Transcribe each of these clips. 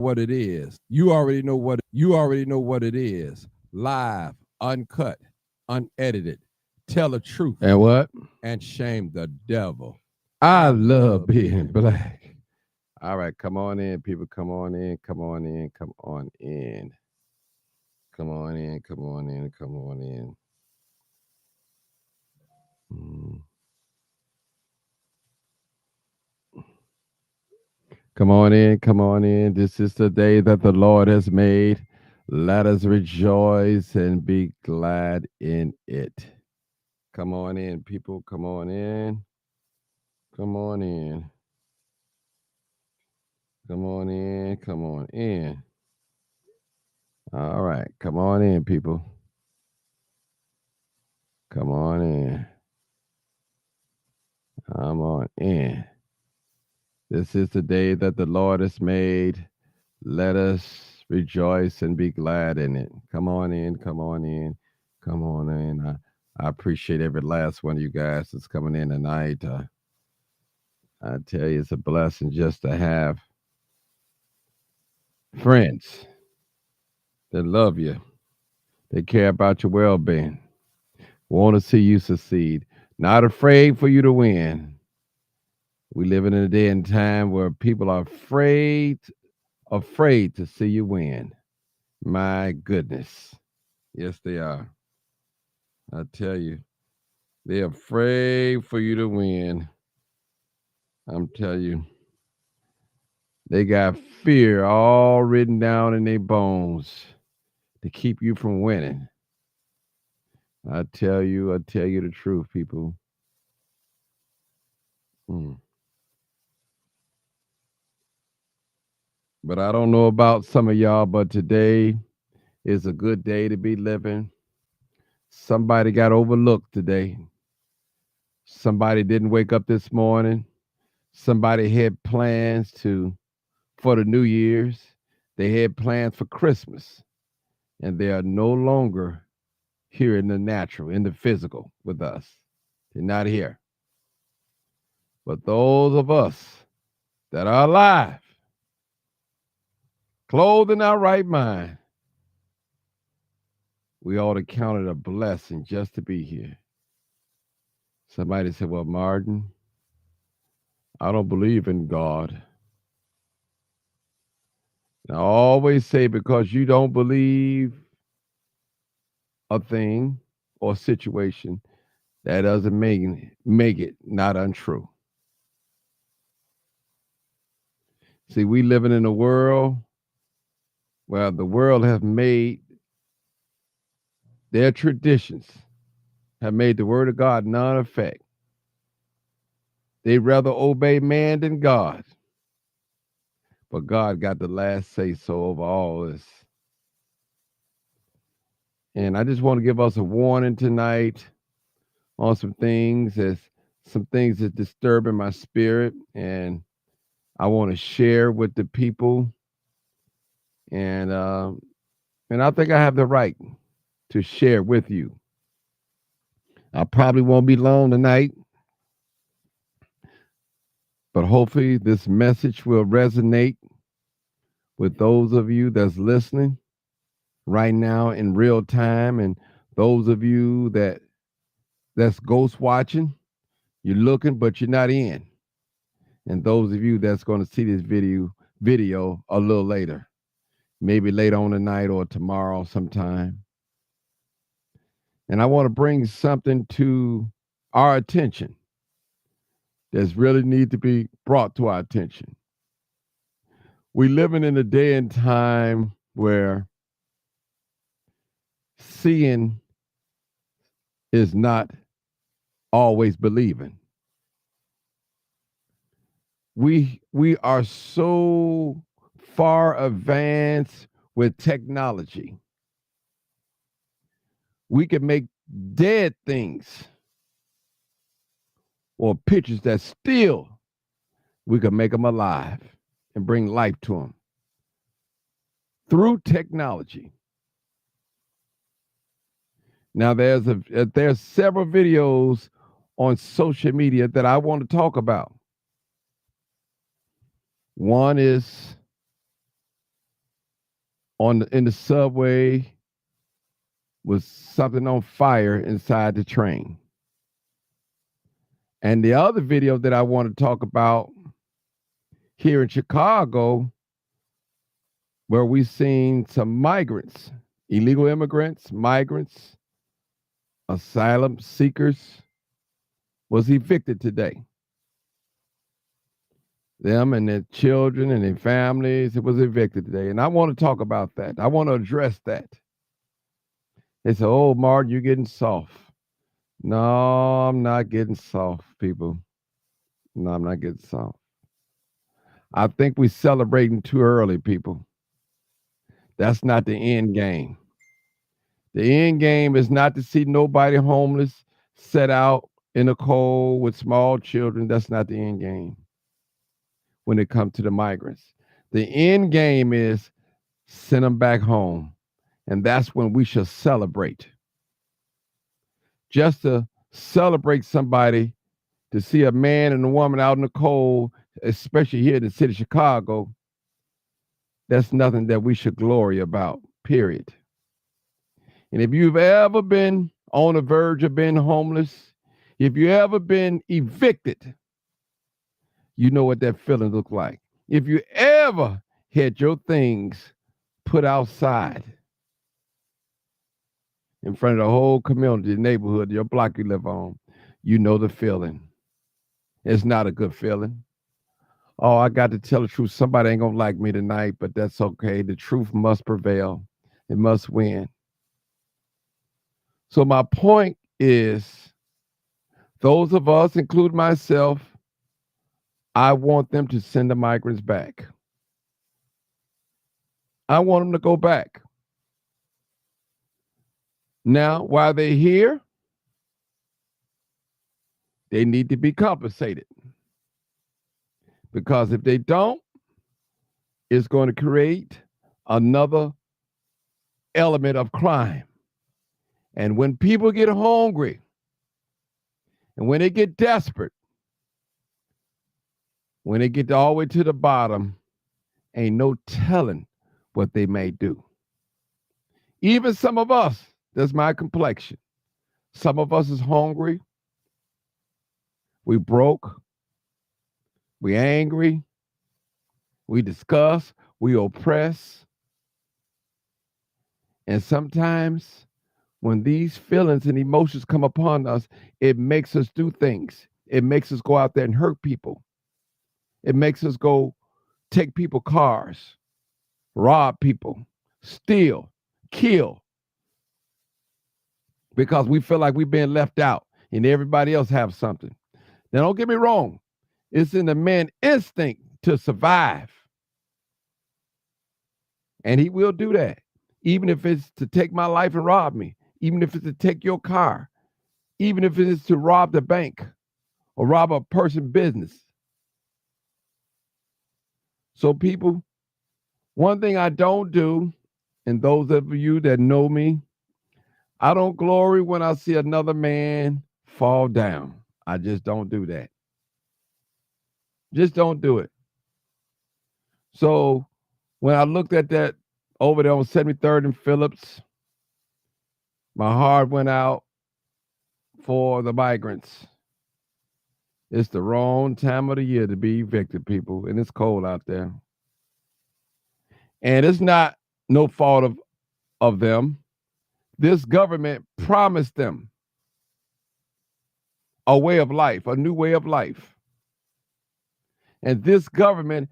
what it is. You already know what it is. Live, uncut, unedited. Tell the truth And what? and shame the devil. I I love love being being black. black. All right, come on in, people. Come on in. Come on in. Come on in. Come on in. Come on in. Come on in. Mm. Come on in. Come on in. This is the day that the Lord has made. Let us rejoice and be glad in it. Come on in, people. Come on in. Come on in. Come on in. Come on in. All right. Come on in, people. Come on in. Come on in. This is the day that the Lord has made. Let us rejoice and be glad in it. Come on in. Come on in. Come on in. I appreciate every last one of you guys that's coming in tonight. I tell you, it's a blessing just to have friends that love you, they care about your well being, want to see you succeed, not afraid for you to win. We live in a day and time where people are afraid to see you win. My goodness. Yes, they are. I tell you, they're afraid for you to win. I'm telling you, they got fear all written down in their bones to keep you from winning. I tell you the truth, people. Mm. But I don't know about some of y'all, but today is a good day to be living. Somebody got overlooked today. Somebody didn't wake up this morning. Somebody had plans to for the New Year's. They had plans for Christmas, and they are no longer here in the natural, in the physical with us. They're not here. But those of us that are alive, clothed in our right mind, we ought to count it a blessing just to be here. Somebody said, well, Martin, I don't believe in God. And I always say, because you don't believe a thing or situation, that doesn't make it not untrue. See, we living in a world where the world has made their traditions, have made the word of God non-effect. They rather obey man than God. But God got the last say so over all this. And I just want to give us a warning tonight on some things that's disturbing my spirit, and I want to share with the people. And and I think I have the right to share with you. I probably won't be long tonight, but hopefully this message will resonate with those of you that's listening right now in real time, and those of you that's ghost watching. You're looking, but you're not in. And those of you that's going to see this video a little later, maybe later on tonight or tomorrow sometime. And I want to bring something to our attention that's really need to be brought to our attention. We living in a day and time where seeing is not always believing. We are so far advanced with technology. We can make dead things or pictures that still we can make them alive and bring life to them through technology. Now there's several videos on social media that I want to talk about. One is in the subway with something on fire inside the train. And the other video that I want to talk about here in Chicago, where we've seen some migrants, illegal immigrants, migrants, asylum seekers, was evicted today. Them and their children and their families, it was evicted today. And I want to talk about that. I want to address that. They say, oh, Martin, you're getting soft. No, I'm not getting soft, people. No, I'm not getting soft. I think we're celebrating too early, people. That's not the end game. The end game is not to see nobody homeless set out in the cold with small children. That's not the end game when it comes to the migrants. The end game is send them back home. And that's when we should celebrate. Just to celebrate somebody, to see a man and a woman out in the cold, especially here in the city of Chicago, that's nothing that we should glory about, period. And if you've ever been on the verge of being homeless, if you ever been evicted, you know what that feeling look like. If you ever had your things put outside in front of the whole community, the neighborhood, your block you live on, you know the feeling. It's not a good feeling. Oh, I got to tell the truth. Somebody ain't gonna like me tonight, but that's okay. The truth must prevail. It must win. So my point is, those of us, including myself, I want them to send the migrants back. I want them to go back. Now, while they're here, they need to be compensated. Because if they don't, it's going to create another element of crime. And when people get hungry and when they get desperate, when they get all the way to the bottom, ain't no telling what they may do. Even some of us, that's my complexion. Some of us is hungry. We broke. We angry. We discuss. We oppress. And sometimes when these feelings and emotions come upon us, it makes us do things. It makes us go out there and hurt people. It makes us go take people's cars, rob people, steal, kill, because we feel like we've been left out and everybody else have something. Now, don't get me wrong. It's in the man's instinct to survive. And he will do that, even if it's to take my life and rob me, even if it's to take your car, even if it is to rob the bank or rob a person's business. So people, one thing I don't do, and those of you that know me, I don't glory when I see another man fall down. I just don't do that. Just don't do it. So when I looked at that over there on 73rd and Phillips, my heart went out for the migrants. It's the wrong time of the year to be evicted, people, and it's cold out there. And it's not no fault of them. This government promised them a way of life, a new way of life. And this government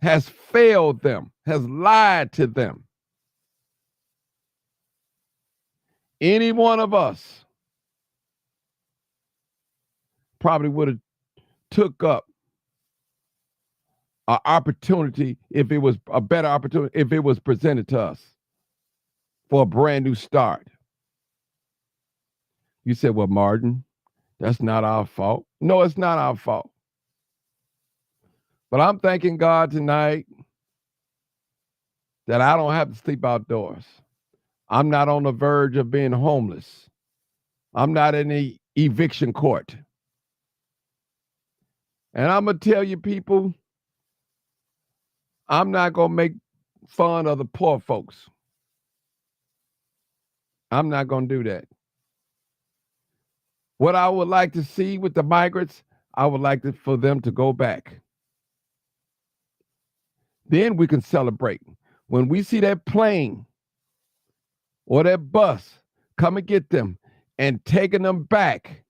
has failed them, has lied to them. Any one of us probably would have took up an opportunity if it was a better opportunity, if it was presented to us for a brand new start. You said, well, Martin, that's not our fault. No, it's not our fault. But I'm thanking God tonight that I don't have to sleep outdoors. I'm not on the verge of being homeless. I'm not in the eviction court. And I'm going to tell you, people, I'm not going to make fun of the poor folks. I'm not going to do that. What I would like to see with the migrants, I would like for them to go back. Then we can celebrate. When we see that plane or that bus come and get them and taking them back,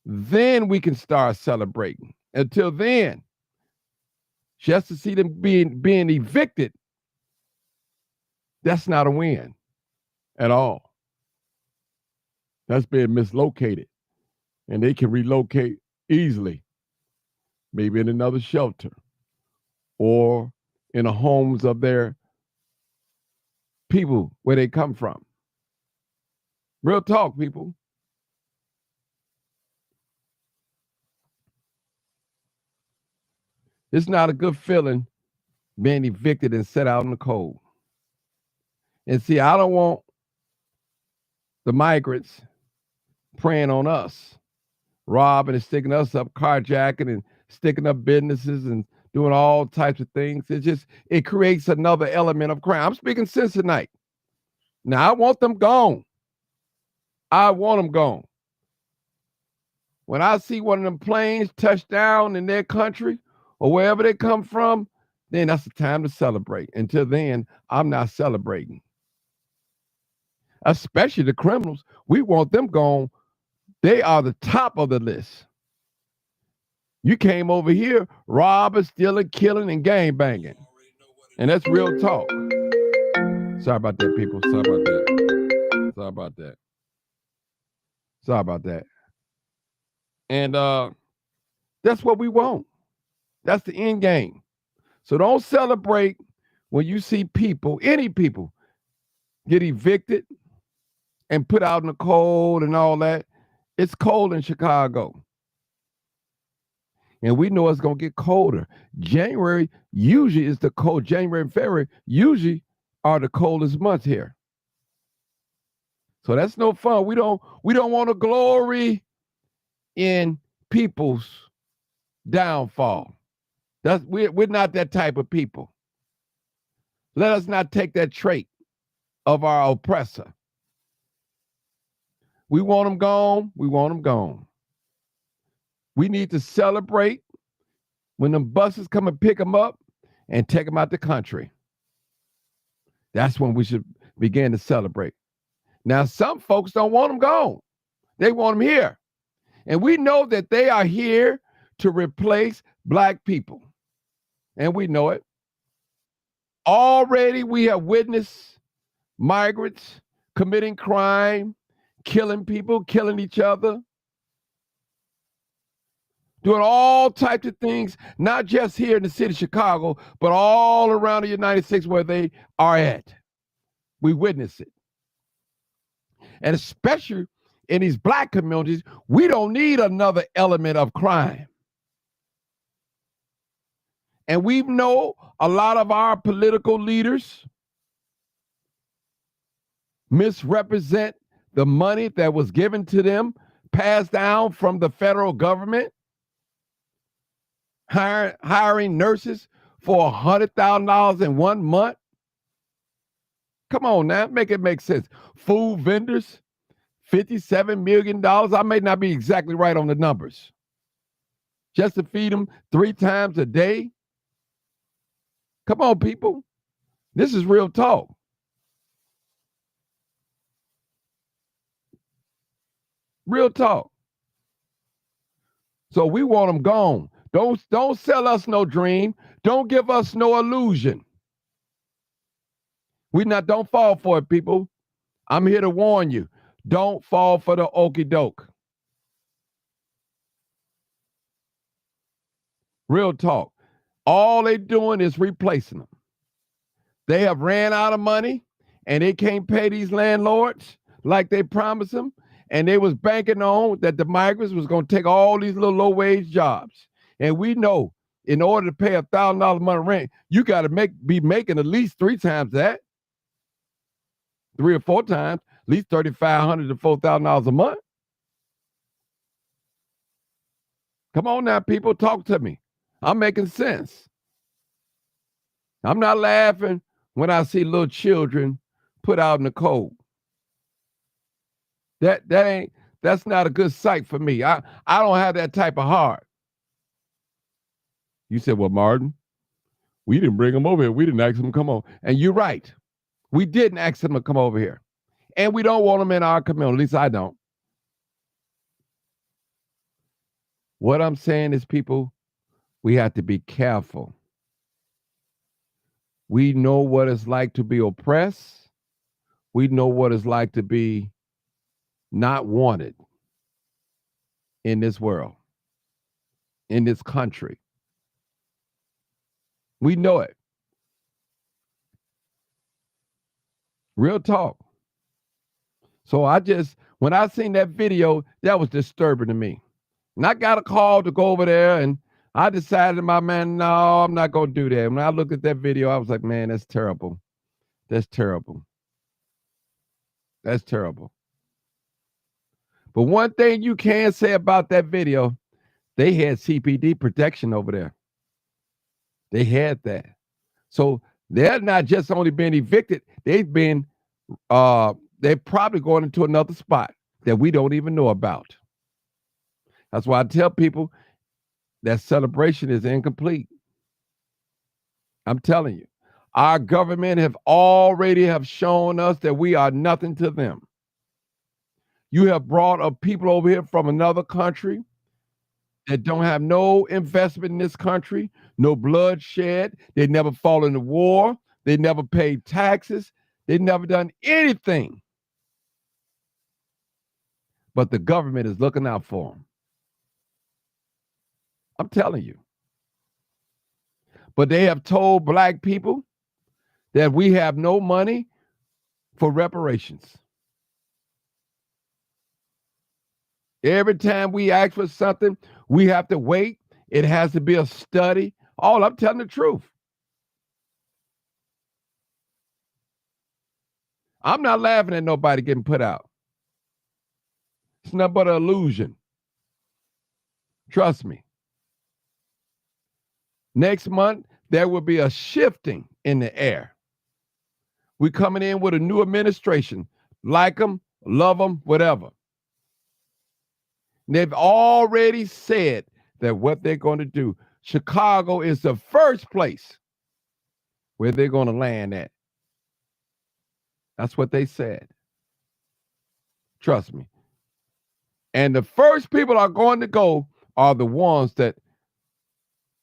then we can start celebrating. Until then, just to see them being evicted, that's not a win at all. That's being mislocated. And they can relocate easily, maybe in another shelter or in the homes of their people where they come from. Real talk, people. It's not a good feeling being evicted and set out in the cold. And see, I don't want the migrants preying on us, robbing and sticking us up, carjacking and sticking up businesses and doing all types of things. It creates another element of crime. I'm speaking sense tonight. Now, I want them gone. I want them gone. When I see one of them planes touch down in their country or wherever they come from, then that's the time to celebrate. Until then, I'm not celebrating. Especially the criminals. We want them gone. They are the top of the list. You came over here robbing, stealing, killing, and gang banging. And that's real talk. Sorry about that, people. Sorry about that. Sorry about that. Sorry about that. And that's what we want. That's the end game. So don't celebrate when you see people, any people, get evicted and put out in the cold and all that. It's cold in Chicago. And we know it's going to get colder. January usually is the cold. January and February usually are the coldest months here. So that's no fun. We don't want to glory in people's downfall. We're not that type of people. Let us not take that trait of our oppressor. We want them gone. We want them gone. We need to celebrate when them buses come and pick them up and take them out the country. That's when we should begin to celebrate. Now, some folks don't want them gone. They want them here. And we know that they are here to replace Black people. And we know it. Already we have witnessed migrants committing crime, killing people, killing each other, doing all types of things, not just here in the city of Chicago, but all around the United States where they are at. We witness it. And especially in these Black communities, we don't need another element of crime. And we know a lot of our political leaders misrepresent the money that was given to them, passed down from the federal government, hiring nurses for $100,000 in 1 month. Come on now, make it make sense. Food vendors, $57 million. I may not be exactly right on the numbers. Just to feed them 3 times a day. Come on, people. This is real talk. Real talk. So we want them gone. Don't sell us no dream. Don't give us no illusion. Don't fall for it, people. I'm here to warn you. Don't fall for the okie doke. Real talk. All they doing is replacing them. They have ran out of money and they can't pay these landlords like they promised them. And they was banking on that the migrants was going to take all these little low-wage jobs. And we know in order to pay $1,000 a month rent, you got to be making at least 3 times that. 3 or 4 times, at least $3,500 to $4,000 a month. Come on now, people, talk to me. I'm making sense. I'm not laughing when I see little children put out in the cold. That's not a good sight for me. I don't have that type of heart. You said, well, Martin, we didn't bring him over here. We didn't ask him to come over. And you're right. We didn't ask him to come over here. And we don't want him in our community. At least I don't. What I'm saying is, people, we have to be careful. We know what it's like to be oppressed. We know what it's like to be not wanted in this world, in this country. We know it. Real talk. So when I seen that video, that was disturbing to me. And I got a call to go over there, and I decided, my man, no, I'm not going to do that. When I looked at that video, I was like, man, that's terrible. That's terrible. That's terrible. But one thing you can say about that video, they had CPD protection over there. They had that. So they're not just only being evicted, they're probably going into another spot that we don't even know about. That's why I tell people that celebration is incomplete. I'm telling you, our government have already shown us that we are nothing to them. You have brought up people over here from another country that don't have no investment in this country, no bloodshed. They never fought in the war. They never paid taxes. They never done anything. But the government is looking out for them. I'm telling you. But they have told black people that we have no money for reparations. Every time we ask for something, we have to wait. It has to be a study. All I'm telling the truth. I'm not laughing at nobody getting put out. It's nothing but an illusion. Trust me. Next month, there will be a shifting in the air. We're coming in with a new administration. Like them, love them, whatever. They've already said that what they're going to do. Chicago is the first place where they're going to land at. That's what they said. Trust me. And the first people are going to go are the ones that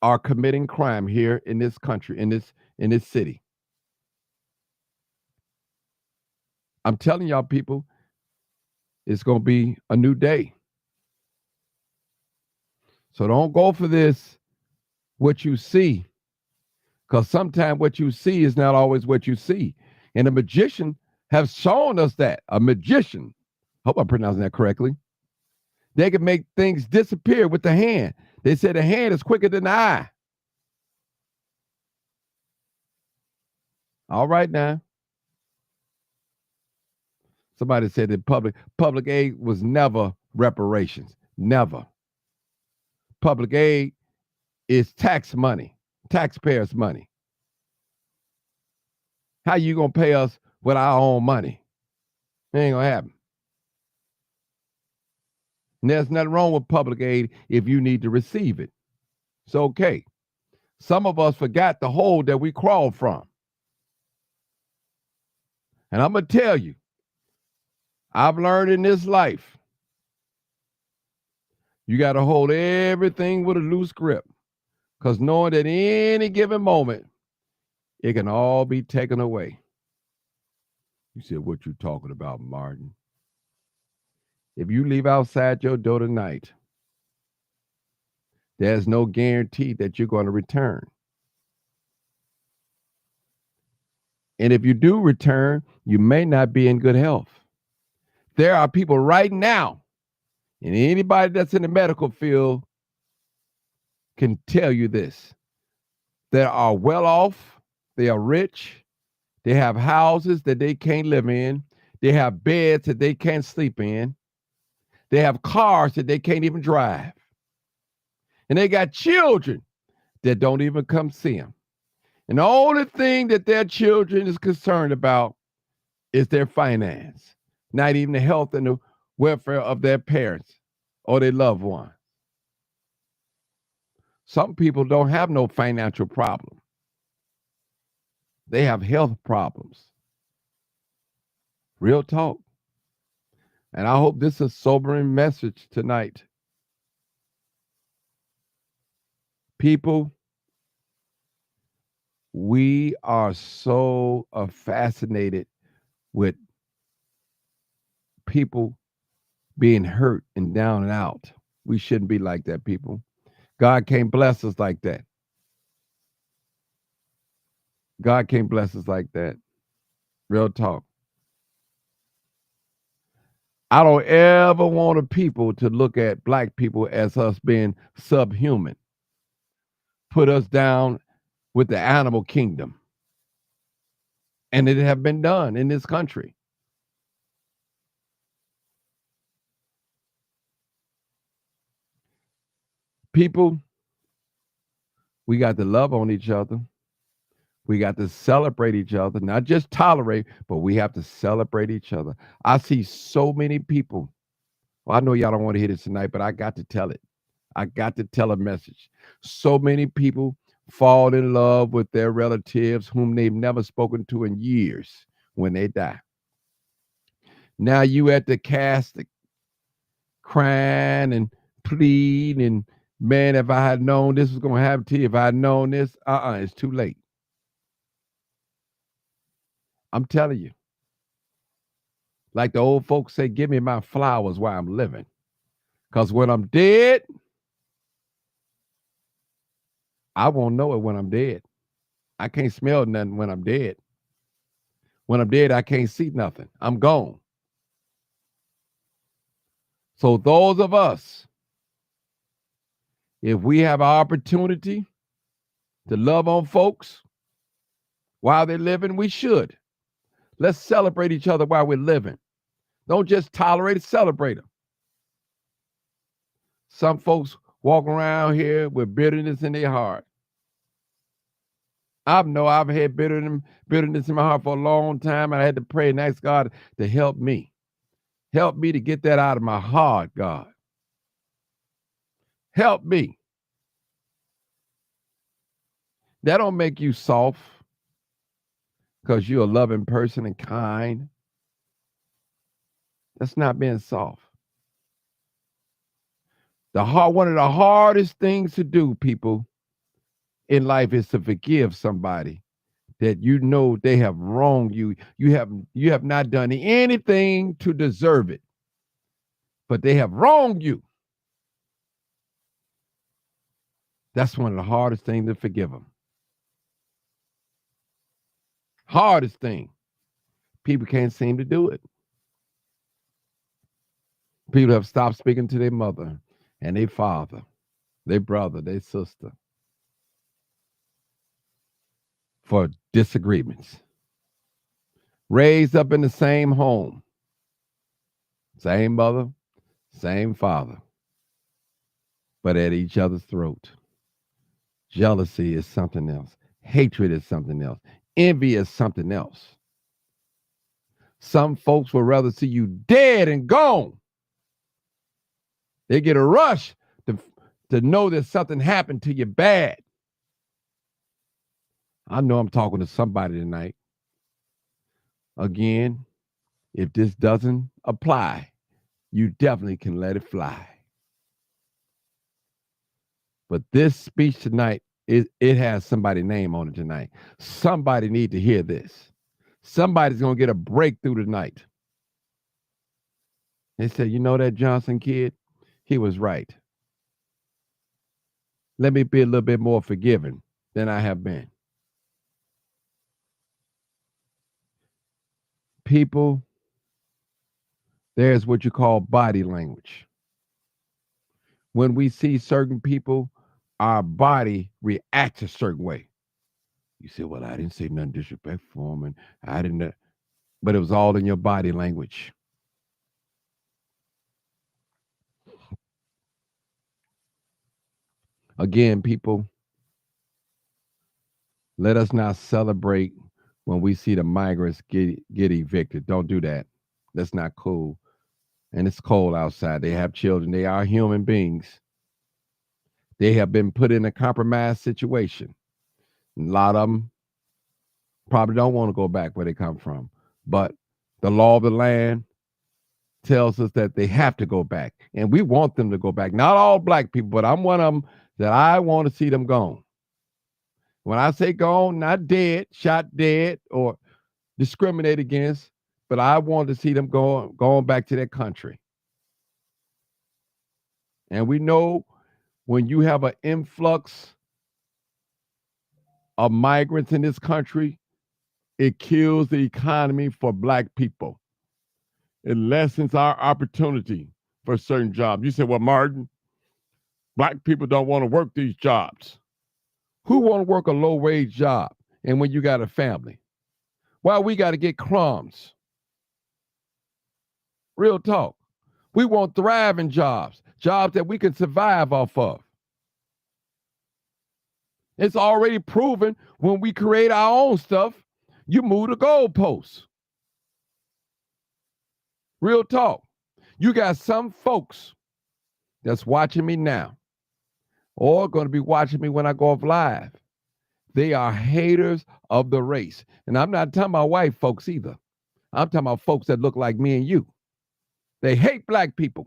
are committing crime here in this country, in this city. I'm telling y'all, people, it's going to be a new day. So don't go for this, what you see, because sometimes what you see is not always what you see. And a magician has shown us that. A magician, hope I'm pronouncing that correctly, they can make things disappear with the hand. They say the hand is quicker than the eye. All right now. Somebody said that public aid was never reparations. Never. Public aid is tax money, taxpayers' money. How you going to pay us with our own money? It ain't going to happen. And there's nothing wrong with public aid if you need to receive it. It's okay. Some of us forgot the hole that we crawled from. And I'm going to tell you, I've learned in this life, you got to hold everything with a loose grip, because knowing that any given moment, it can all be taken away. You said, what you talking about, Martin? If you leave outside your door tonight, there's no guarantee that you're going to return. And if you do return, you may not be in good health. There are people right now, and anybody that's in the medical field can tell you this, that are well off, they are rich, they have houses that they can't live in, they have beds that they can't sleep in, they have cars that they can't even drive, and they got children that don't even come see them. And the only thing that their children is concerned about is their finance, not even the health and the welfare of their parents or their loved one. Some people don't have no financial problem. They have health problems. Real talk. And I hope this is a sobering message tonight. People, we are so fascinated with people being hurt and down and out. We shouldn't be like that, people. God can't bless us like that. God can't bless us like that. Real talk. I don't ever want a people to look at black people as us being subhuman, put us down with the animal kingdom. And it have been done in this country. People, we got to love on each other. We got to celebrate each other, not just tolerate, but we have to celebrate each other. I see so many people. Well, I know y'all don't want to hear this tonight, but I got to tell it. I got to tell a message. So many people fall in love with their relatives whom they've never spoken to in years when they die. Now you at the casket crying and pleading and man, if I had known this was gonna happen to you, if I had known this, it's too late. I'm telling you. Like the old folks say, give me my flowers while I'm living. Because when I'm dead, I won't know it when I'm dead. I can't smell nothing when I'm dead. When I'm dead, I can't see nothing. I'm gone. So those of us, if we have an opportunity to love on folks while they're living, we should. Let's celebrate each other while we're living. Don't just tolerate it, celebrate them. Some folks walk around here with bitterness in their heart. I've had bitterness in my heart for a long time, and I had to pray and ask God to help me. Help me to get that out of my heart, God. Help me. That don't make you soft because you're a loving person and kind. That's not being soft. One of the hardest things to do, people, in life is to forgive somebody that you know they have wronged you. You have not done anything to deserve it, but they have wronged you. That's one of the hardest things to forgive them. Hardest thing. People can't seem to do it. People have stopped speaking to their mother and their father, their brother, their sister for disagreements. Raised up in the same home, same mother, same father, but at each other's throat. Jealousy is something else. Hatred is something else. Envy is something else. Some folks would rather see you dead and gone. They get a rush to know that something happened to you bad. I know I'm talking to somebody tonight. Again, if this doesn't apply, you definitely can let it fly. But this speech tonight, it has somebody's name on it tonight. Somebody need to hear this. Somebody's going to get a breakthrough tonight. They said, you know that Johnson kid? He was right. Let me be a little bit more forgiving than I have been. People, there's what you call body language. When we see certain people, our body reacts a certain way. You say, well, I didn't say nothing disrespectful for him, and I didn't, but it was all in your body language. Again, people, let us not celebrate when we see the migrants get evicted. Don't do that. That's not cool. and it's cold outside. They have children. They are human beings. They have been put in a compromised situation. A lot of them probably don't want to go back where they come from. But the law of the land tells us that they have to go back. And we want them to go back. Not all black people, but I'm one of them that I want to see them gone. When I say gone, not dead, shot dead, or discriminated against, but I want to see them going back to their country. And we know when you have an influx of migrants in this country, it kills the economy for black people. It lessens our opportunity for certain jobs. You say, well, Martin, black people don't want to work these jobs. Who want to work a low wage job? And when you got a family, why we got to get crumbs? Real talk. We want thriving jobs, jobs that we can survive off of. It's already proven when we create our own stuff, you move the goalposts. Real talk. You got some folks that's watching me now or going to be watching me when I go off live. They are haters of the race. And I'm not talking about white folks either. I'm talking about folks that look like me and you. They hate black people.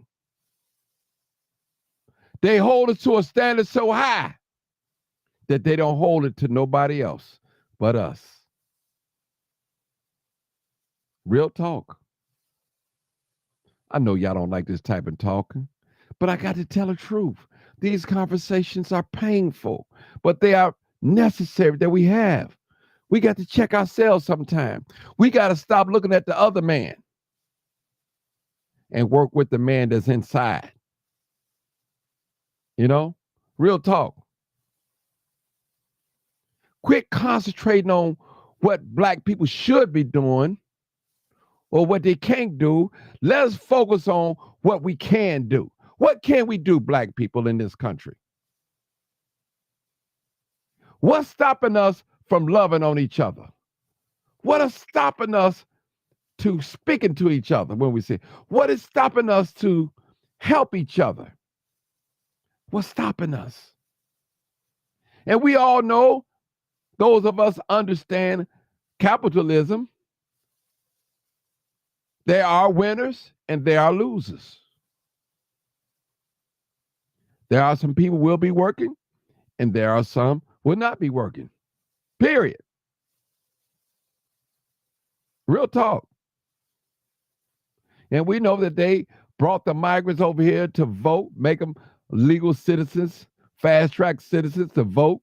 They hold us to a standard so high that they don't hold it to nobody else but us. Real talk. I know y'all don't like this type of talking, but I got to tell the truth. These conversations are painful, but they are necessary that we have. We got to check ourselves sometime. We got to stop looking at the other man and work with the man that's inside. You know, real talk. Quit concentrating on what black people should be doing or what they can't do. Let us focus on what we can do. What can we do, black people in this country? What's stopping us from loving on each other? What is stopping us to speaking to each other when we say? What is stopping us to help each other? What's stopping us? And we all know, those of us understand capitalism. There are winners and there are losers. There are some people will be working and there are some will not be working. Period. Real talk. And we know that they brought the migrants over here to vote, make them legal citizens, fast track citizens to vote,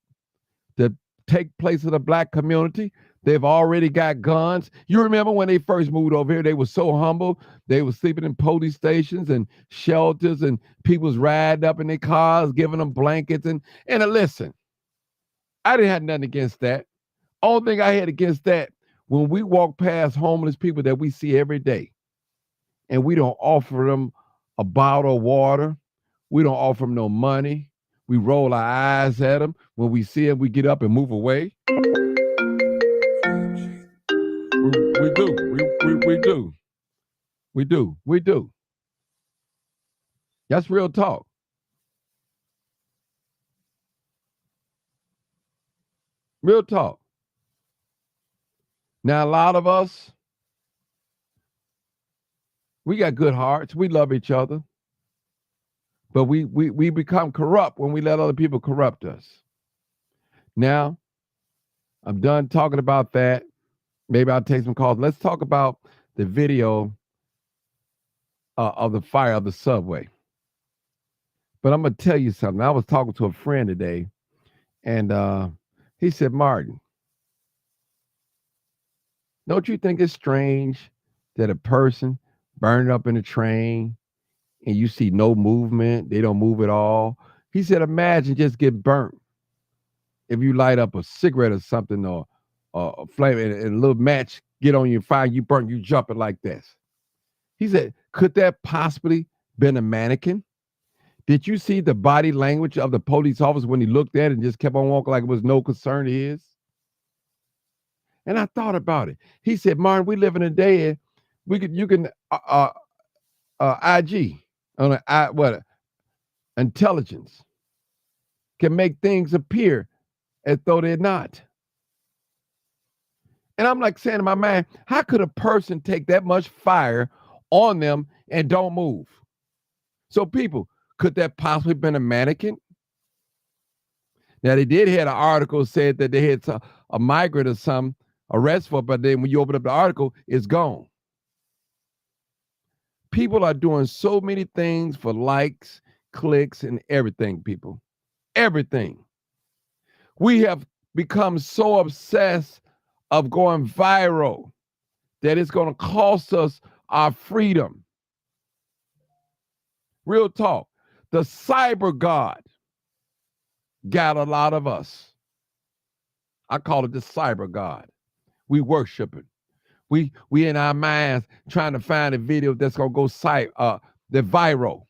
to take place in the black community. They've already got guns. You remember when they first moved over here, they were so humble. They were sleeping in police stations and shelters, and people was riding up in their cars, giving them blankets. And listen, I didn't have nothing against that. Only thing I had against that, when we walk past homeless people that we see every day, and we don't offer them a bottle of water, we don't offer them no money, we roll our eyes at them. When we see them, we get up and move away. We do. We do. That's real talk. Real talk. Now, a lot of us, we got good hearts. We love each other. But we become corrupt when we let other people corrupt us. Now, I'm done talking about that. Maybe I'll take some calls. Let's talk about the video of the fire of the subway. But I'm going to tell you something. I was talking to a friend today, and he said, Martin, don't you think it's strange that a person burned up in a train and you see no movement, they don't move at all? He said, imagine just get burnt. If you light up a cigarette or something, or a flame and a little match get on your fire, you burn, you jumping like this. He said, could that possibly been a mannequin? Did you see the body language of the police officer when he looked at it and just kept on walking like it was no concern of his? And I thought about it. He said, Martin, we live in a day you can IG on intelligence can make things appear as though they're not. And I'm like saying in my mind, how could a person take that much fire on them and don't move? So people, could that possibly been a mannequin? Now they did have an article said that they had a migrant or some arrest for, but then when you open up the article, it's gone. People are doing so many things for likes, clicks, and everything, people. Everything. We have become so obsessed of going viral that it's going to cost us our freedom. Real talk. The cyber God got a lot of us. I call it the cyber God. We worship it. We in our minds trying to find a video that's gonna go the viral.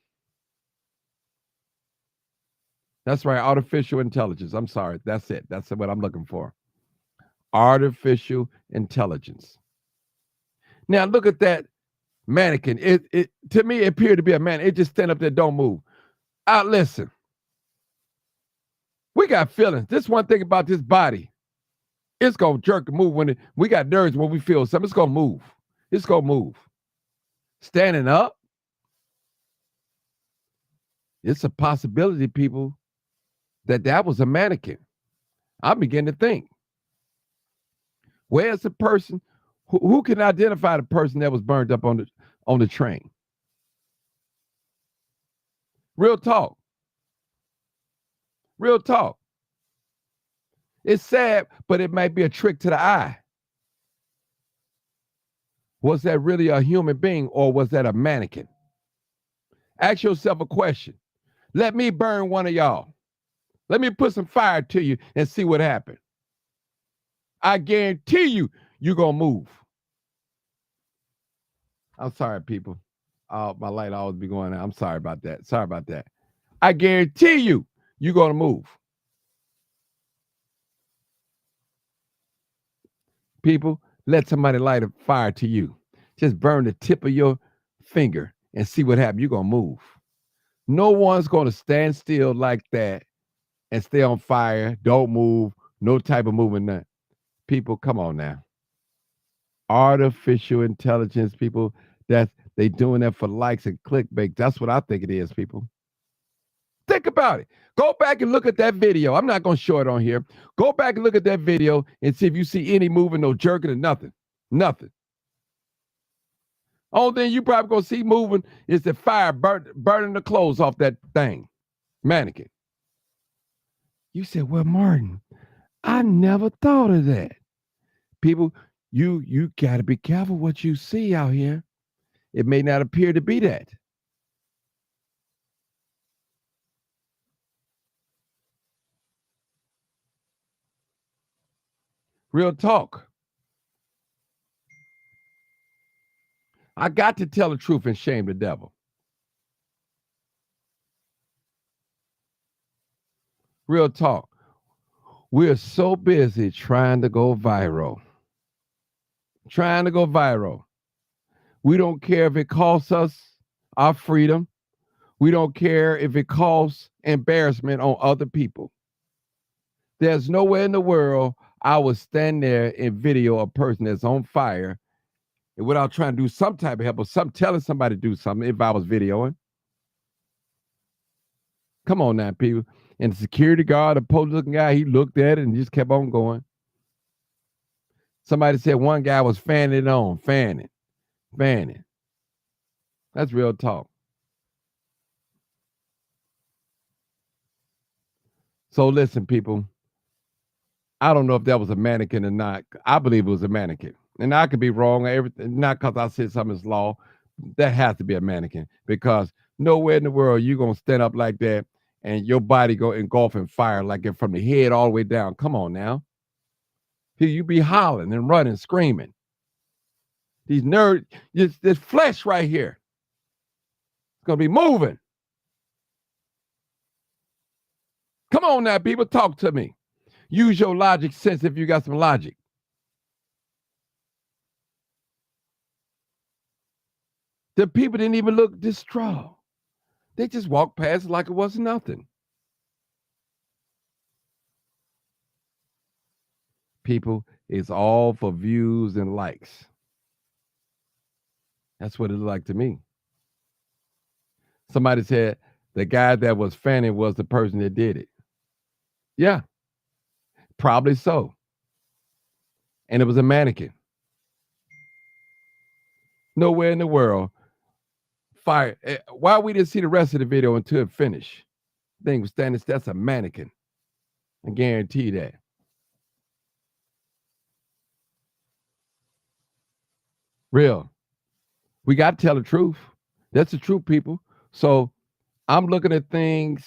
That's right, artificial intelligence. I'm sorry. That's it. That's what I'm looking for. Artificial intelligence. Now look at that mannequin. It to me it appeared to be a man. It just stand up there, don't move. Listen. We got feelings. This one thing about this body. It's gonna jerk and move when we got nerves when we feel something. It's gonna move. It's gonna move. Standing up. It's a possibility, people, that was a mannequin. I begin to think. Where's the person who can identify the person that was burned up on the train? Real talk. Real talk. It's sad, but it might be a trick to the eye. Was that really a human being or was that a mannequin? Ask yourself a question. Let me burn one of y'all. Let me put some fire to you and see what happens. I guarantee you're going to move. I'm sorry, people. My light always be going out. I'm sorry about that. Sorry about that. I guarantee you're going to move. People, let somebody light a fire to you. Just burn the tip of your finger and see what happens. You're going to move. No one's going to stand still like that and stay on fire. Don't move. No type of movement. None. People, come on now. Artificial intelligence, people, they doing that for likes and clickbait. That's what I think it is, people. Think about it. Go back and look at that video. I'm not going to show it on here. Go back and look at that video and see if you see any moving, no jerking, or nothing. Nothing. Only thing you probably going to see moving is the fire burning the clothes off that thing. Mannequin. You said, well, Martin, I never thought of that. People, you got to be careful what you see out here. It may not appear to be that. Real talk. I got to tell the truth and shame the devil. Real talk. We're so busy trying to go viral. Trying to go viral. We don't care if it costs us our freedom. We don't care if it costs embarrassment on other people. There's nowhere in the world I would stand there and video a person that's on fire without trying to do some type of help or telling somebody to do something if I was videoing. Come on now, people. And the security guard, the police-looking guy, he looked at it and just kept on going. Somebody said one guy was fanning it on, fanning. That's real talk. So listen, people. I don't know if that was a mannequin or not. I believe it was a mannequin. And I could be wrong. Not because I said something's law. That has to be a mannequin because nowhere in the world you're going to stand up like that and your body go engulf in fire like it from the head all the way down. Come on now. You be hollering and running, screaming. These nerds, this flesh right here. It's going to be moving. Come on now, people, talk to me. Use your logic sense if you got some logic. The people didn't even look distraught. They just walked past like it was nothing. People, it's all for views and likes. That's what it looked like to me. Somebody said the guy that was fanning was the person that did it. Yeah, probably so. And it was a mannequin. Nowhere in the world. Fire. Why we didn't see the rest of the video until it finished? Thing was standing. That's a mannequin. I guarantee that. Real. We got to tell the truth. That's the truth, people. So I'm looking at things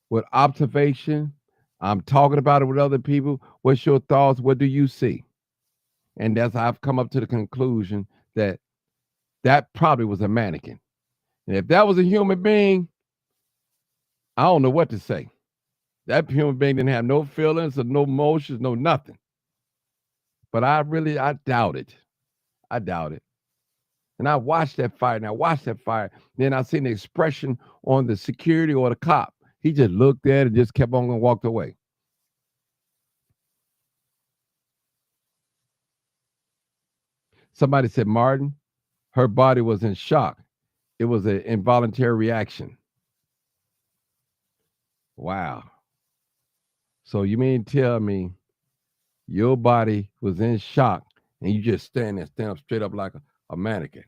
with observation. I'm talking about it with other people. What's your thoughts? What do you see? And that's how I've come up to the conclusion that that probably was a mannequin. And if that was a human being, I don't know what to say. That human being didn't have no feelings or no emotions, no nothing. But I doubt it. I doubt it. And I watched that fire. Then I seen the expression on the security or the cop. He just looked at it and just kept on and walked away. Somebody said, Martin, her body was in shock. It was an involuntary reaction. Wow. So you mean tell me your body was in shock and you just stand up straight up like a mannequin?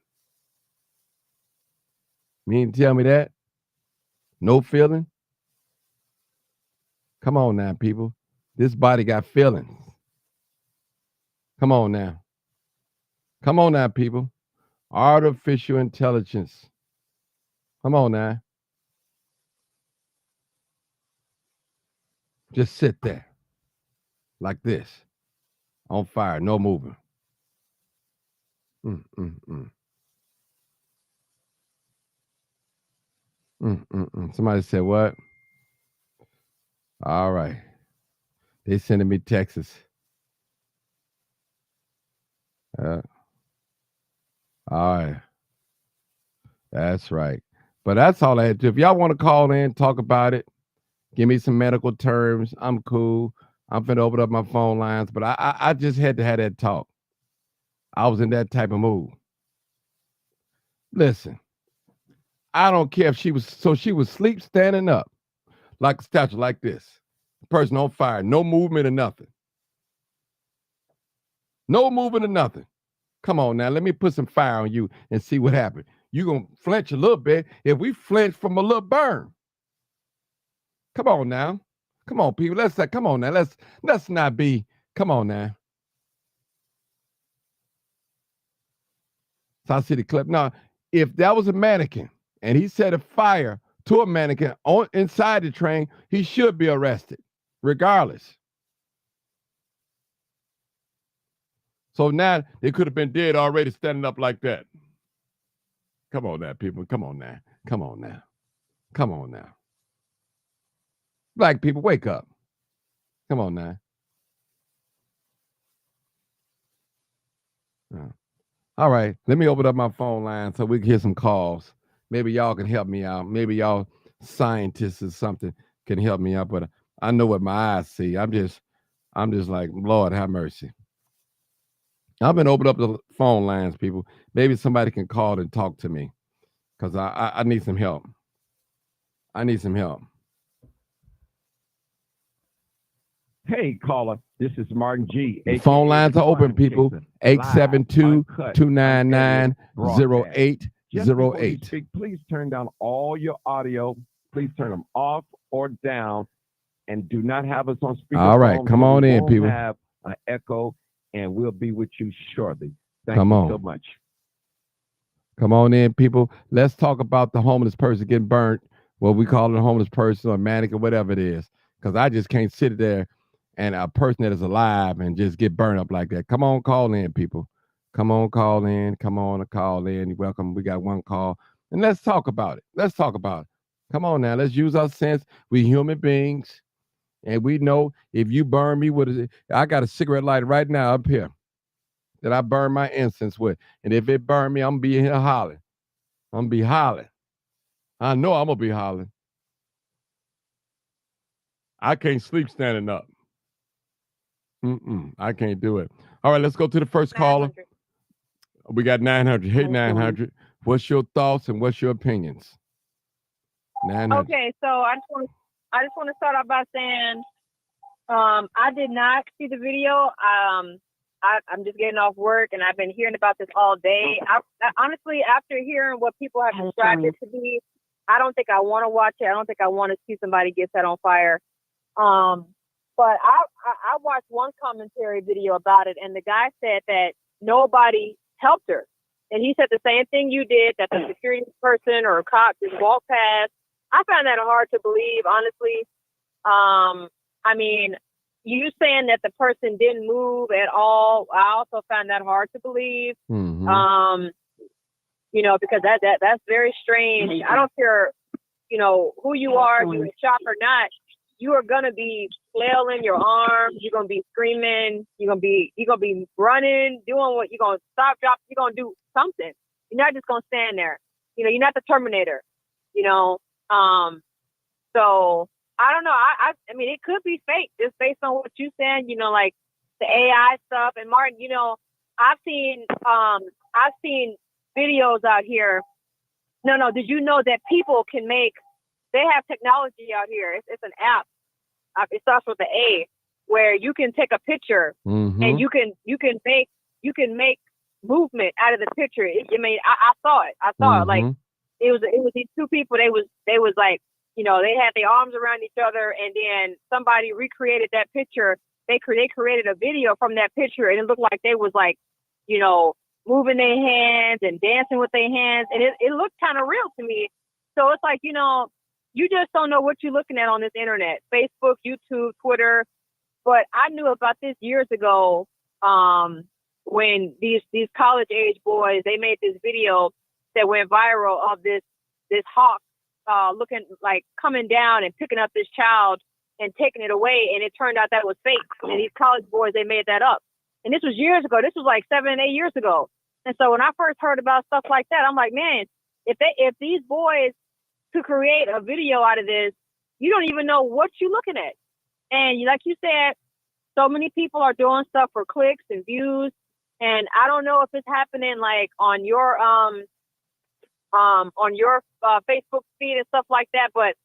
You mean tell me that? No feeling? Come on now, people. This body got feelings. Come on now. Come on now, people. Artificial intelligence. Come on now. Just sit there like this, on fire, no moving. Somebody said what? All right. They sending me texts. All right. That's right. But that's all I had to. If y'all want to call in, talk about it, give me some medical terms, I'm cool. I'm finna open up my phone lines, but I just had to have that talk. I was in that type of mood. Listen, I don't care if she was asleep standing up like a statue like this. Person on fire, no movement or nothing. No movement or nothing. Come on now, let me put some fire on you and see what happens. You gonna flinch a little bit if we flinch from a little burn. Come on now. Come on, people. Come on now. Let's not be. Come on now. So I see the clip. Now, if that was a mannequin and he set a fire to a mannequin inside the train, he should be arrested, regardless. So now they could have been dead already standing up like that. Come on now, people. Come on now. Come on now. Come on now. Black people, wake up. Come on now. All right. Let me open up my phone line so we can hear some calls. Maybe y'all can help me out. Maybe y'all scientists or something can help me out. But I know what my eyes see. I'm just like, Lord, have mercy. I've been opening up the phone lines, people. Maybe somebody can call and talk to me because I need some help. I need some help. Hey, caller, this is Martin G. The phone lines are open, people. 872-299-0808. Please turn down all your audio. Please turn them off or down, and do not have us on speakerphone. All right, come on in, people. Have an echo, and we'll be with you shortly. Thank you so much. Come on in, people. Let's talk about the homeless person getting burnt. What we call it a homeless person or mannequin, whatever it is, because I just can't sit there and a person that is alive and just get burned up like that. Come on, call in, people. Come on, call in. Come on, call in. You're welcome. We got one call. And let's talk about it. Let's talk about it. Come on now. Let's use our sense. We human beings. And we know if you burn me with I got a cigarette lighter right now up here. that I burn my incense with. And if it burn me, I'm gonna be here hollering. I'm gonna be hollering. I know I'm gonna be hollering. I can't sleep standing up. I can't do it. All right, let's go to the first caller. We got 900. Hey, 900. What's your thoughts and what's your opinions? 900. Okay, so I just want to start off by saying I did not see the video. I'm just getting off work, and I've been hearing about this all day. I honestly, after hearing what people have described it to be, I don't think I want to watch it. I don't think I want to see somebody get set on fire. But I watched one commentary video about it, and the guy said that nobody helped her. And he said the same thing you did, that the security person or a cop just walked past. I found that hard to believe, honestly. I mean, you saying that the person didn't move at all, I also found that hard to believe. You know, because that's very strange. I don't care, you know, who you are, you in shock or not. You are gonna be flailing your arms. You're gonna be screaming. You're gonna be running, doing what you're gonna stop, drop. You're gonna do something. You're not just gonna stand there. You know, you're not the Terminator. You know, so I don't know. I mean, it could be fake just based on what you said. You know, like the AI stuff. And Martin, you know, I've seen videos out here. No. Did you know that people can make? They have technology out here. It's an app. It starts with the A, where you can take a picture and you can make movement out of the picture. I mean, I saw it. I saw it. Like it was these two people. They was like, you know, they had their arms around each other, and then somebody recreated that picture. They created a video from that picture, and it looked like they was like, you know, moving their hands and dancing with their hands, and it looked kind of real to me. So it's like, you know, you just don't know what you're looking at on this internet, Facebook, YouTube, Twitter. But I knew about this years ago when these college age boys, they made this video that went viral of this hawk looking like coming down and picking up this child and taking it away. And it turned out that was fake. And these college boys, they made that up. And this was years ago. This was like 7, 8 years ago. And so when I first heard about stuff like that, I'm like, man, if these boys to create a video out of this, you don't even know what you're looking at. And like you said, so many people are doing stuff for clicks and views. And I don't know if it's happening like on your Facebook feed and stuff like that, but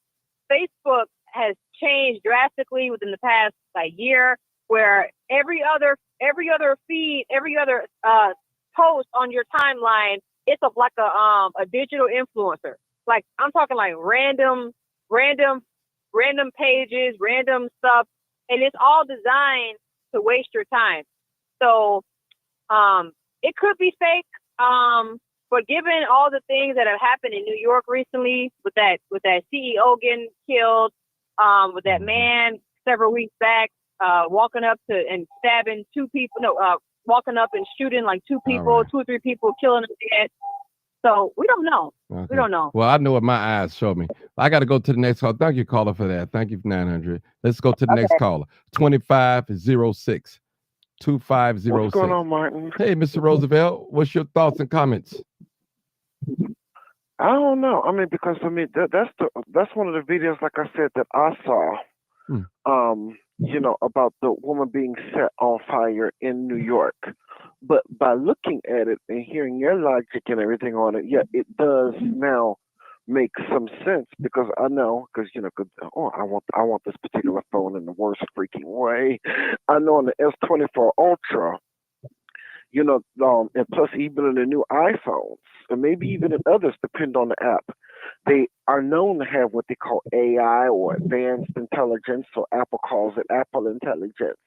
Facebook has changed drastically within the past like year, where every other feed, every other post on your timeline, it's like a digital influencer. Like I'm talking like random pages, random stuff, and it's all designed to waste your time. So it could be fake. But given all the things that have happened in New York recently, with that CEO getting killed, with that man several weeks back walking up to and stabbing two people, walking up and shooting like two people, 2 or 3 people, killing them dead. So we don't know. Okay. We don't know. Well, I know what my eyes show me. I got to go to the next call. Thank you, caller, for that. Thank you for 900. Let's go to the next caller. 2506. 2506. What's going on, Martin? Hey, Mr. Roosevelt. What's your thoughts and comments? I don't know. I mean, because that's one of the videos, like I said, that I saw. You know, about the woman being set on fire in New York. But by looking at it and hearing your logic and everything on it, yeah, it does now make some sense, because I know, because you know, I want this particular phone in the worst freaking way. I know on the S24 Ultra, you know, and plus even in the new iPhones, and maybe even in others, depend on the app, they are known to have what they call AI or advanced intelligence, so Apple calls it Apple Intelligence,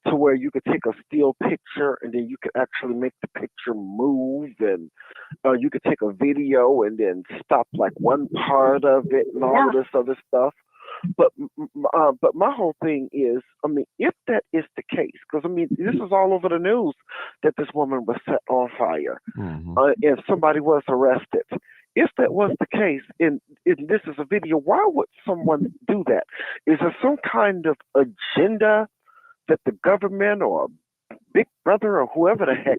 to where you could take a still picture and then you could actually make the picture move, and you could take a video and then stop like one part of it and all of this other stuff. But my whole thing is, I mean, if that is the case, because I mean, this is all over the news that this woman was set on fire, and somebody was arrested. If that was the case, and this is a video, why would someone do that? Is there some kind of agenda that the government or Big Brother or whoever the heck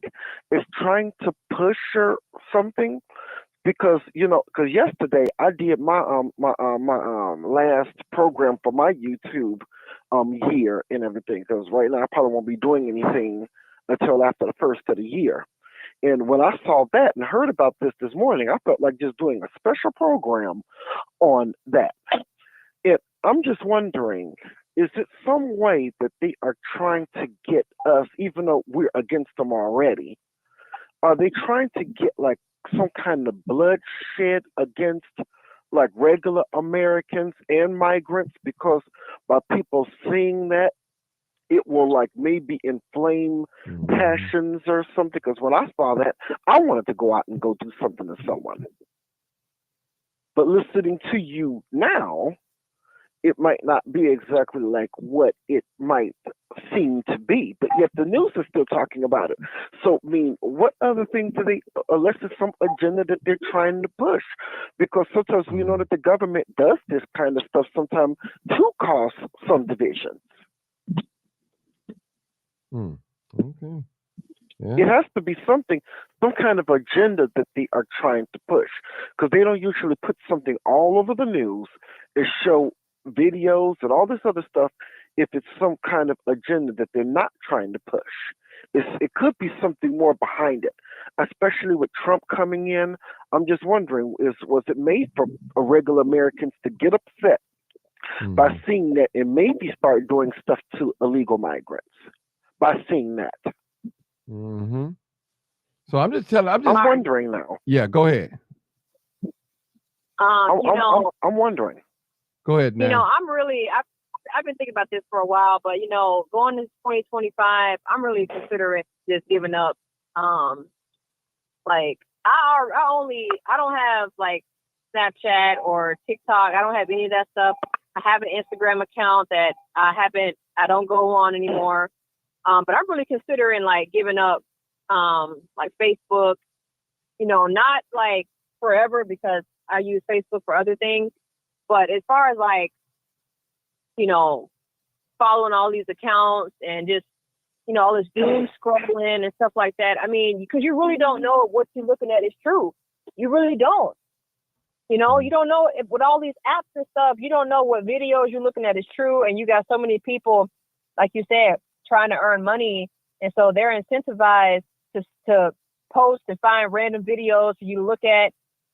is trying to push or something. Because because yesterday I did my last program for my YouTube year and everything. Because right now I probably won't be doing anything until after the first of the year. And when I saw that and heard about this morning, I felt like just doing a special program on that. And I'm just wondering, is it some way that they are trying to get us, even though we're against them already, are they trying to get like some kind of bloodshed against like regular Americans and migrants? Because by people seeing that, it will like maybe inflame passions or something. Because when I saw that, I wanted to go out and go do something to someone. But listening to you now, it might not be exactly like what it might seem to be, but yet the news is still talking about it. So, I mean, what other thing do they, unless it's some agenda that they're trying to push? Because sometimes we know that the government does this kind of stuff sometimes to cause some divisions. Okay. Yeah. It has to be something, some kind of agenda that they are trying to push, because they don't usually put something all over the news and show videos and all this other stuff if it's some kind of agenda that they're not trying to push. It could be something more behind it, especially with Trump coming in. I'm just wondering, was it made for regular Americans to get upset by seeing that and maybe start doing stuff to illegal migrants by seeing that? So I'm wondering now. Yeah, go ahead. I'm wondering. Go ahead now. I've been thinking about this for a while, but going into 2025, I'm really considering just giving up. Like I don't have like Snapchat or TikTok. I don't have any of that stuff. I have an Instagram account that I don't go on anymore. But I'm really considering like giving up like Facebook, not like forever because I use Facebook for other things. But as far as like, following all these accounts and just, all this doom scrolling and stuff like that. I mean, because you really don't know what you're looking at is true. You really don't. You don't know if, with all these apps and stuff, you don't know what videos you're looking at is true. And you got so many people, like you said, trying to earn money. And so they're incentivized to post and find random videos for you to look at.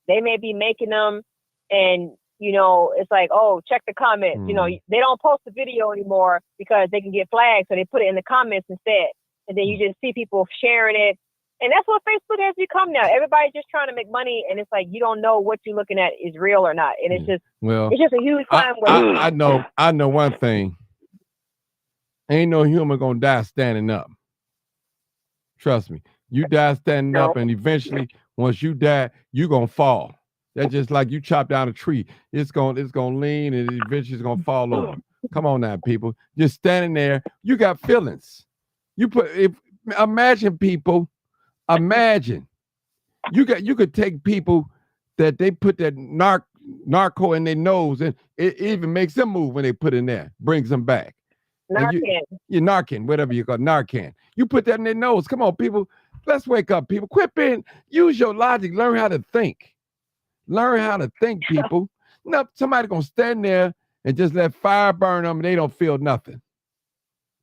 They may be making them and, it's like, oh, check the comments. They don't post the video anymore because they can get flagged. So they put it in the comments instead. And then you just see people sharing it. And that's what Facebook has become now. Everybody's just trying to make money. And it's like, you don't know what you're looking at is real or not. And it's just a huge crime. I know one thing. Ain't no human gonna die standing up. Trust me. You die standing up, and eventually, once you die, you gonna fall. That's just like you chop down a tree. It's gonna lean, and eventually it's gonna fall over. Come on now, people. Just standing there. You got feelings. Imagine people. Imagine. You could take people that they put that narco in their nose, and it even makes them move when they put in there. Brings them back. Narcan, whatever you call Narcan. You put that in their nose. Come on, people. Let's wake up, people. Quit being, use your logic. Learn how to think. Learn how to think, people. No, somebody gonna stand there and just let fire burn them and they don't feel nothing.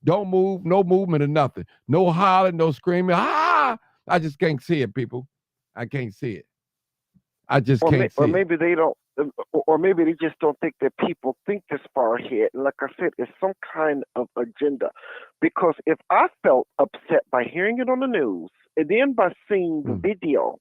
Don't move, no movement or nothing. No hollering, no screaming. I just can't see it, people. I can't see it. I just can't see it. Or maybe they don't, or maybe they just don't think that people think this far ahead. And like I said, it's some kind of agenda. Because if I felt upset by hearing it on the news and then by seeing the video,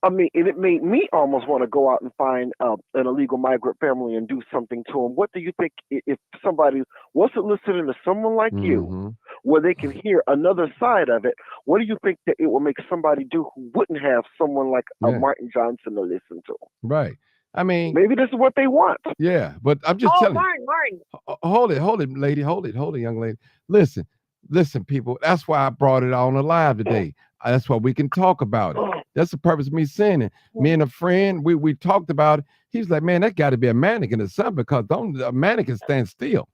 I mean, it made me almost want to go out and find an illegal migrant family and do something to them. What do you think if somebody wasn't listening to someone like you, where they can hear another side of it? What do you think that it will make somebody do who wouldn't have someone like a Martin Johnson to listen to? Right. I mean, maybe this is what they want. Yeah, but I'm just telling Martin. you. Hold it, lady. Hold it, young lady. Listen, people. That's why I brought it on the live today. That's why we can talk about it. That's the purpose of me saying it. Me and a friend, we talked about it. He's like, man, that got to be a mannequin or something, because a mannequin stand still.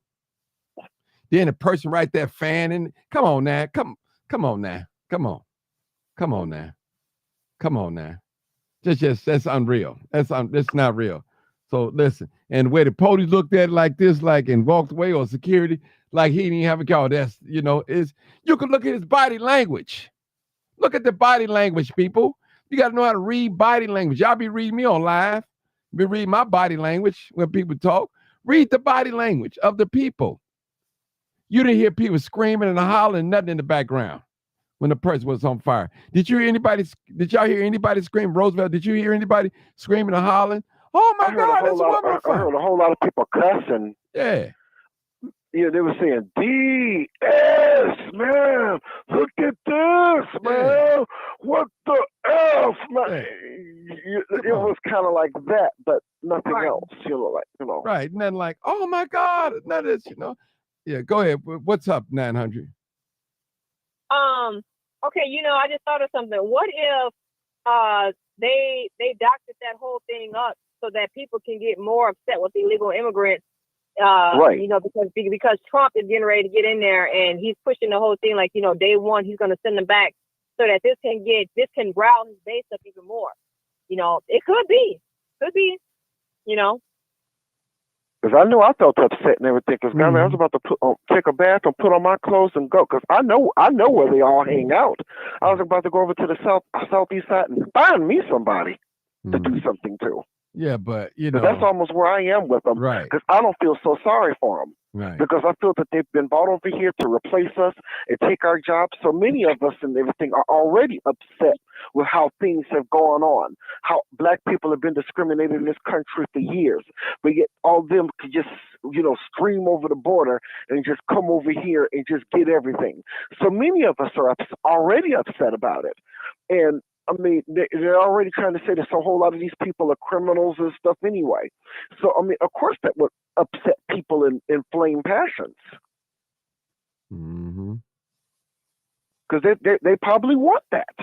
Then the person right there fanning. Come on now, Come on now. Come on. Come on now. Come on now. Just that's unreal. That's not real. So listen, and where the police looked at it like this, like and walked away, or security, like he didn't have a car. That's is you can look at his body language. Look at the body language, people. You got to know how to read body language. Y'all be reading me on live. Be reading my body language when people talk. Read the body language of the people. You didn't hear people screaming and hollering, nothing in the background when the person was on fire. Did y'all hear anybody scream? Roosevelt, did you hear anybody screaming and hollering? Oh my God, there's a woman on fire. I heard a whole lot of people cussing. Yeah. Yeah, they were saying, D.S., man, look at this, man. What the F, man? It was kind of like that, but nothing else, Right, and then like, oh my God, none of this, Yeah, go ahead. What's up, 900? Okay, I just thought of something. What if they doctored that whole thing up so that people can get more upset with illegal immigrants? Right. Because Trump is getting ready to get in there and he's pushing the whole thing like, day one, he's going to send them back so that this can rile his base up even more. It could be. Because I knew I felt upset and everything. Because I was about to take a bath and put on my clothes and go. Because I know where they all hang out. I was about to go over to the southeast side and find me somebody to do something to. Yeah, but that's almost where I am with them. Right. Because I don't feel so sorry for them. Right. Because I feel that they've been brought over here to replace us and take our jobs. So many of us and everything are already upset with how things have gone on, how black people have been discriminated in this country for years. But yet all of them could just, stream over the border and just come over here and just get everything. So many of us are already upset about it. And I mean, they're already trying to say that a whole lot of these people are criminals and stuff anyway. So, I mean, of course that would upset people in inflame passions. Mm-hmm. Because they probably want that.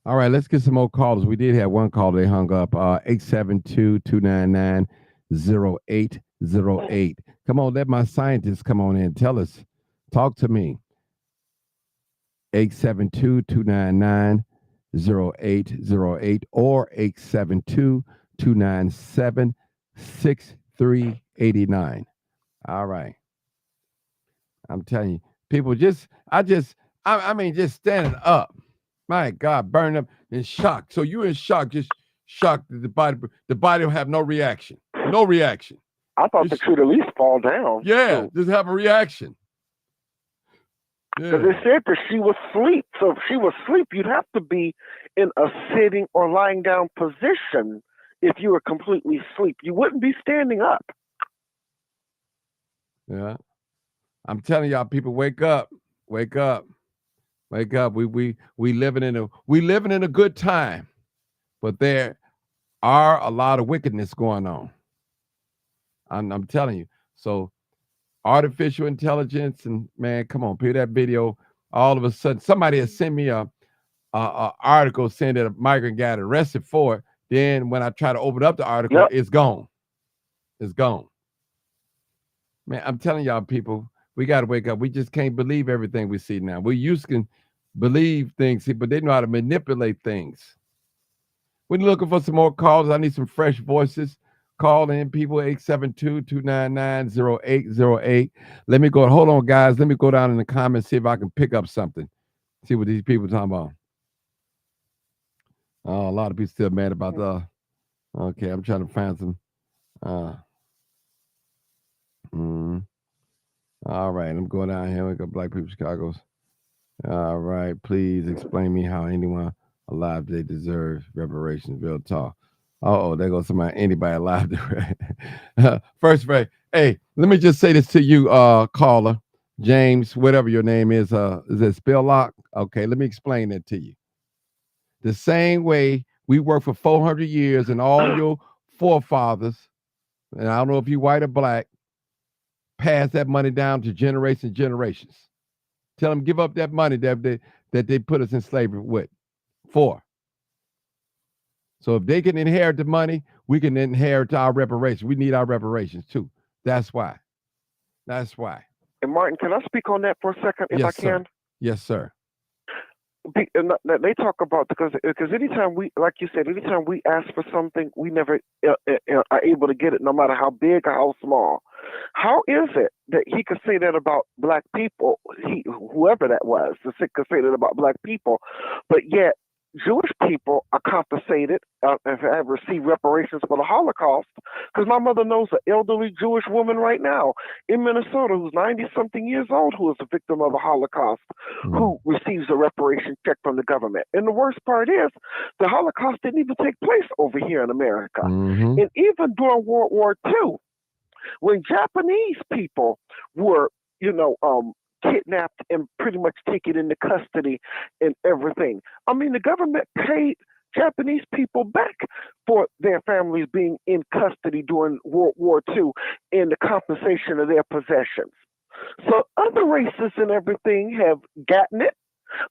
All right, let's get some more callers. We did have one call. They hung up. 872-299-0808. Come on, let my scientists come on in. Tell us. Talk to me. 872-299-0808 or 872-297-6389. All right. I'm telling you, people just standing up. My God, burning up in shock. So you're in shock, just shocked that the body will have no reaction. No reaction. I thought they should at least fall down. Yeah, just have a reaction. Because they said that she was asleep. So if she was asleep, you'd have to be in a sitting or lying down position if you were completely asleep. You wouldn't be standing up. Yeah. I'm telling y'all, people, wake up. Wake up. Wake up. We living in a good time. But there are a lot of wickedness going on. I'm telling you. So artificial intelligence and man, come on, people, that video, all of a sudden, somebody has sent me a article saying that a migrant got arrested for it. Then when I try to open up the article, it's gone. It's gone. Man, I'm telling y'all, people, we got to wake up. We just can't believe everything we see now. We used to believe things, but they know how to manipulate things. We're looking for some more calls. I need some fresh voices. Call in, people, 872-299-0808. Let me go. Hold on, guys. Let me go down in the comments, see if I can pick up something. See what these people are talking about. Oh, a lot of people still mad about the. Okay, I'm trying to find some. All right, I'm going down here. We got Black People Chicago's. All right, please explain me how anyone alive they deserve reparations. Real talk. There goes somebody, anybody alive. First of all, hey, let me just say this to you, caller, James, whatever your name is it Spilllock? Okay, let me explain that to you. The same way we worked for 400 years and all your forefathers, and I don't know if you white or black, pass that money down to generations. Tell them give up that money that they put us in slavery with for. So if they can inherit the money, we can inherit our reparations. We need our reparations too. That's why. And Martin, can I speak on that for a second, if I Sir. can? Yes, sir. They talk about because anytime we, like you said, anytime we ask for something, we never are able to get it, no matter how big or how small. How is it that he could say that about black people? Whoever that was, could say that about black people, but yet Jewish people are compensated and have received reparations for the Holocaust. Because my mother knows an elderly Jewish woman right now in Minnesota who's 90-something years old who is a victim of a Holocaust, who receives a reparation check from the government. And the worst part is the Holocaust didn't even take place over here in America. Mm-hmm. And even during World War II, when Japanese people were, kidnapped and pretty much taken into custody and everything. I mean, the government paid Japanese people back for their families being in custody during World War II and the compensation of their possessions. So other races and everything have gotten it.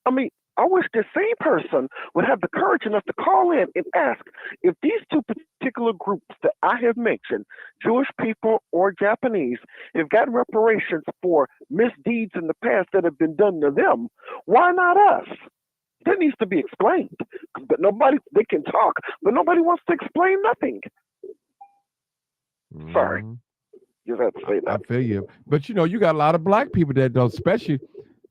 I mean, I wish the same person would have the courage enough to call in and ask if these two particular groups that I have mentioned, Jewish people or Japanese, have gotten reparations for misdeeds in the past that have been done to them. Why not us? That needs to be explained. But they can talk, but nobody wants to explain nothing. Sorry. You have to say that. I feel you. But you got a lot of black people that don't, especially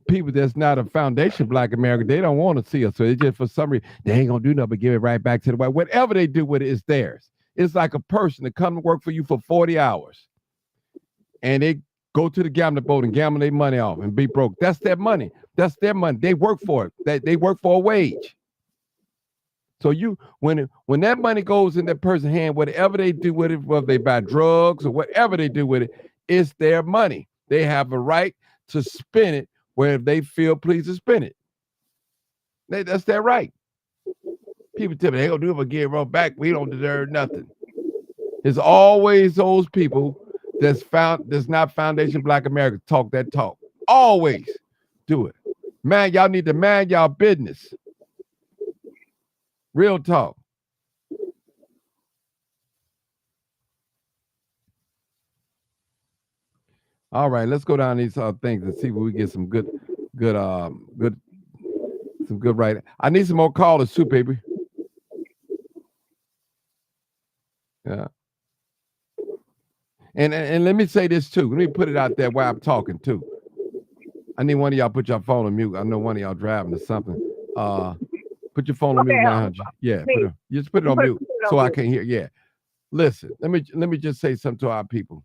people that's not a foundation black America, they don't want to see us. So they just, for some reason, they ain't gonna do nothing but give it right back to the white. Whatever they do with it is theirs. It's like a person that come to work for you for 40 hours and they go to the gambling boat and gamble their money off and be broke. That's their money. That's their money. They work for it. They work for a wage. So when that money goes in that person's hand, whatever they do with it, whether they buy drugs or whatever they do with it, it's their money. They have a right to spend it where they feel pleased to spend it. That's their right. People tell me they gonna do it but give it back. We don't deserve nothing. It's always those people that's not foundation black America talk that talk. Always do it. Man, y'all need to mind y'all business. Real talk. All right, let's go down these things and see if we get some good writing. I need some more callers too, baby. Yeah. And let me say this too. Let me put it out there while I'm talking too. I need one of y'all put your phone on mute. I know one of y'all driving or something. Put your phone on mute now. Yeah, just put it on mute so I can hear. Yeah. Listen, let me just say something to our people.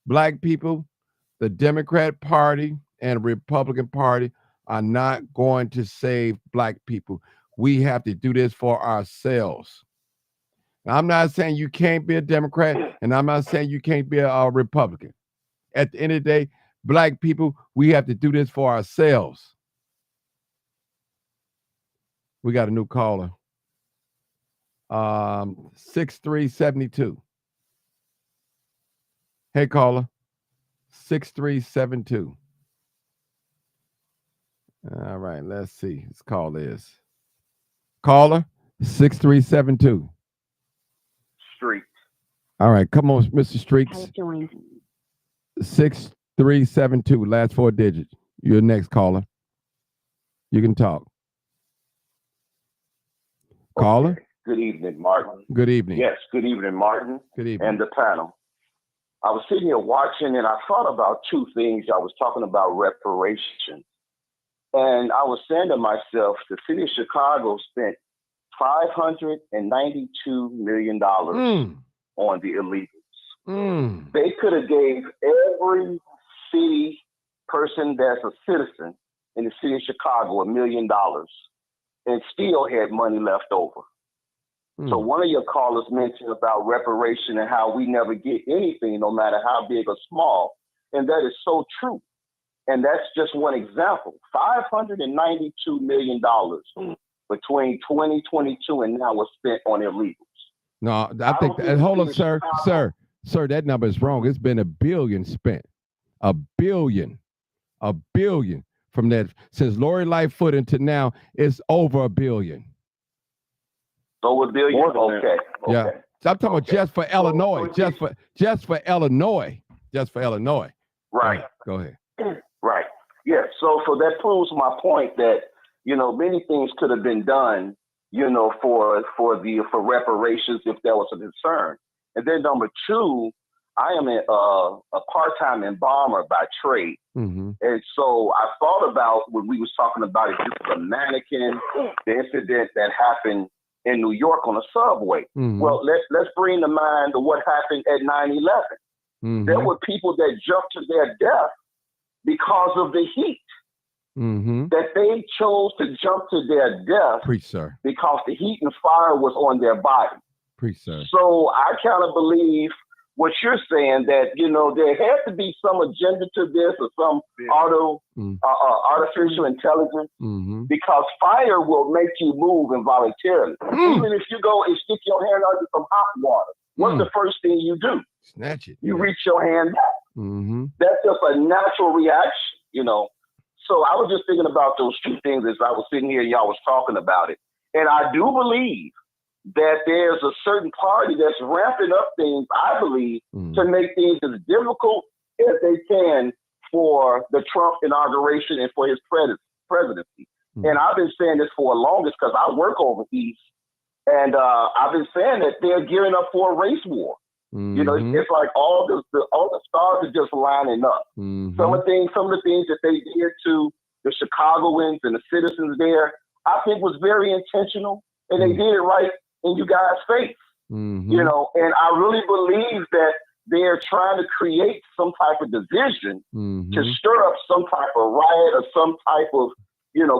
Black people, the Democrat Party and Republican Party are not going to save black people. We have to do this for ourselves. Now, I'm not saying you can't be a Democrat, and I'm not saying you can't be a Republican. At the end of the day, black people, we have to do this for ourselves. We got a new caller. 6372. Hey, caller. 6372. All right, let's see. This call is caller 6372. Streets. All right, come on, Mr. Streets. 6372, last four digits. You're next caller. You can talk. Caller. Okay. Good evening, Martin. Good evening. Yes, good evening, Martin. Good evening. And the panel. I was sitting here watching and I thought about two things. I was talking about reparations. And I was saying to myself, the city of Chicago spent $592 million on the illegals. They could have gave every city person that's a citizen in the city of Chicago $1 million and still had money left over. So one of your callers mentioned about reparation and how we never get anything, no matter how big or small. And that is so true. And that's just one example. $592 million between 2022 and now was spent on illegals. No, I think hold on, sir, that number is wrong. It's been $1 billion spent. $1 billion from that. Since Lori Lightfoot until now, it's over $1 billion. Over $1 billion? Okay. Yeah. So I'm talking about just for Illinois. Just for Illinois. Right. Go ahead. Right. Yeah. So that proves my point that, many things could have been done, for reparations if there was a concern. And then number two, I am a part-time embalmer by trade. Mm-hmm. And so I thought about when we was talking about it, just the mannequin, the incident that happened in New York on a subway. Mm-hmm. Well, let's bring to mind what happened at 9/11. Mm-hmm. There were people that jumped to their death because of the heat. Mm-hmm. That they chose to jump to their death Preach, sir. because the heat and fire was on their body. Preach, sir. So I kind of believe what you're saying, that, there had to be some agenda to this, or some artificial intelligence, because fire will make you move involuntarily. Even if you go and stick your hand under some hot water, what's the first thing you do? Snatch it. You reach your hand back. Mm-hmm. That's just a natural reaction, So I was just thinking about those two things as I was sitting here and y'all was talking about it. And I do believe that there's a certain party that's ramping up things, I believe, to make things as difficult as they can for the Trump inauguration and for his presidency. And I've been saying this for the longest because I work over East. And I've been saying that they're gearing up for a race war. It's like all the stars are just lining up. Some of the things that they did to the Chicagoans and the citizens there, I think was very intentional, and they did it right in you guys' face. And I really believe that they're trying to create some type of division to stir up some type of riot or some type of,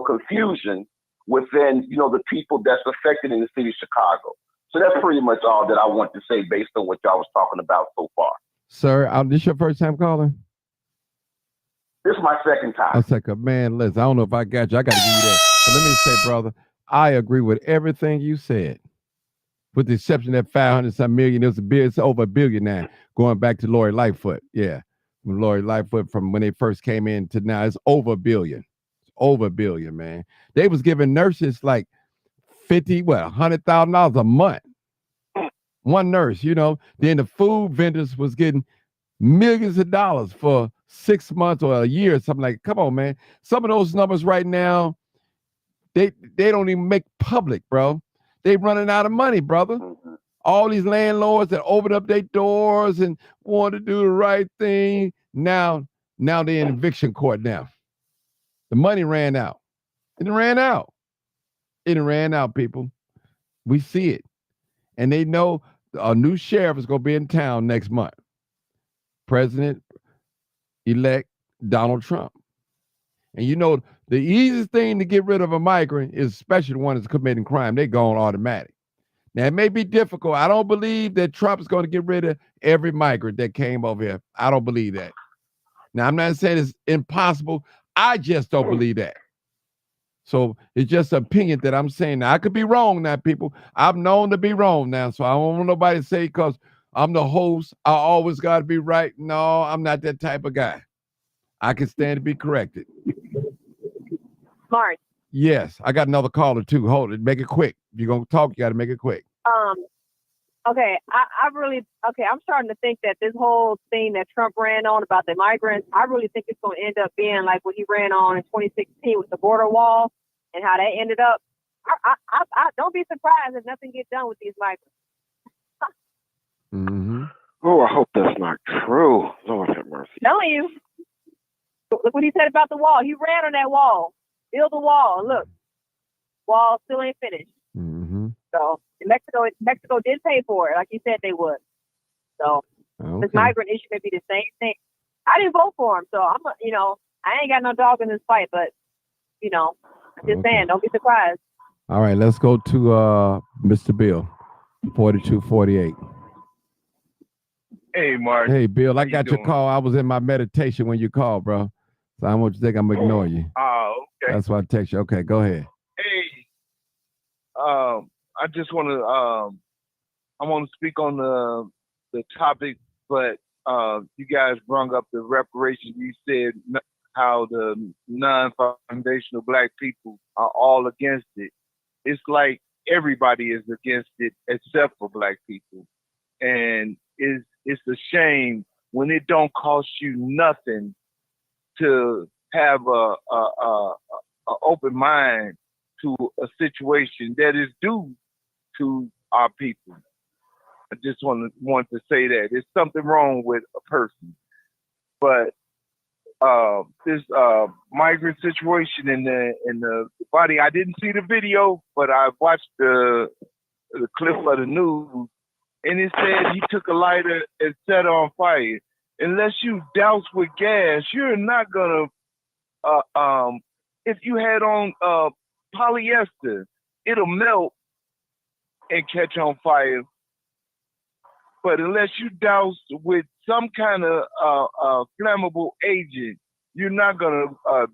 confusion within, the people that's affected in the city of Chicago. So that's pretty much all that I want to say based on what y'all was talking about so far. Sir, this your first time calling? This is my second time. Second. Man, listen, I don't know if I got you. I got to give you that. But let me say, brother, I agree with everything you said, with the exception of that 500-some million. It's over $1 billion now, going back to Lori Lightfoot. Yeah. When Lori Lightfoot, from when they first came in to now, it's over $1 billion. It's over $1 billion, man. They was giving nurses like $100,000 a month. One nurse, Then the food vendors was getting millions of dollars for 6 months or a year or something like. Come on, man. Some of those numbers right now, they don't even make public, bro. They running out of money, brother. All these landlords that open up their doors and want to do the right thing, now they're in eviction court now. The money ran out. It ran out. It ran out, people. We see it. And they know a new sheriff is going to be in town next month. President-elect Donald Trump. And the easiest thing to get rid of a migrant is, especially the one that's committing crime, they're gone automatic. Now, it may be difficult. I don't believe that Trump is going to get rid of every migrant that came over here. I don't believe that. Now, I'm not saying it's impossible. I just don't believe that. So it's just an opinion that I'm saying. Now, I could be wrong now, people. I'm known to be wrong now, so I don't want nobody to say because I'm the host, I always got to be right. No, I'm not that type of guy. I can stand to be corrected. Smart. Yes, I got another caller too. Hold it. Make it quick. If you're going to talk, you got to make it quick. Okay, I'm starting to think that this whole thing that Trump ran on about the migrants, I really think it's going to end up being like what he ran on in 2016 with the border wall and how that ended up. I don't be surprised if nothing gets done with these migrants. Oh, I hope that's not true. Lord have mercy. Telling you. Look what he said about the wall. He ran on that wall. Build the wall. Look, wall still ain't finished. So Mexico did pay for it, like you said they would. So this migrant issue may be the same thing. I didn't vote for him, so I ain't got no dog in this fight. But I'm just saying, don't be surprised. All right, let's go to Mr. Bill, 4248. Hey, Mark. Hey, Bill, I got your call. I was in my meditation when you called, bro. So I want you to think I'm gonna ignore you. Oh, okay. That's why I text you. Okay, go ahead. Hey, I just want to I want to speak on the topic, but you guys brought up the reparations. You said how the non-foundational Black people are all against it. It's like everybody is against it except for Black people, and it's a shame when it don't cost you nothing to have a open mind to a situation that is due to our people. I just want to say that there's something wrong with a person, but this migrant situation in the body. I didn't see the video, but I watched the clip of the news, and it said he took a lighter and set on fire. Unless you douse with gas, you're not gonna. If you had on polyester, it'll melt and catch on fire. But unless you douse with some kind of flammable agent, you're not gonna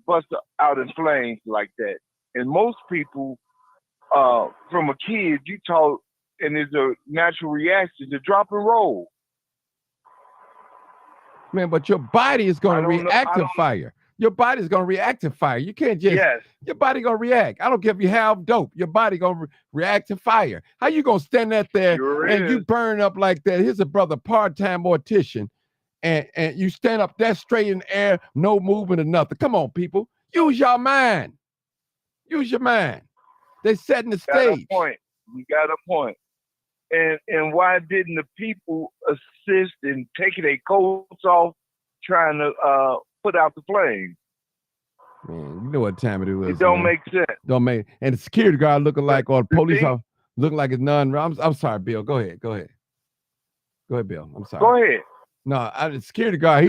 bust out in flames like that. And most people, from a kid, you taught, and there's a natural reaction to drop and roll. Man, but your body is going to react to fire. Your body's going to react to fire. You can't just, your body going to react. I don't care if you have dope. Your body going to react to fire. How you going to stand out there and you burn up like that? Here's a brother, part-time mortician, and you stand up that straight in the air, no movement or nothing. Come on, people. Use your mind. Use your mind. They setting the stage. We got a point. And why didn't the people assist in taking their coats off, trying to put out the flames? Man, you know what time it is. It don't make sense. Don't make. And the security guard looking like, or the police officer looking like it's none. I'm sorry, Bill. Go ahead, Bill. I'm sorry. Go ahead. No, the security guard.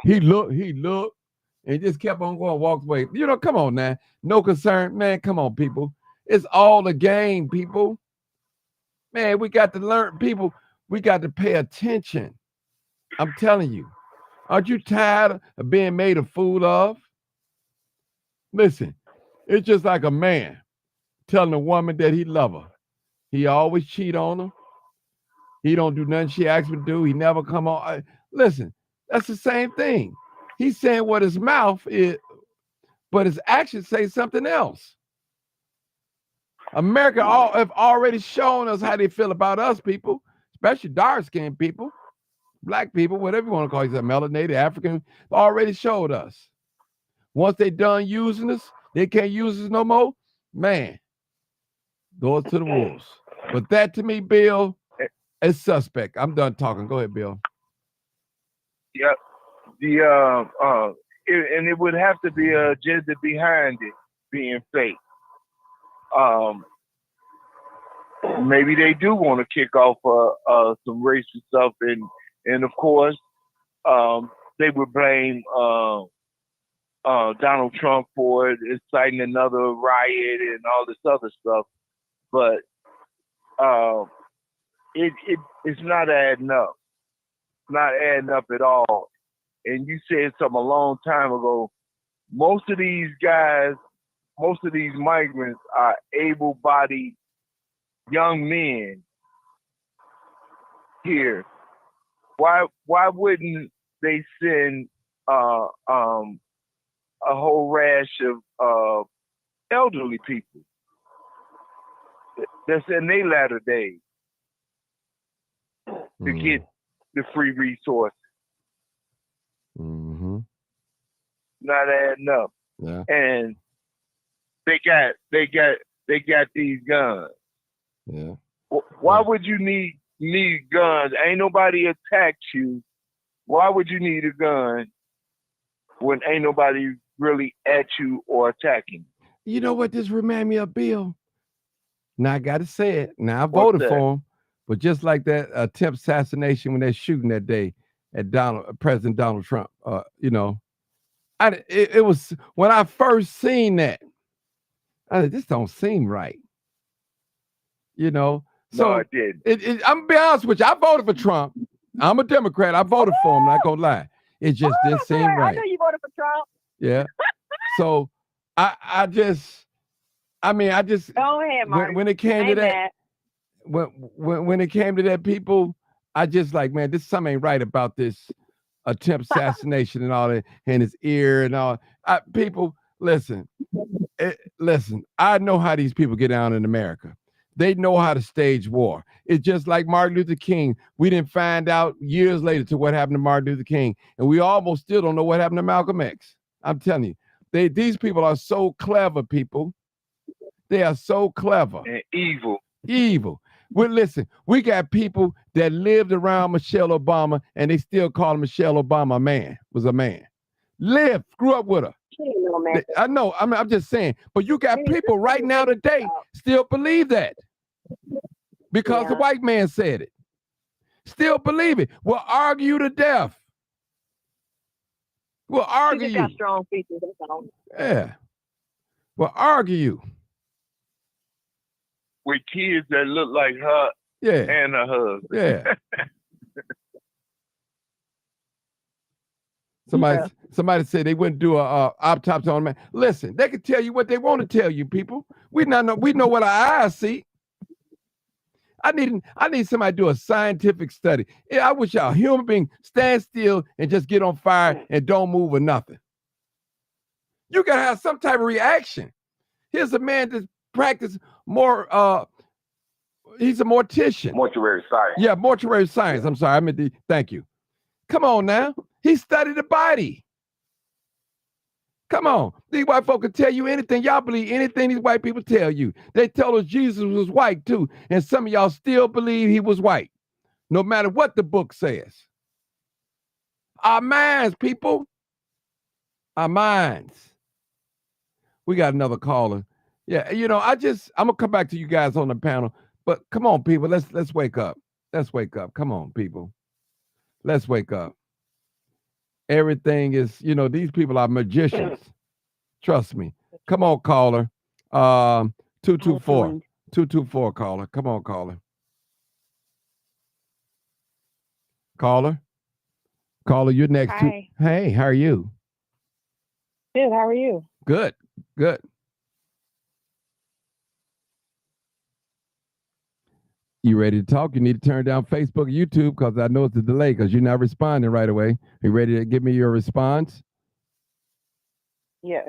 He looked, and he just kept on going, walked away. You know, come on now. No concern, man. Come on, people. It's all a game, people. Man, we got to learn, people. We got to pay attention. I'm telling you. Aren't you tired of being made a fool of? Listen, it's just like a man telling a woman that he love her. He always cheat on her. He don't do nothing she asks him to do. He never come on. Listen, that's the same thing. He's saying what his mouth is, but his actions say something else. America have already shown us how they feel about us people, especially dark-skinned people, black people, whatever you want to call yourself, melanated, African, already showed us. Once they done using us, they can't use us no more. Man, those to the wolves. But that to me, Bill, is suspect. I'm done talking. Go ahead, Bill. Yep. And it would have to be a agenda behind it being fake. Maybe they do want to kick off some racist stuff, and of course, they would blame Donald Trump for it, inciting another riot and all this other stuff. But it's not adding up. Not adding up at all. And you said something a long time ago. Most of these guys, most of these migrants are able-bodied young men here. Why wouldn't they send a whole rash of elderly people that's in their latter days to get the free resources? Mm-hmm. Not adding up. Yeah. And they got these guns. Yeah. Why would you need guns? Ain't nobody attacked you. Why would you need a gun when ain't nobody really at you or attacking? You know what this remind me of, Bill? Now I gotta say it. Now I voted for him, but just like that attempt assassination when they're shooting that day at President Donald Trump, you know, it was when I first seen that, I said, this don't seem right. You know, so no, it did. I'm gonna be honest with you. I voted for Trump. I'm a Democrat. I voted for him. Not gonna lie. It just didn't seem right. I know you voted for Trump. Yeah. So I just Go ahead, Mark. when it came to that, when it came to that, people, I just like, man, this something ain't right about this attempt assassination and all that, and his ear and all. People, listen. I know how these people get down in America. They know how to stage war. It's just like Martin Luther King. We didn't find out years later to what happened to Martin Luther King, and we almost still don't know what happened to Malcolm X. I'm telling you, these people are so clever, people. They are so clever. And evil. Evil. Well, listen, we got people that lived around Michelle Obama and they still call Michelle Obama a man, was a man. Grew up with her. I know, I'm just saying, but you got people right now today still believe that because the white man said it. Still believe it. We'll argue to death. We'll argue. She just got strong features. That's all. Yeah. We'll argue. With kids that look like her and her husband. Yeah. Somebody said they wouldn't do a autopsy on a man. Listen, they can tell you what they want to tell you, people. We know what our eyes see. I need somebody to do a scientific study. I wish y'all human being stand still and just get on fire and don't move or nothing. You gotta have some type of reaction. Here's a man that practices more. He's a mortician. Mortuary science. Yeah, mortuary science. I'm sorry. Thank you. Come on now. He studied the body. Come on. These white folk can tell you anything. Y'all believe anything these white people tell you. They tell us Jesus was white too. And some of y'all still believe he was white, no matter what the book says. Our minds, people. Our minds. We got another caller. Yeah, I'm gonna come back to you guys on the panel. But come on, people, let's wake up. Let's wake up. Come on, people. Let's wake up. Everything is, these people are magicians. Trust me. Come on, caller. 224. 224, caller. Come on, caller. Caller, you're next. Hi. Hey, how are you? Good, how are you? Good. You ready to talk? You need to turn down Facebook or YouTube because I know it's a delay because you're not responding right away. You ready to give me your response? Yes.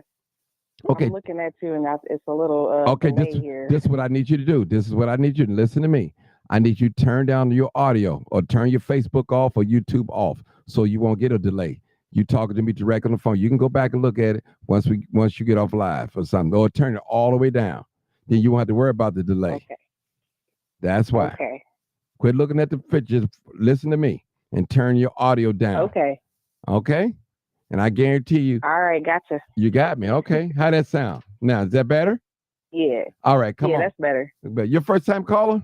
Okay. I'm looking at you and it's a little okay, delay here. This is what I need you to do. This is what I need you to listen to me. I need you to turn down your audio or turn your Facebook off or YouTube off so you won't get a delay. You talking to me direct on the phone. You can go back and look at it once you get off live or something. Or turn it all the way down. Then you won't have to worry about the delay. Okay. That's why. Okay. Quit looking at the pictures. Listen to me and turn your audio down. Okay. Okay? And I guarantee you. All right, gotcha. You got me. Okay. How that sound? Now, is that better? Yeah. All right, come on. Yeah, that's better. But your first time caller?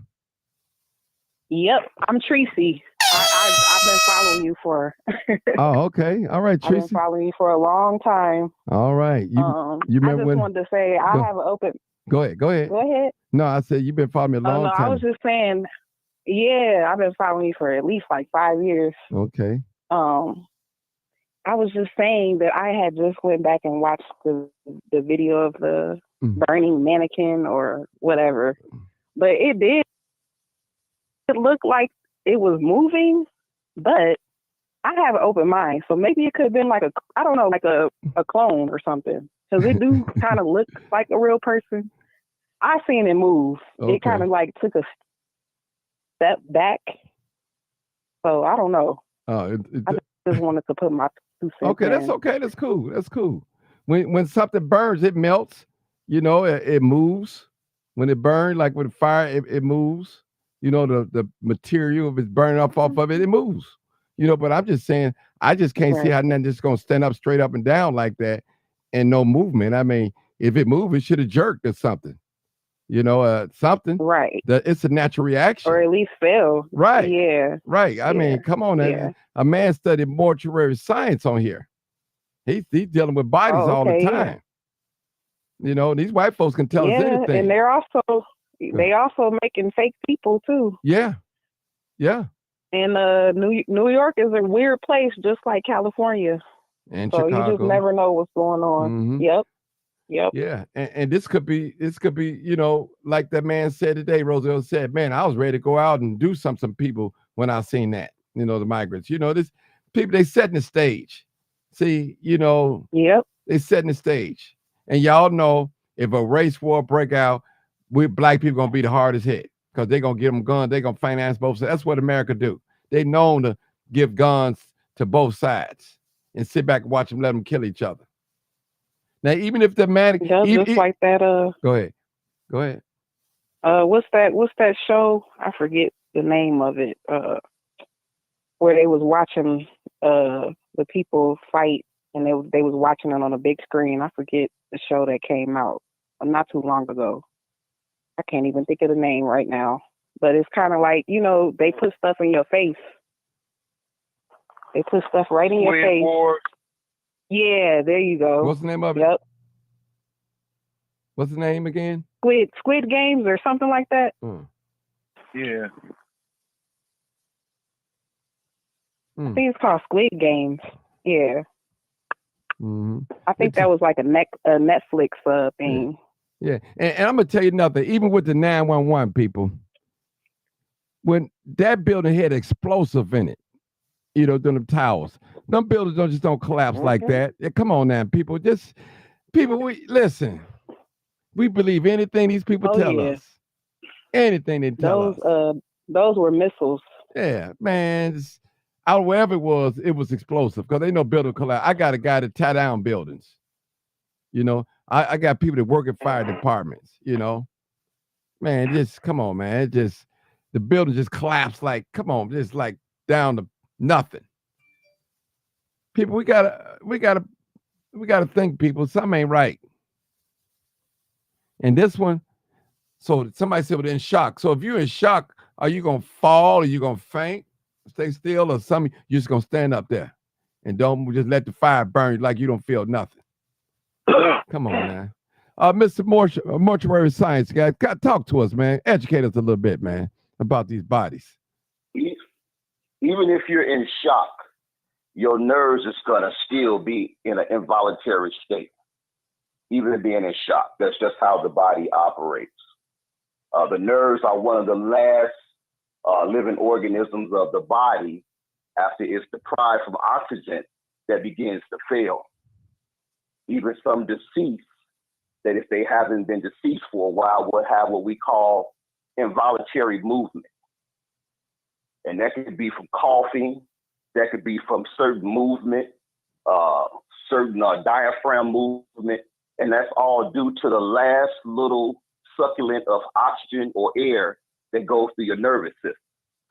Yep. I'm Tracy. I've been following you for Oh, okay. All right, Tracy. I've been following you for a long time. All right. You remember I just wanted to say I have an open. Go ahead. Go ahead. No, I said you've been following me a long time. I was just saying, yeah, I've been following you for at least like 5 years. Okay. I was just saying that I had just went back and watched the video of the burning mannequin or whatever, but it looked like it was moving, but I have an open mind, so maybe it could have been like a clone or something, because it do kind of look like a real person. I seen it move. Okay. It kind of like took a step back, so I don't know. I just wanted to put my 2 cents Okay, that's in. okay. That's cool. That's cool. When something burns, it melts. It moves. When it burns, like with fire, it moves. The material, if it's burning off of it, it moves. But I'm just saying, I just can't see how nothing just gonna stand up straight up and down like that and no movement. I mean, if it moved, it should have jerked or something. Something. Right. It's a natural reaction. Or at least fell. Right. Yeah. Right. I mean, come on. Yeah. A man studied mortuary science on here. He's dealing with bodies all the time. These white folks can tell us anything. And they're also making fake people too. Yeah. Yeah. And New York is a weird place, just like California. And so Chicago. You just never know what's going on. Mm-hmm. Yep. Yeah. And this could be, like that man said today, Roosevelt said, man, I was ready to go out and do some people when I seen that, the migrants, this people, they setting the stage. See, Yep. They setting the stage. And y'all know if a race war break out, we black people gonna be the hardest hit because they're gonna give them guns, they're gonna finance both sides. That's what America do. They known to give guns to both sides and sit back and watch them, let them kill each other. Now, even if the man, just like that. Go ahead. Go ahead. What's that show? I forget the name of it. Where they was watching the people fight, and they was watching it on a big screen. I forget the show that came out not too long ago. I can't even think of the name right now. But it's kind of like, you know, they put stuff in your face. They put stuff right in your face. Yeah, there you go. What's the name of it? Yep. What's the name again? Squid Games or something like that. Yeah. I think it's called Squid Games. Yeah. Mm-hmm. I think that was like a Netflix thing. Yeah. And I'm going to tell you nothing. Even with the 911 people, when that building had explosive in it, you know, them towers, them buildings don't collapse like that. Yeah, come on now, people. We listen. We believe anything these people tell us. Anything they tell us. Those were missiles. Yeah, man. Out wherever it was explosive because they know building collapse. I got a guy that tie down buildings. You know, I got people that work at fire departments, you know. Man, just come on, man. The building just collapsed like, come on, just like down to nothing. People, we gotta think, people. Something ain't right. And this one, so somebody said, well, they're in shock. So if you're in shock, are you gonna fall? Are you gonna faint? Stay still, or something? You're just gonna stand up there and don't just let the fire burn you like you don't feel nothing. Come on, man. Mr. Mortuary Science guy, talk to us, man. Educate us a little bit, man, about these bodies. Even if you're in shock, your nerves is gonna still be in an involuntary state, even being in shock. That's just how the body operates. The nerves are one of the last living organisms of the body after it's deprived from oxygen that begins to fail. Even some deceased, that if they haven't been deceased for a while, will have what we call involuntary movement. And that could be from coughing, that could be from certain movement, certain diaphragm movement, and that's all due to the last little succulent of oxygen or air that goes through your nervous system.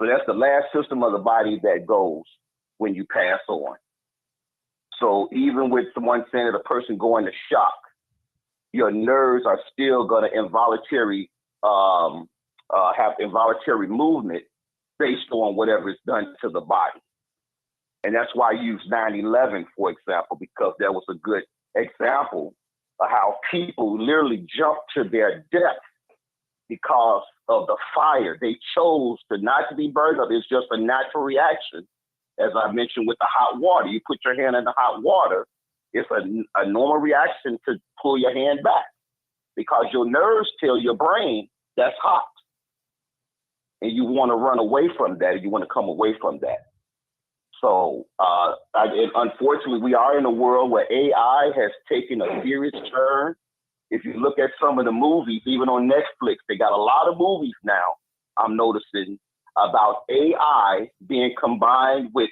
So that's the last system of the body that goes when you pass on. So even with someone saying that a person going to shock, your nerves are still going to involuntary have involuntary movement based on whatever is done to the body. And that's why I use 9/11, for example, because that was a good example of how people literally jumped to their death because of the fire. They chose to not to be burned up. It's just a natural reaction. As I mentioned with the hot water, you put your hand in the hot water, it's a normal reaction to pull your hand back because your nerves tell your brain that's hot. And you want to run away from that. You want to come away from that. So unfortunately, we are in a world where AI has taken a serious turn. If you look at some of the movies, even on Netflix, they got a lot of movies now, I'm noticing, about AI being combined with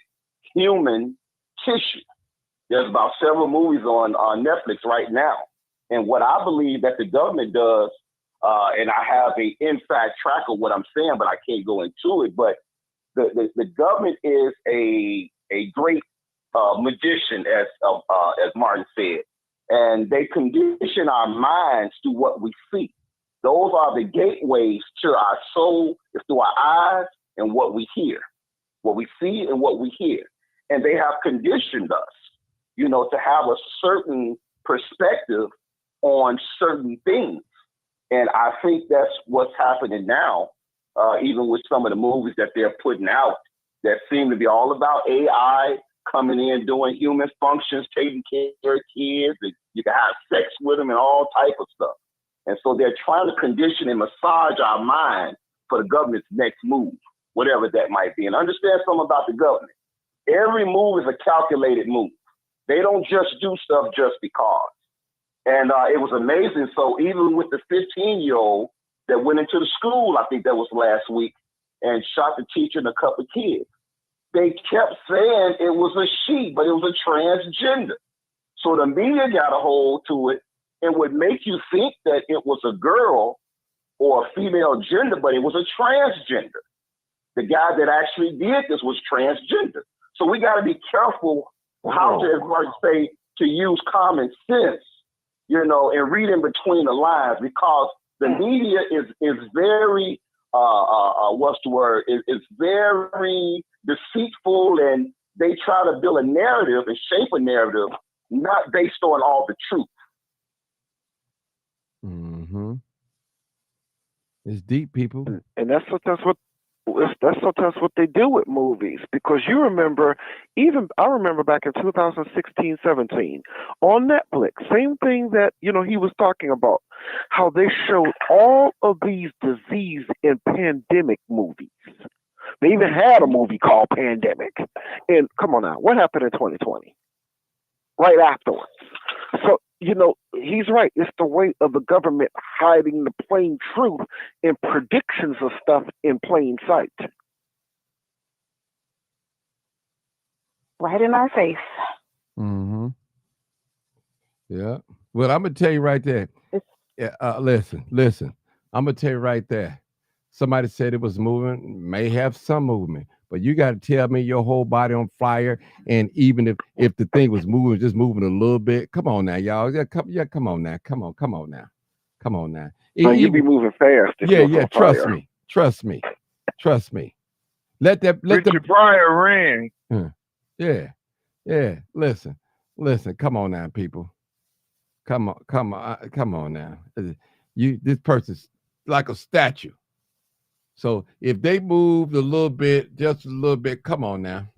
human tissue. There's about several movies on Netflix right now. And what I believe that the government does, and I have an inside track of what I'm saying, but I can't go into it, but the government is a great magician, as Martin said, and they condition our minds to what we see. Those are the gateways to our soul, it's through our eyes and what we hear, what we see and what we hear. And they have conditioned us, you know, to have a certain perspective on certain things. And I think that's what's happening now, even with some of the movies that they're putting out that seem to be all about AI coming in, doing human functions, taking care of kids, and you can have sex with them and all type of stuff. And so they're trying to condition and massage our mind for the government's next move, whatever that might be. And understand something about the government. Every move is a calculated move. They don't just do stuff just because. And it was amazing. So even with the 15-year-old that went into the school, I think that was last week, and shot the teacher and a couple of kids, they kept saying it was a she, but it was a transgender. So the media got a hold to it and would make you think that it was a girl or a female gender, but it was a transgender. The guy that actually did this was transgender. So we got to be careful how to, as far as say, to use common sense, you know, and read in between the lines, because the media is very, what's the word? It's very deceitful, and they try to build a narrative and shape a narrative not based on all the truth. Mm-hmm. It's deep, people. And that's sometimes what they do with movies, because you remember, I remember back in 2016, 17 on Netflix, same thing that, you know, he was talking about, how they showed all of these disease and pandemic movies. They even had a movie called Pandemic. And come on now, what happened in 2020? Right afterwards. So, you know, he's right. It's the way of the government hiding the plain truth and predictions of stuff in plain sight. Right in our face. Mm-hmm. Yeah. Well, I'm gonna tell you right there. Listen. I'm gonna tell you right there. Somebody said it was moving, may have some movement, but you got to tell me your whole body on fire. And even if the thing was moving, just moving a little bit. Come on now, y'all. Come on now. Come on now. You be moving fast. Yeah. Trust me. Let Richard Pryor ran. Yeah. Listen. Come on now, people. Come on now. This person's like a statue. So if they moved a little bit, just a little bit, come on now.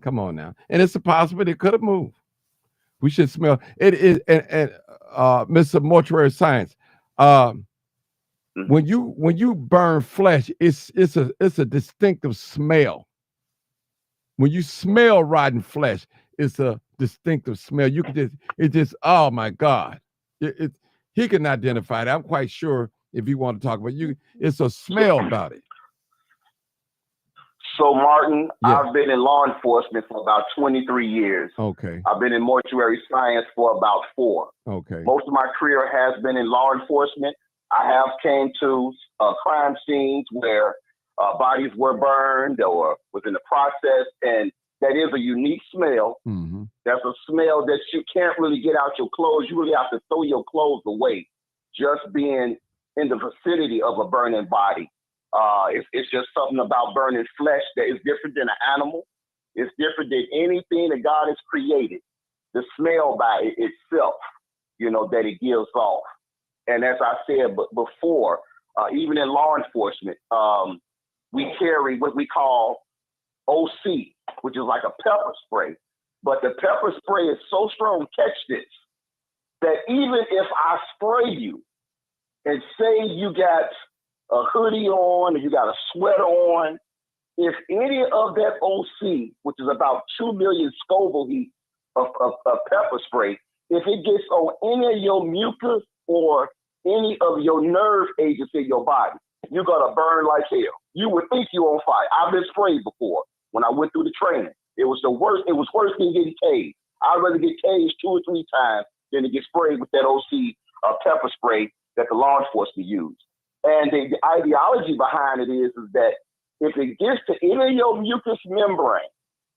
And it's a possibility it could have moved. We should smell it. Is and Mr. Mortuary Science. When you burn flesh, it's a distinctive smell. When you smell rotten flesh, it's a distinctive smell. You can just oh my God, he can identify it. I'm quite sure if you want to talk about it's a smell about it. So Martin, I've been in law enforcement for about 23 years. Okay. I've been in mortuary science for about 4. Okay. Most of my career has been in law enforcement. I have came to crime scenes where bodies were burned or was in the process, and that is a unique smell. Mm-hmm. That's a smell that you can't really get out your clothes. You really have to throw your clothes away just being in the vicinity of a burning body. It's just something about burning flesh that is different than an animal. It's different than anything that God has created. The smell by itself, you know, that it gives off. And as I said before, even in law enforcement, we carry what we call OC, which is like a pepper spray. But the pepper spray is so strong, catch this, that even if I spray you and say you got a hoodie on or you got a sweater on, if any of that OC, which is about 2 million Scoville heat of pepper spray, if it gets on any of your mucus or any of your nerve agents in your body, you're gonna burn like hell. You would think you're on fire. I've been sprayed before when I went through the training. It was the worst. It was worse than getting tased. I'd rather get tased 2 or 3 times than to get sprayed with that OC pepper spray that the law enforcement used. And the ideology behind it is that if it gets to any of your mucous membrane,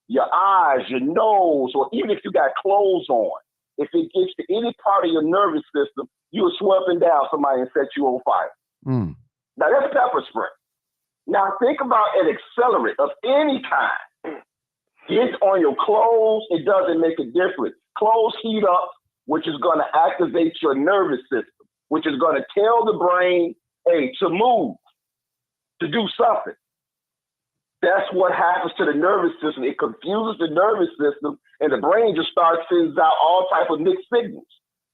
your eyes, your nose, or even if you got clothes on, if it gets to any part of your nervous system, you will swear up and down somebody and set you on fire. Mm. Now that's pepper spray. Now think about an accelerant of any kind. It's on your clothes, it doesn't make a difference. Clothes heat up, which is going to activate your nervous system, which is going to tell the brain, hey, to move, to do something. That's what happens to the nervous system. It confuses the nervous system, and the brain just starts sending out all type of mixed signals.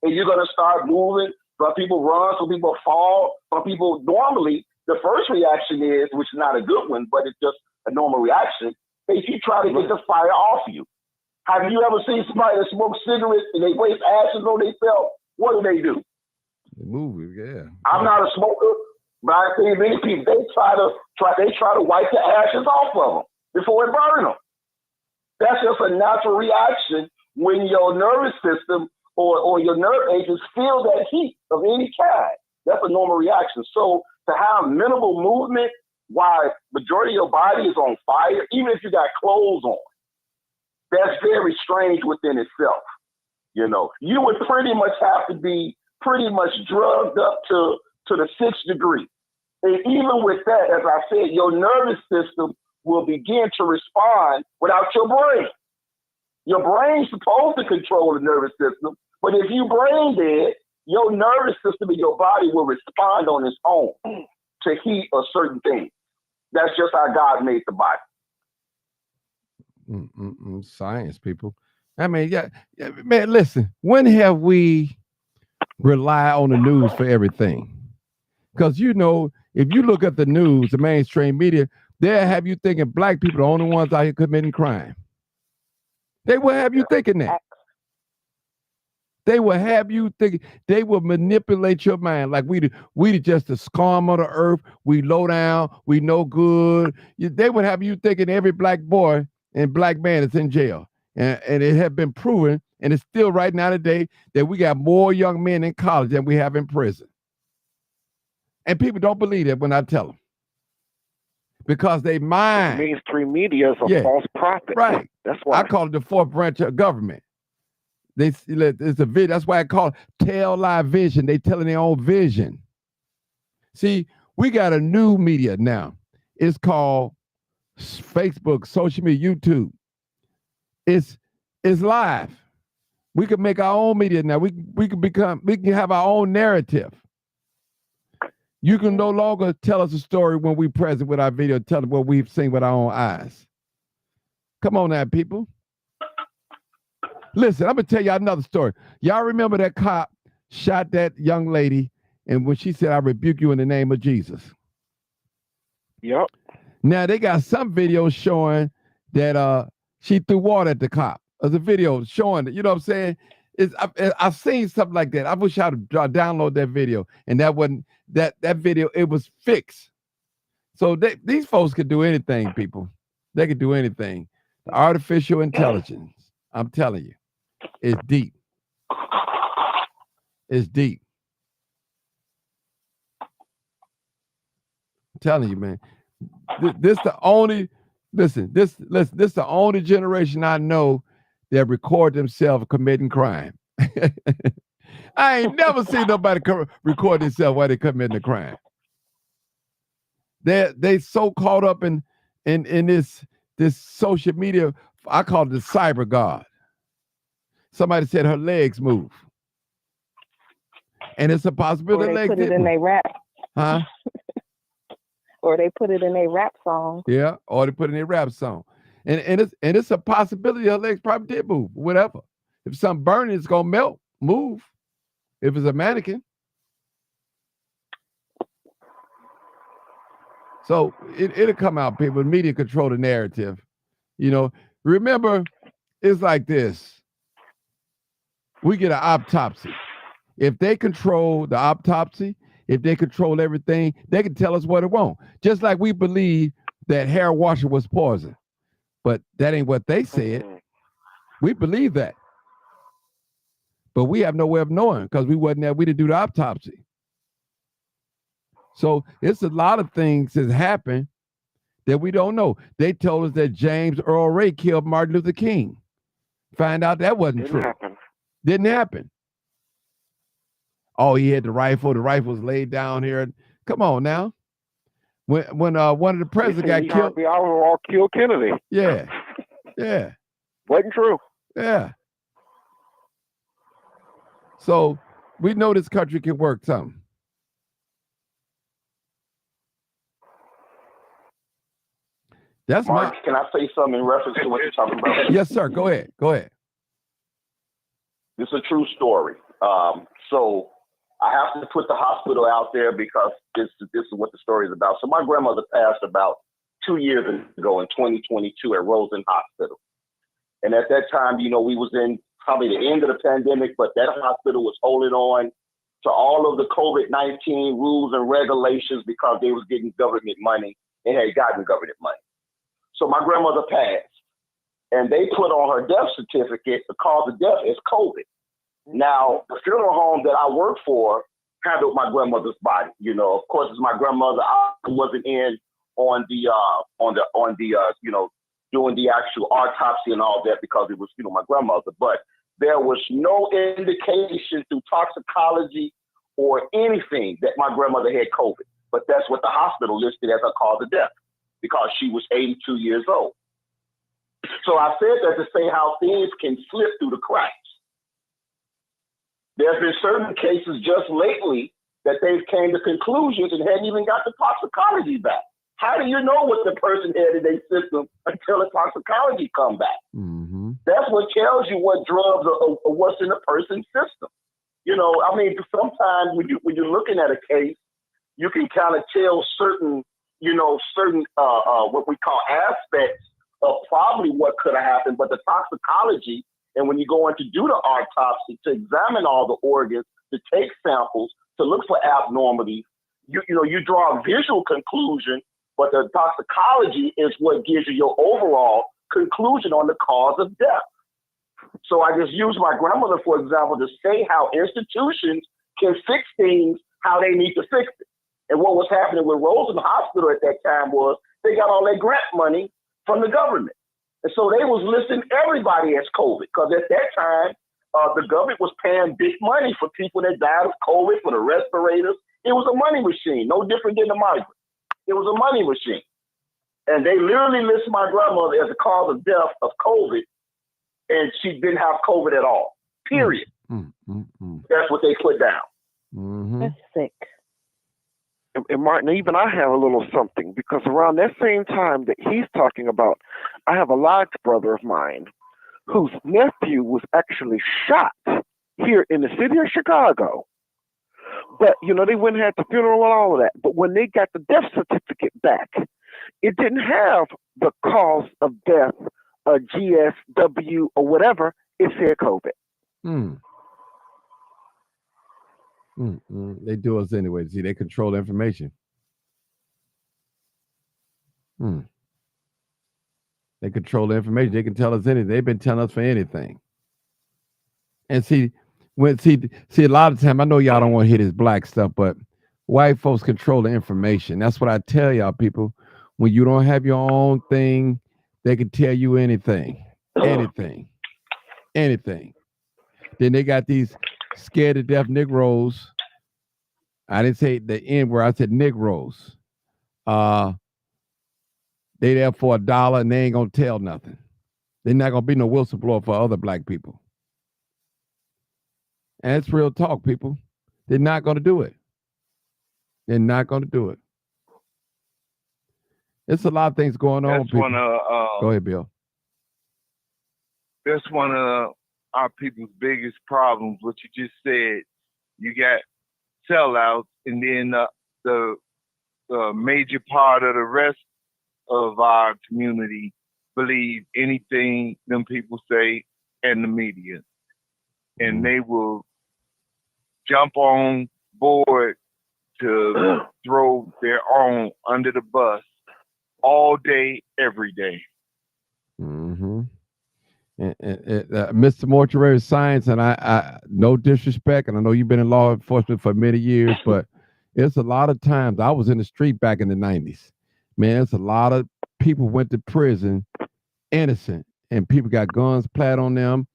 And you're going to start moving. Some people run, some people fall, some people normally, the first reaction is, which is not a good one, but it's just a normal reaction, is you try to get the fire off you. Have you ever seen somebody that smokes cigarettes and they waste ashes on themselves? What do? They move, yeah. I'm not a smoker, but I think many people, they try to wipe the ashes off of them before it burns them. That's just a natural reaction when your nervous system or your nerve agents feel that heat of any kind. That's a normal reaction. So to have minimal movement while majority of your body is on fire, even if you got clothes on, that's very strange within itself. You know, you would pretty much have to be pretty much drugged up to the 6th degree. And even with that, as I said, your nervous system will begin to respond without your brain. Your brain's supposed to control the nervous system, but if you brain dead, your nervous system in your body will respond on its own to heat or certain things. That's just how God made the body. Science, people. I mean, yeah, man, listen, when have we relied on the news for everything? Because, you know, if you look at the news, the mainstream media, they'll have you thinking black people are the only ones out here committing crime. They will have you thinking that. They will have you think. They will manipulate your mind like we just the scum of the earth. We low down. We no good. They would have you thinking every black boy and black man is in jail, and it has been proven, and it's still right now today that we got more young men in college than we have in prison. And people don't believe it when I tell them because they mind. Mainstream media is a false prophet. Right. That's why I call it the fourth branch of government. It's a video. That's why I call it tell lie vision. They telling their own vision. See, we got a new media now. It's called Facebook, social media, YouTube. It's live. We can make our own media now. We can have our own narrative. You can no longer tell us a story when we present with our video, tell us what we've seen with our own eyes. Come on now, people. Listen, I'm going to tell y'all another story. Y'all remember that cop shot that young lady, and when she said, I rebuke you in the name of Jesus. Yep. Now, they got some videos showing that she threw water at the cop. There's a video showing it. You know what I'm saying? I've seen something like that. I wish I'd download that video. And that wasn't that video, it was fixed. So these folks could do anything, people. They could do anything. The artificial intelligence, I'm telling you. It's deep. It's deep. I'm telling you, man. This the only the only generation I know that record themselves committing crime. I ain't never seen nobody record themselves while they committing a crime. They so caught up in this social media. I call it the cyber god. Somebody said her legs move. And it's a possibility. Or they put it in their rap. Huh? Or they put it in a rap song. Yeah, or they put it in a rap song. And it's a possibility her legs probably did move, whatever. If something burning, it's gonna melt, move. If it's a mannequin. So it'll come out, people. Media control the narrative. You know, remember, it's like this. We get an autopsy. If they control the autopsy, if they control everything, they can tell us what it won't. Just like we believe that hair washer was poison. But that ain't what they said. We believe that. But we have no way of knowing because we wasn't there. We didn't do the autopsy. So it's a lot of things that happen that we don't know. They told us that James Earl Ray killed Martin Luther King. Find out that wasn't true. Didn't happen. Oh, he had the rifle. The rifle was laid down here. Come on now. When one of the presidents got killed. The all killed Kennedy. Yeah. Yeah. Wasn't true. Yeah. So we know this country can work something. That's Mark, can I say something in reference to what you're talking about? Yes, sir. Go ahead. Go ahead. This is a true story. So I have to put the hospital out there because this is what the story is about. So my grandmother passed about 2 years ago in 2022 at Rosen Hospital. And at that time, you know, we was in probably the end of the pandemic, but that hospital was holding on to all of the COVID-19 rules and regulations because they was getting government money and had gotten government money. So my grandmother passed. and they put on her death certificate the cause of death is COVID. Now, the funeral home that I work for handled my grandmother's body. You know, of course, it's my grandmother. I wasn't in on the doing the actual autopsy and all that because it was, my grandmother. But there was no indication through toxicology or anything that my grandmother had COVID. But that's what the hospital listed as her cause of death because she was 82 years old. So I said that to say how things can slip through the cracks. There's been certain cases just lately that they've came to conclusions and hadn't even got the toxicology back. How do you know what the person had in their system until the toxicology come back? Mm-hmm. That's what tells you what drugs are what's in a person's system. Sometimes when you're looking at a case, you can kind of tell certain what we call aspects of probably what could have happened, but the toxicology, and when you go in to do the autopsy, to examine all the organs, to take samples, to look for abnormalities, you draw a visual conclusion, but the toxicology is what gives you your overall conclusion on the cause of death. So I just use my grandmother, for example, to say how institutions can fix things how they need to fix it. And what was happening with Rosen Hospital at that time was they got all their grant money from the government. And so they was listing everybody as COVID because at that time, the government was paying big money for people that died of COVID, for the respirators. It was a money machine, no different than the migrant. It was a money machine. And they literally listed my grandmother as the cause of death of COVID, and she didn't have COVID at all, period. That's what they put down. Mm-hmm. That's sick. And Martin, even I have a little something because around that same time that he's talking about, I have a large brother of mine whose nephew was actually shot here in the city of Chicago. But, they went and had the funeral and all of that. But when they got the death certificate back, it didn't have the cause of death, GSW or whatever. It said COVID. They do us anyway. See, they control the information. They control the information. They can tell us anything. They've been telling us for anything. And see, a lot of time, I know y'all don't want to hear this black stuff, but white folks control the information. That's what I tell y'all people. When you don't have your own thing, they can tell you anything. Then they got these scared to death Negroes. I didn't say the N word, I said Negroes. They there for $1 and they ain't gonna tell nothing. They're not gonna be no whistleblower for other black people. And it's real talk, people. They're not gonna do it. They're not gonna do it. It's a lot of things going on. That's people. Go ahead, Bill. That's one of our people's biggest problems. What you just said, you got sellouts, and then the major part of the rest of our community believe anything them people say and the media, and they will jump on board to throw their own under the bus all day, every day. Mm-hmm. Mr. Mortuary Science, and I no disrespect, and I know you've been in law enforcement for many years, but it's a lot of times I was in the street back in the 90s. Man, it's a lot of people went to prison innocent, and people got guns planted on them,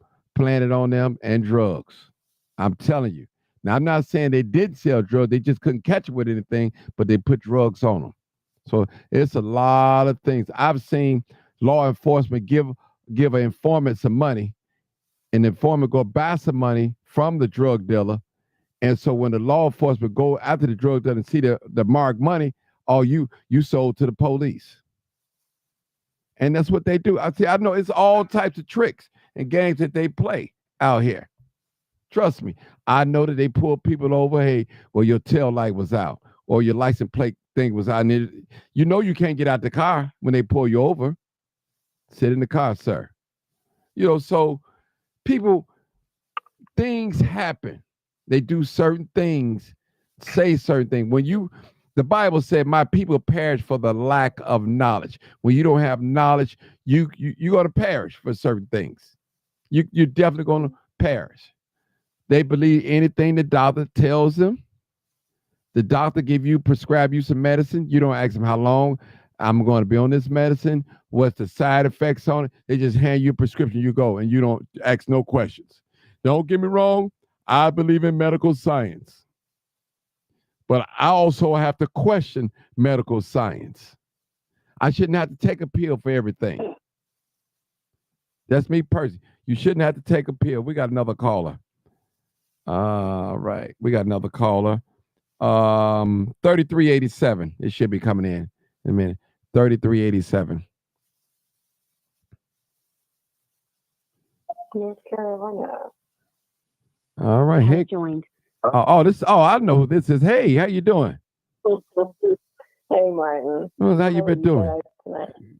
and drugs. I'm telling you. Now, I'm not saying they did sell drugs. They just couldn't catch it with anything, but they put drugs on them. So it's a lot of things. I've seen law enforcement give an informant some money, and the informant go buy some money from the drug dealer. And so when the law enforcement go after the drug dealer and see the marked money, you sold to the police. And that's what they do. I know it's all types of tricks and games that they play out here. Trust me. I know that they pull people over. Hey, well, your tail light was out or your license plate thing was out. And you can't get out the car when they pull you over. Sit in the car, sir. So things happen. They do certain things, say certain things. When The Bible said, "My people perish for the lack of knowledge." When you don't have knowledge, you're going to perish for certain things. You're definitely going to perish. They believe anything the doctor tells them. The doctor prescribe you some medicine. You don't ask them how long I'm going to be on this medicine. What's the side effects on it? They just hand you a prescription. You go, and you don't ask no questions. Don't get me wrong. I believe in medical science, but I also have to question medical science. I shouldn't have to take a pill for everything. That's me personally. You shouldn't have to take a pill. We got another caller. All right. We got another caller. 3387. It should be coming in a minute. 3387. North Carolina. All right. Hey. Joined. I know who this is. Hey, how you doing? Hey, Martin. How you been doing?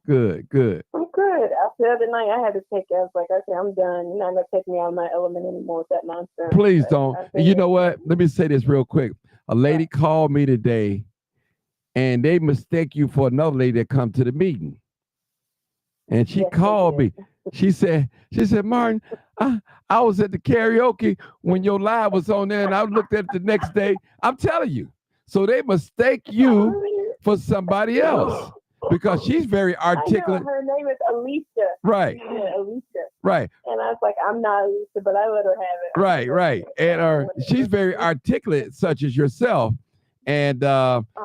Good. I'm good. After the other night, I had to take it. I was like, okay, I'm done. You're not going to take me out of my element anymore with that nonsense. Please don't. You know what? Let me say this real quick. A lady called me today, and they mistake you for another lady that come to the meeting. And she called me. She said, Martin, I was at the karaoke when your live was on there, and I looked at it the next day. I'm telling you. So they mistake you for somebody else because she's very articulate. Her name is Alicia. Right. Yeah, Alicia. Right. And I was like, I'm not Alicia, but I let her have it. Right. And she's very articulate, such as yourself. And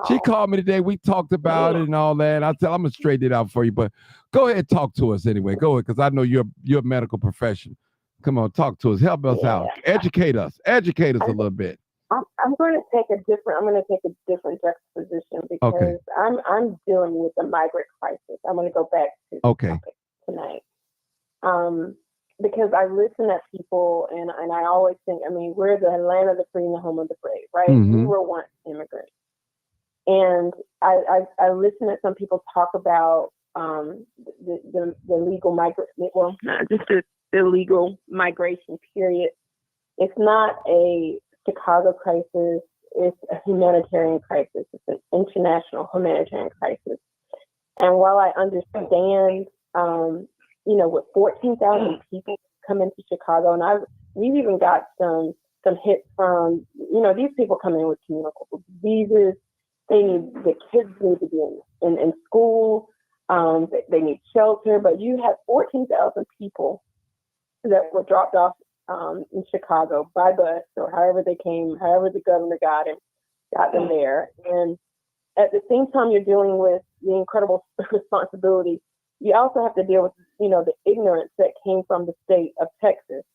she called me today. We talked about it and all that. I'm going to straighten it out for you, but go ahead and talk to us anyway. Go ahead, because I know you're a medical professional. Come on, talk to us. Help us out. Educate us a little bit. I'm going to take a different juxtaposition because I'm dealing with the migrant crisis. I'm going to go back to the topic tonight. Because I listen at people and I always think, we're the land of the free and the home of the brave, right? Mm-hmm. We were once immigrants. And I listen at some people talk about the legal migrant, well, not just the illegal migration period. It's not a Chicago crisis. It's a humanitarian crisis. It's an international humanitarian crisis. And while I understand, with 14,000 people come into Chicago, and we've even got some hits from, these people come in with communicable diseases. The kids need to be in school. They need shelter, but you have 14,000 people that were dropped off in Chicago by bus or however they came, however the governor got them there. And at the same time, you're dealing with the incredible responsibility. You also have to deal with, the ignorance that came from the state of Texas.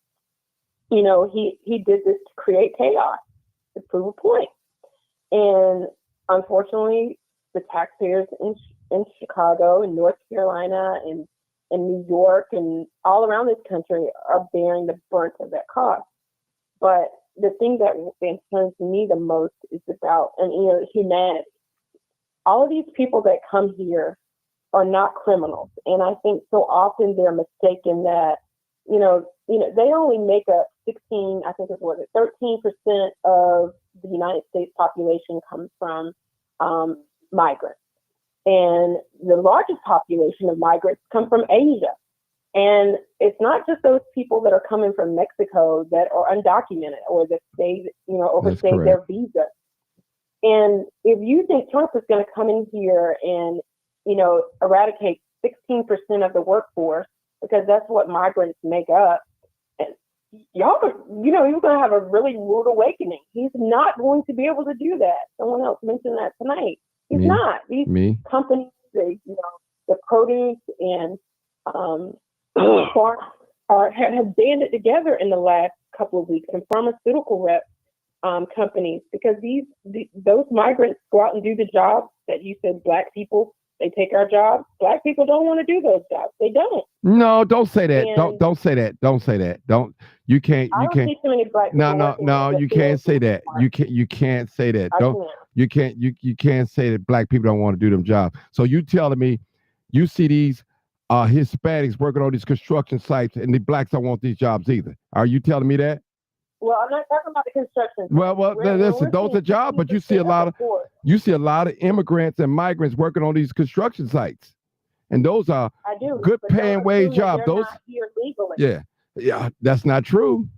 He did this to create chaos, to prove a point. And unfortunately, the taxpayers in Chicago and North Carolina and New York and all around this country are bearing the brunt of that cost. But the thing that concerns me the most is about humanity. All of these people that come here are not criminals, and I think so often they're mistaken that they only make up 13% of the United States population comes from migrants. And the largest population of migrants come from Asia. And it's not just those people that are coming from Mexico that are undocumented or that overstay their visa. And if you think Trump is going to come in here and, eradicate 16% of the workforce, because that's what migrants make up, and you're going to have a really rude awakening. He's not going to be able to do that. Someone else mentioned that tonight. He's not. These companies, the produce and farm have banded together in the last couple of weeks, and pharmaceutical rep companies, because those migrants go out and do the jobs that you said Black people, they take our jobs. Black people don't want to do those jobs. They don't. No, don't say that. Don't say that. Don't say that. You can't. See too many Black people no. You can't say that. You can't say that. You can't say that Black people don't want to do them jobs. So you telling me you see these Hispanics working on these construction sites and the Blacks don't want these jobs either? Are you telling me that? Well, I'm not talking about the construction. Well, listen, those are jobs, but you see a lot of immigrants and migrants working on these construction sites, and those are good paying wage jobs. Those not here legally. Yeah, that's not true.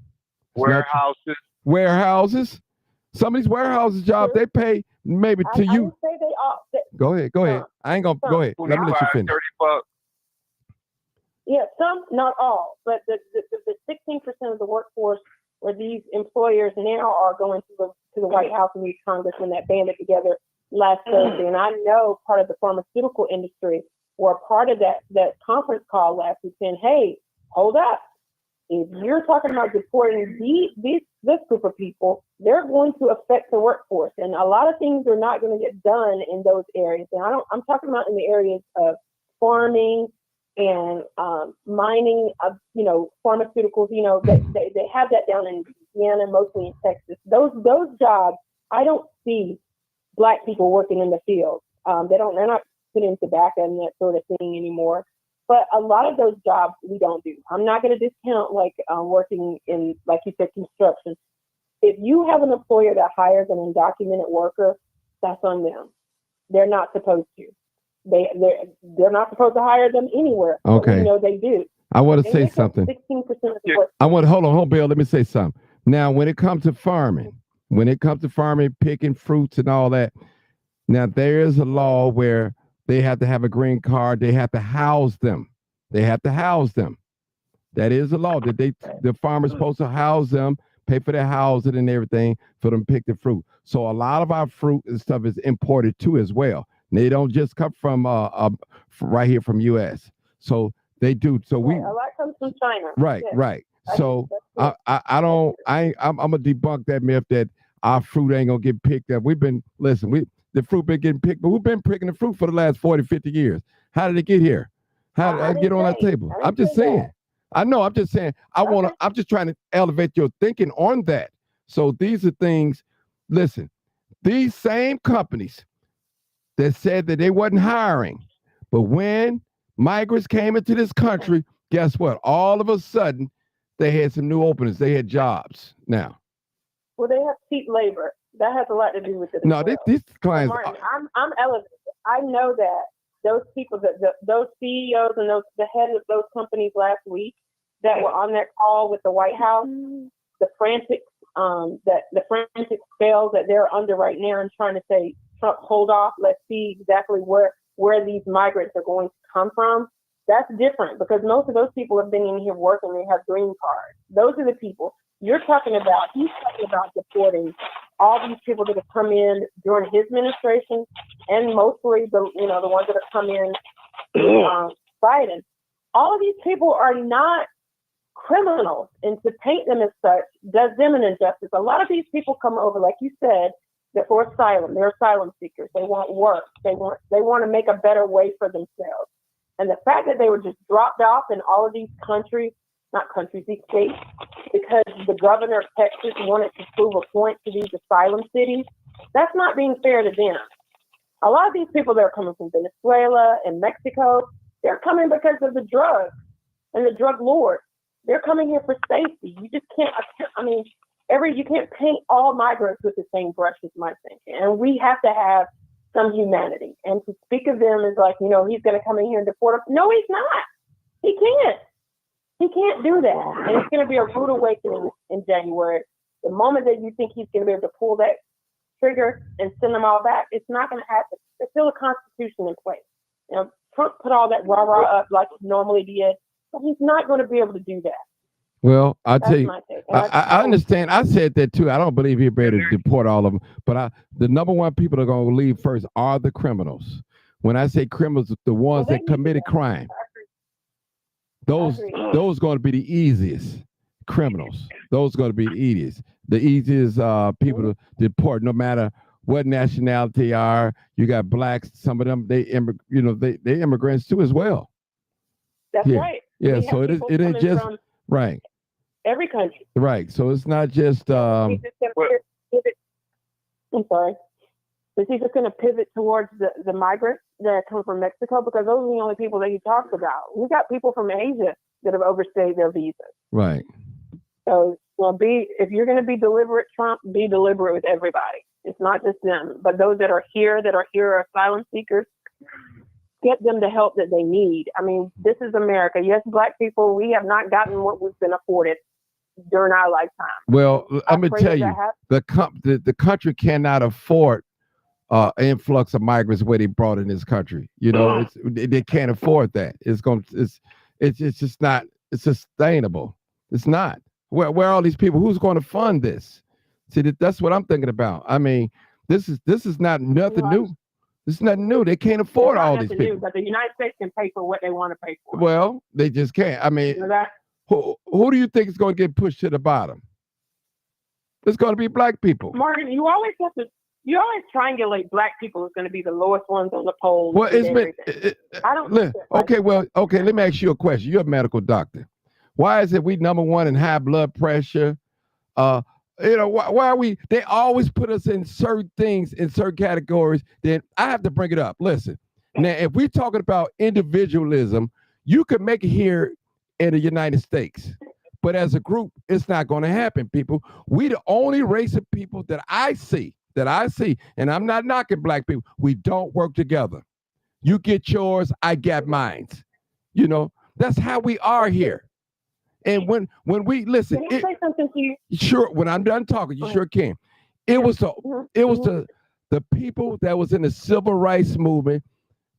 Warehouses. Some of these warehouses jobs, they pay maybe to you. I didn't say they all. Go ahead. I ain't gonna go ahead. Let me let you finish. $30. Yeah, some, not all, but the 16% of the workforce where these employers now are going to the White House and these congressmen that banded together last Thursday. And I know part of the pharmaceutical industry were part of that conference call last week saying, hey, hold up. If you're talking about deporting this group of people, they're going to affect the workforce. And a lot of things are not going to get done in those areas. And I'm talking about in the areas of farming and mining, pharmaceuticals. They have that down in Louisiana, mostly in Texas. Those jobs, I don't see Black people working in the field. They're not putting tobacco and that sort of thing anymore. But a lot of those jobs we don't do. I'm not going to discount working in, like you said, construction. If you have an employer that hires an undocumented worker, that's on them. They're not supposed to. They're not supposed to hire them anywhere. Okay. They do. I want to say something. 16% of the work. I want to hold on, Bill. Let me say something. Now, when it comes to farming, picking fruits and all that, now there is a law where they have to have a green card. They have to house them. That is a law that the farmer's supposed to house them, pay for their housing and everything for them to pick the fruit. So a lot of our fruit and stuff is imported too as well. They don't just come from right here from U.S. So they do. So a lot comes from China. Right, yeah. Right. So I'm gonna debunk that myth that our fruit ain't gonna get picked up. The fruit been getting picked, but we've been picking the fruit for the last 40, 50 years. How did it get here? How did it get on our table? I'm just saying. I know. I'm just saying. I'm just trying to elevate your thinking on that. So these are things. Listen, these same companies that said that they wasn't hiring, but when migrants came into this country, guess what? All of a sudden, they had some new openings. They had jobs now. Well, they have cheap labor. That has a lot to do with it. No, these clients. Martin, I'm elevated. I know that those people, those CEOs and the heads of those companies last week that were on that call with the White House, the frantic spell that they're under right now and trying to say, Trump, hold off. Let's see exactly where these migrants are going to come from. That's different because most of those people have been in here working. They have green cards. Those are the people he's talking about deporting all these people that have come in during his administration, and mostly the ones that have come in Biden. All of these people are not criminals, and to paint them as such does them an injustice. A lot of these people come over, like you said, for asylum. They're asylum seekers. They want work. They want to make a better way for themselves. And the fact that they were just dropped off in all of these these states, because the governor of Texas wanted to prove a point to these asylum cities, that's not being fair to them. A lot of these people that are coming from Venezuela and Mexico, they're coming because of the drugs and the drug lords. They're coming here for safety. You just can't, you can't paint all migrants with the same brush, is my thinking. And we have to have some humanity. And to speak of them as like, he's going to come in here and deport them. No, he's not. He can't. He can't do that. And it's going to be a rude awakening in January. The moment that you think he's going to be able to pull that trigger and send them all back, it's not going to happen. There's still a constitution in place. Trump put all that rah-rah up like he normally did, but he's not going to be able to do that. Well, I'll tell you, I understand. I said that too. I don't believe he'd be able to deport all of them. But the number one people that are going to leave first are the criminals. When I say criminals, the ones that committed crime. Those going to be the easiest criminals. Those are going to be the easiest. The easiest people to deport, no matter what nationality are. You got blacks. Some of them they immigrants too as well. That's right. Yeah. So it ain't just right. Every country. Right. So it's not just. I'm sorry. Is he just going to pivot towards the migrants that come from Mexico? Because those are the only people that he talks about. We got people from Asia that have overstayed their visas. Right. So Well, if you're going to be deliberate, Trump, be deliberate with everybody. It's not just them, but those that are here are asylum seekers. Get them the help that they need. I mean, this is America. Yes, Black people, we have not gotten what we've been afforded during our lifetime. Well, let me tell you, the country cannot afford influx of migrants where they brought in this country. You know, they can't afford that. It's just not. It's sustainable. It's not. Where are all these people? Who's going to fund this? See, that's what I'm thinking about. I mean, this is not nothing new. This is nothing new. They can't afford all these people. New, but the United States can pay for what they want to pay for. Well, they just can't. I mean, who do you think is going to get pushed to the bottom? It's going to be Black people. Martin, you always triangulate Black people who's going to be the lowest ones on the poll. Well, I don't. Okay, let me ask you a question. You're a medical doctor. Why is it we number one in high blood pressure? Why are we? They always put us in certain things, in certain categories. Then I have to bring it up. Listen, now if we're talking about individualism, you can make it here in the United States, but as a group, it's not going to happen. People, we the only race of people that I see, and I'm not knocking Black people. We don't work together. You get yours, I get mine. You know, that's how we are here. And when we listen, can I say something to you? Sure. When I'm done talking, you sure can. It was the people that was in the civil rights movement,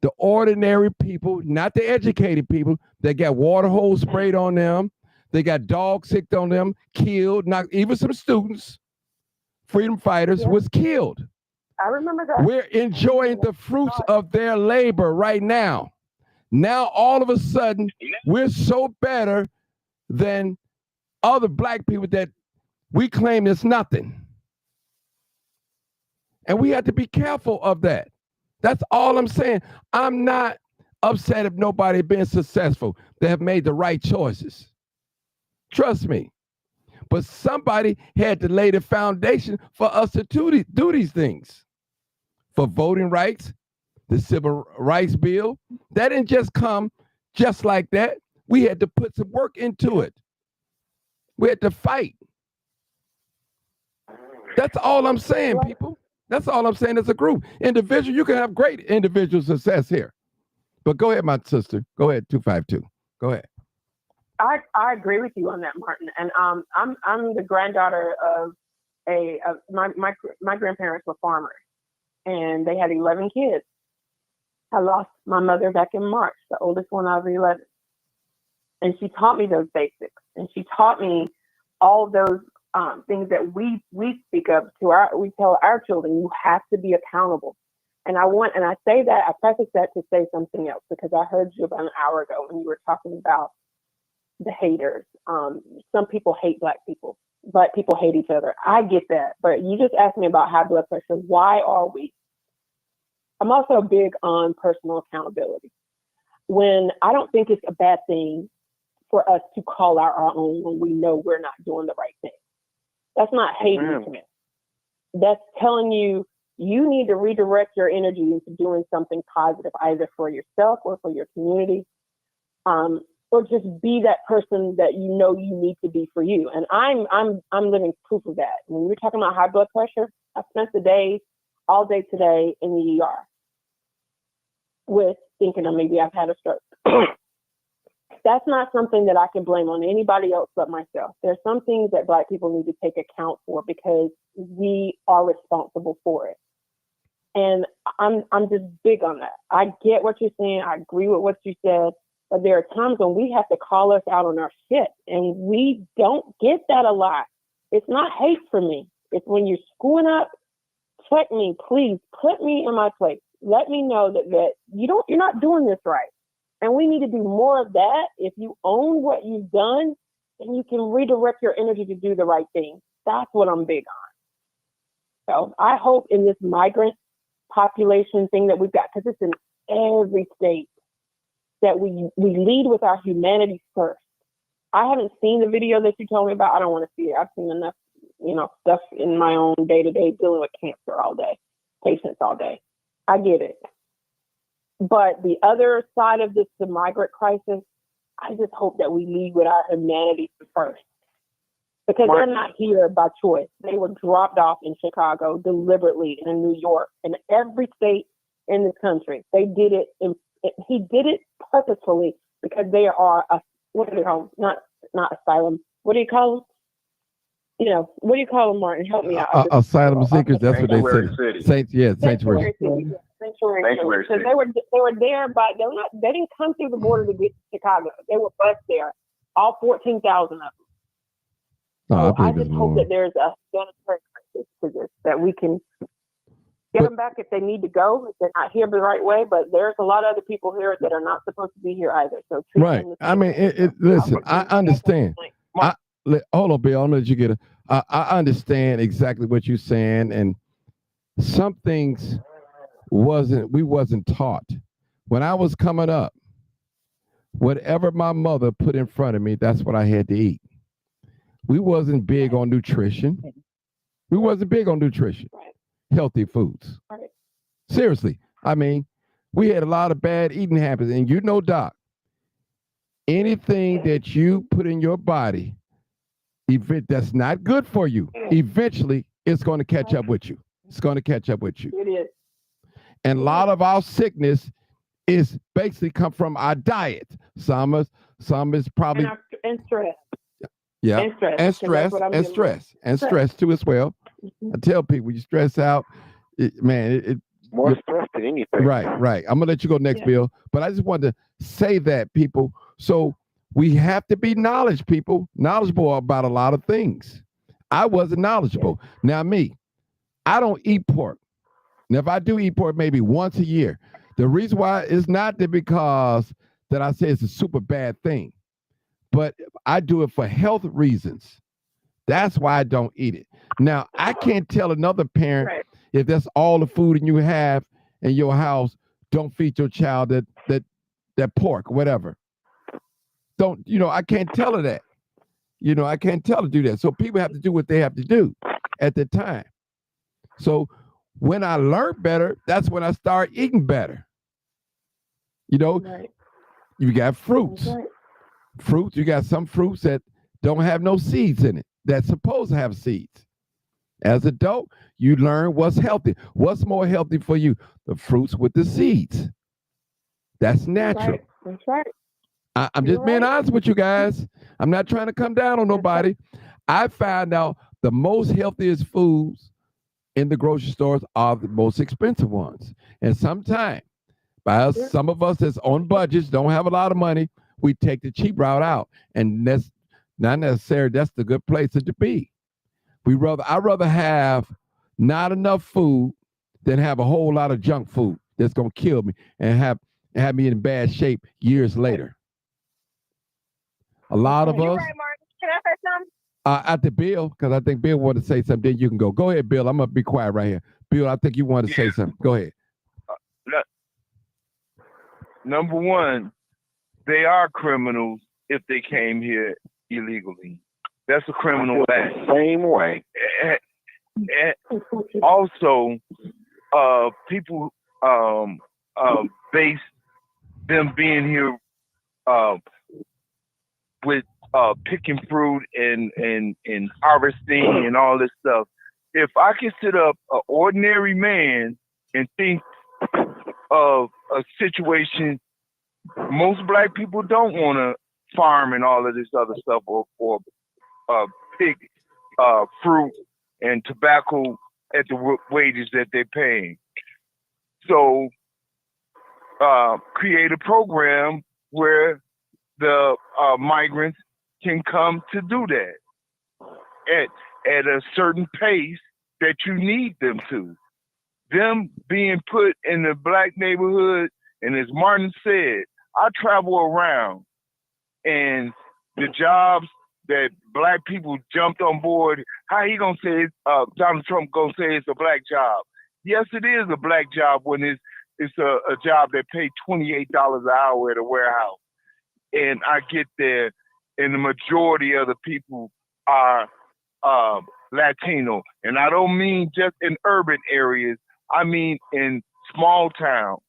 the ordinary people, not the educated people, that got water hose sprayed on them, they got dogs sicked on them, killed. Not even some students, freedom fighters was killed. I remember that. We're enjoying the fruits of their labor right now. Now all of a sudden, we're so better than other Black people that we claim is nothing. And we have to be careful of that. That's all I'm saying. I'm not upset if nobody been successful. They have made the right choices. Trust me. But somebody had to lay the foundation for us to do these things. For voting rights, the Civil Rights Bill, that didn't just come just like that. We had to put some work into it. We had to fight. That's all I'm saying, people. That's all I'm saying as a group. Individual, you can have great individual success here. But go ahead, my sister. Go ahead, 252. Go ahead. I agree with you on that, Martin. And I'm the granddaughter of my grandparents were farmers, and they had 11 kids. I lost my mother back in March, the oldest one out of the 11. And she taught me those basics, and she taught me all those things that we speak of we tell our children. You have to be accountable. And I say that, I preface that to say something else, because I heard you about an hour ago when you were talking about the haters. Some people hate Black people. Black people hate each other. I get that, but you just asked me about high blood pressure. Why are we? I'm also big on personal accountability. When I don't think it's a bad thing for us to call out our own when we know we're not doing the right thing. That's not hating to me. That's telling you need to redirect your energy into doing something positive, either for yourself or for your community, or just be that person that you know you need to be for you. And I'm living proof of that. When we're talking about high blood pressure, I spent all day today in the ER with thinking that maybe I've had a stroke. That's not something that I can blame on anybody else but myself. There's some things that Black people need to take account for because we are responsible for it. And I'm just big on that. I get what you're saying. I agree with what you said. But there are times when we have to call us out on our shit, and we don't get that a lot. It's not hate for me. It's when you're screwing up, check me, please, put me in my place. Let me know that you're not doing this right. And we need to do more of that. If you own what you've done, then you can redirect your energy to do the right thing. That's what I'm big on. So I hope in this migrant population thing that we've got, because it's in every state, that we lead with our humanity first. I haven't seen the video that you told me about. I don't want to see it. I've seen enough, stuff in my own day-to-day dealing with cancer all day, patients all day. I get it. But the other side of this, the migrant crisis, I just hope that we lead with our humanity first. because they're not here by choice. They were dropped off in Chicago deliberately, in New York, in every state in this country. They did it. He did it purposefully because they are what do they call them? Not asylum. What do you call them? You know, what do you call them, Martin? Help me out. Asylum seekers. That's what they Sanctuary said. city. Sanctuary. Sanctuary city. Because they were there, but they didn't come through the border to get to Chicago. They were bused there. All 14,000 of them. So I just hope that there's a sanitary crisis to this, that we can get them back if they need to go, if they're not here the right way. But there's a lot of other people here that are not supposed to be here either. So right. I mean, listen, I understand. Hold on, Bill. I'm gonna let you get it. I understand exactly what you're saying, and some things we wasn't taught when I was coming up. Whatever my mother put in front of me, that's what I had to eat. We wasn't big on nutrition. Healthy foods. Seriously. I mean, we had a lot of bad eating habits. And you know, Doc, anything that you put in your body, that's not good for you, eventually it's going to catch up with you. It is. And a lot of our sickness is basically come from our diet. Some is probably... And stress. Yeah, and stress too as well. I tell people, you stress out, more stress than anything. Right. I'm gonna let you go next, Bill. But I just wanted to say that, people. So we have to be knowledgeable about a lot of things. I wasn't knowledgeable. Now I don't eat pork. Now if I do eat pork, maybe once a year. The reason why is not because that I say it's a super bad thing, but I do it for health reasons. That's why I don't eat it. Now, I can't tell another parent if that's all the food you have in your house, don't feed your child that pork, whatever. I can't tell her that. I can't tell her to do that. So people have to do what they have to do at the time. So when I learned better, that's when I start eating better. You got fruits. Fruits, you got some fruits that don't have no seeds in it, that's supposed to have seeds. As an adult, you learn what's healthy. What's more healthy for you? The fruits with the seeds. That's natural. That's right. I'm just being honest with you guys. I'm not trying to come down on nobody. I found out the most healthiest foods in the grocery stores are the most expensive ones. And sometimes, some of us that's on budgets, don't have a lot of money, we take the cheap route out, and that's not necessarily that's the good place to be. I'd rather have not enough food than have a whole lot of junk food that's gonna kill me and have me in bad shape years later. A lot of us. You're right, Martin. Can I say something? After Bill, because I think Bill wanted to say something. Then you can go. Go ahead, Bill. I'm gonna be quiet right here. Bill, I think you wanted to say something. Go ahead. Number one, they are criminals if they came here illegally. That's a criminal act. Same way. And also, people base them being here with picking fruit and harvesting and all this stuff. If I can sit up an ordinary man and think of a situation, most black people don't want to farm and all of this other stuff or pick fruit and tobacco at the wages that they're paying. So create a program where the migrants can come to do that at a certain pace that you need them to. Them being put in the black neighborhood, and as Martin said, I travel around, and the jobs that black people jumped on board, how he gonna say Donald Trump gonna say it's a black job? Yes, it is a black job when it's a job that paid $28 an hour at a warehouse. And I get there, and the majority of the people are Latino. And I don't mean just in urban areas. I mean in small towns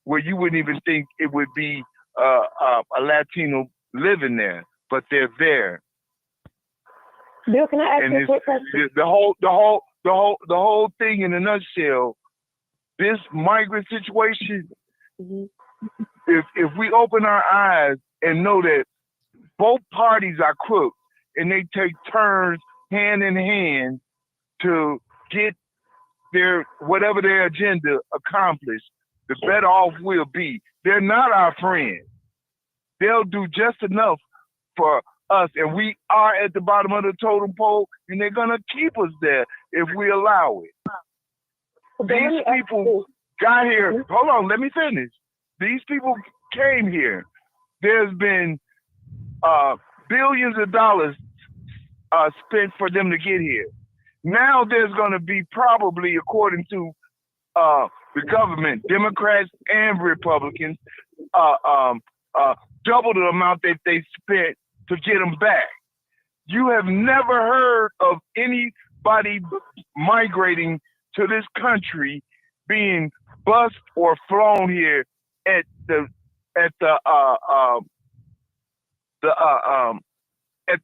where you wouldn't even think it would be a Latino living there, but they're there. Bill, can I ask And you a quick question? the whole thing in a nutshell, this migrant situation, if we open our eyes and know that both parties are crooks and they take turns hand in hand to get their whatever their agenda accomplished, the better off we'll be. They're not our friends. They'll do just enough for us, and we are at the bottom of the totem pole, and they're gonna keep us there if we allow it. These people got here. Hold on, let me finish. These people came here. There's been billions of dollars spent for them to get here. Now there's going to be probably, according to the government, Democrats and Republicans, double the amount that they spent to get them back. You have never heard of anybody migrating to this country being bused or flown here at the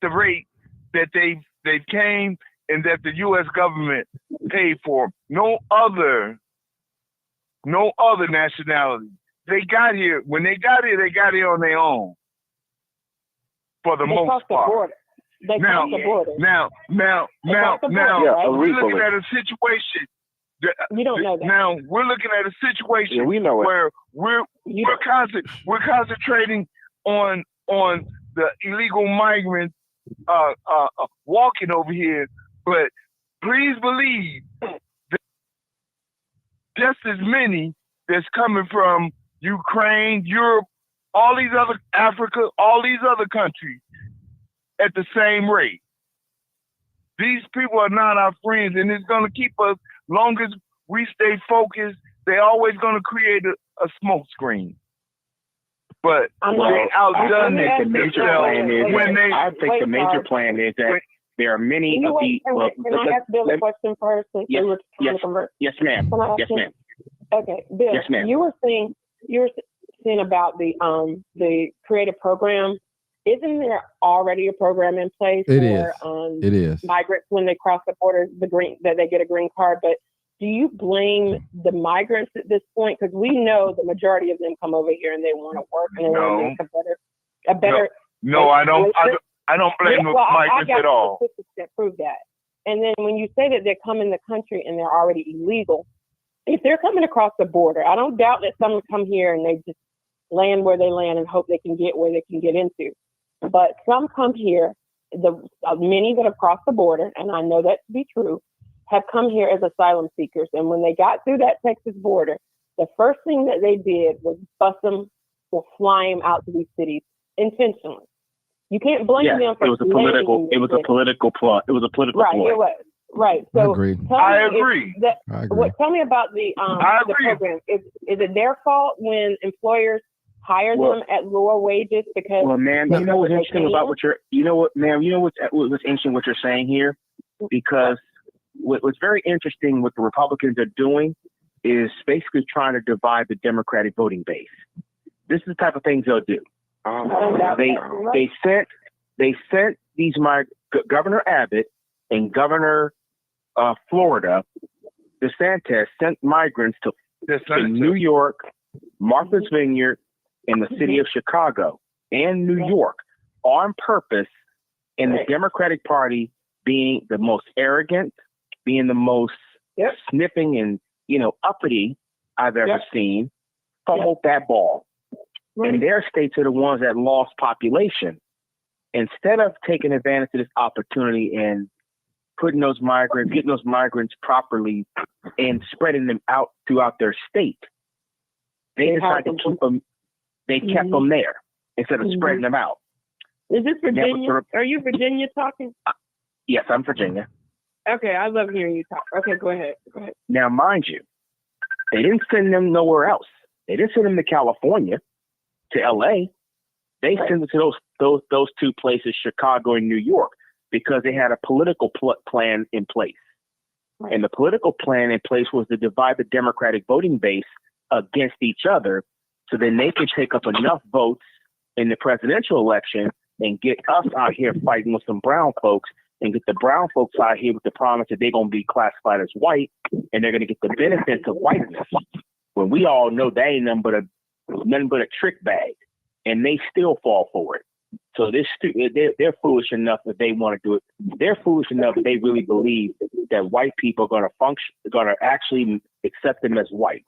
rate that they came and that the U.S. government paid for. No other nationality. They got here. When they got here on their own. For the most part. Now, we're looking at a situation. You don't know that. Now we're looking at a situation where we're concentrating on the illegal migrants walking over here, but please believe that just as many that's coming from Ukraine, Europe, all these other Africa, all these other countries at the same rate. These people are not our friends, and it's going to keep us, long as we stay focused, they're always going to create a smoke screen. But they outdone it. I think the major plan is that there are many of the... Can I ask Bill a question first? Yes, ma'am. Yes, ma'am. Okay, Bill, yes, ma'am. You were saying about the creative program. Isn't there already a program in place It is. Migrants when they cross the border, that they get a green card? But do you blame the migrants at this point? Because we know the majority of them come over here and they want to work and they want to make a better. No, I don't blame the migrants at all. Statistics that prove that. And then when you say that they're coming in the country and they're already illegal, if they're coming across the border, I don't doubt that some come here and they just land where they land and hope they can get where they can get into. But some come here, many that have crossed the border, and I know that to be true, have come here as asylum seekers. And when they got through that Texas border, the first thing that they did was bus them or fly them out to these cities intentionally. You can't blame them for it was a political ploy. It was a political ploy. It was. Right. So I agree. Tell me about the program. Is it their fault when employers hire them at lower wages because? Well, ma'am, you know what's interesting about what's interesting what you're saying here, because what's very interesting what the Republicans are doing is basically trying to divide the Democratic voting base. This is the type of things they'll do. They sent these Governor Abbott and Governor Florida DeSantis sent migrants to New York, Martha's Vineyard, and the city of Chicago and New York on purpose, and the Democratic Party being the most arrogant, being the most sniffing and uppity I've ever seen, fumbled that ball. Right. And their states are the ones that lost population. Instead of taking advantage of this opportunity and getting those migrants properly and spreading them out throughout their state, they decided to keep them. They kept them there instead of spreading them out. Is this Virginia? Are you Virginia talking? Yes, I'm Virginia. Okay, I love hearing you talk. Okay, go ahead. Now, mind you, they didn't send them nowhere else. They didn't send them to California, to L.A. They sent them to those two places, Chicago and New York, because they had a political plan in place. Right. And the political plan in place was to divide the Democratic voting base against each other, so then they could take up enough votes in the presidential election and get us out here fighting with some brown folks and get the brown folks out here with the promise that they're going to be classified as white and they're going to get the benefits of whiteness. When we all know that ain't nothing but a trick bag, and they still fall for it. So they're foolish enough that they want to do it. They're foolish enough that they really believe that white people are going to actually accept them as white.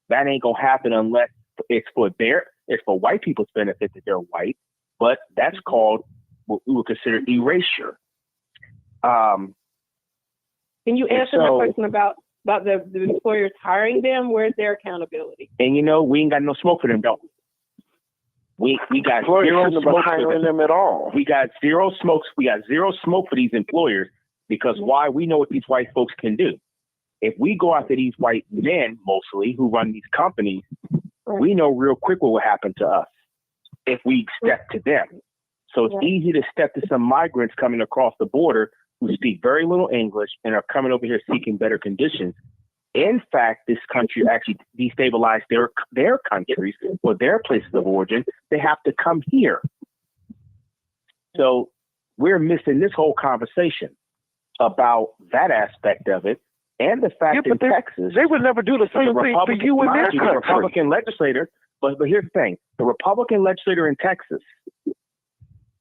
That ain't going to happen unless it's for white people's benefit that they're white. But that's called what we would consider erasure. Can you answer my question about the employers hiring them? Where's their accountability? And we ain't got no smoke for them, don't we? We got zero smoke for them at all. We got zero smokes. We got zero smoke for these employers because why? We know what these white folks can do. If we go after these white men, mostly who run these companies, we know real quick what will happen to us if we step to them. So it's easy to step to some migrants coming across the border who speak very little English and are coming over here seeking better conditions. In fact, this country actually destabilized their countries or their places of origin. They have to come here. So we're missing this whole conversation about that aspect of it. And the fact in Texas, they would never do the same thing for you in their country. The Republican legislator, but here's the thing: the Republican legislator in Texas,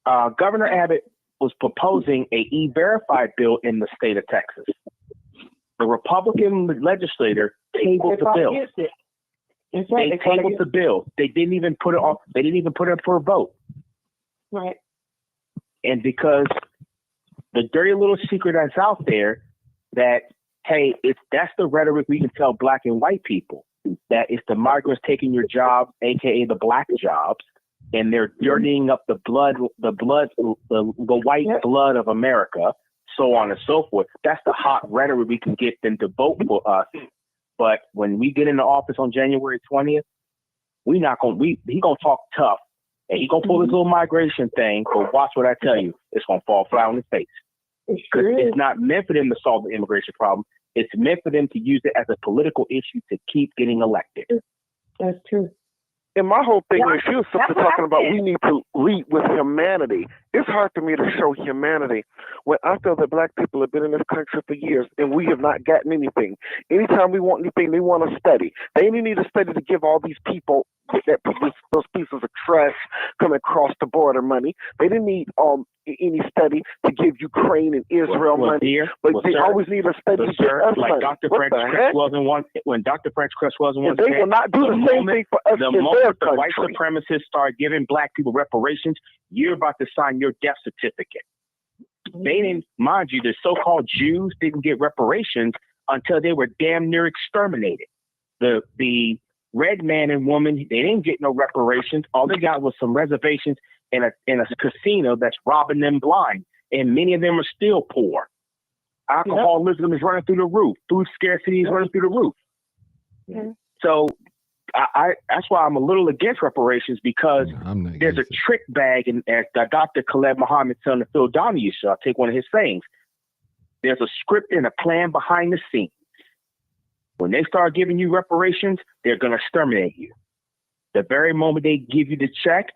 Governor Abbott was proposing a E-Verify bill in the state of Texas. The Republican legislator tabled the bill. They tabled the bill. They didn't even put it on. They didn't even put it up for a vote. Right. And because the dirty little secret that's out there that, hey, that's the rhetoric we can tell black and white people, that it's the migrants taking your job, aka the black jobs, and they're dirtying up the white blood of America, so on and so forth. That's the hot rhetoric we can get them to vote for us. But when we get into office on January 20th, he gonna talk tough, and he gonna pull this little migration thing. But watch what I tell you, it's gonna fall flat on his face. Because it's not meant for them to solve the immigration problem. It's meant for them to use it as a political issue to keep getting elected. That's true. And my whole thing is, you were talking about we need to lead with humanity. It's hard for me to show humanity when I feel that black people have been in this country for years and we have not gotten anything. Anytime we want anything, they want a study. They only need a study to give all these people those pieces of trash coming across the border money. They didn't need any study to give Ukraine and Israel money, but they always need a study to give us like money. Dr. French wasn't one. When Dr. French wasn't one, they will not do the same thing for us. The moment the white supremacists start giving black people reparations, you're about to sign your death certificate. They didn't, mind you, the so-called Jews didn't get reparations until they were damn near exterminated. The red man and woman, they didn't get no reparations. All they got was some reservations in a casino that's robbing them blind. And many of them are still poor. Alcoholism is running through the roof. Food scarcity is running through the roof. So that's why I'm a little against reparations, because there's a trick bag, and as Dr. Khaled Muhammad said on the Phil Donahue show, I'll take one of his sayings. There's a script and a plan behind the scenes. When they start giving you reparations, they're going to exterminate you. The very moment they give you the check,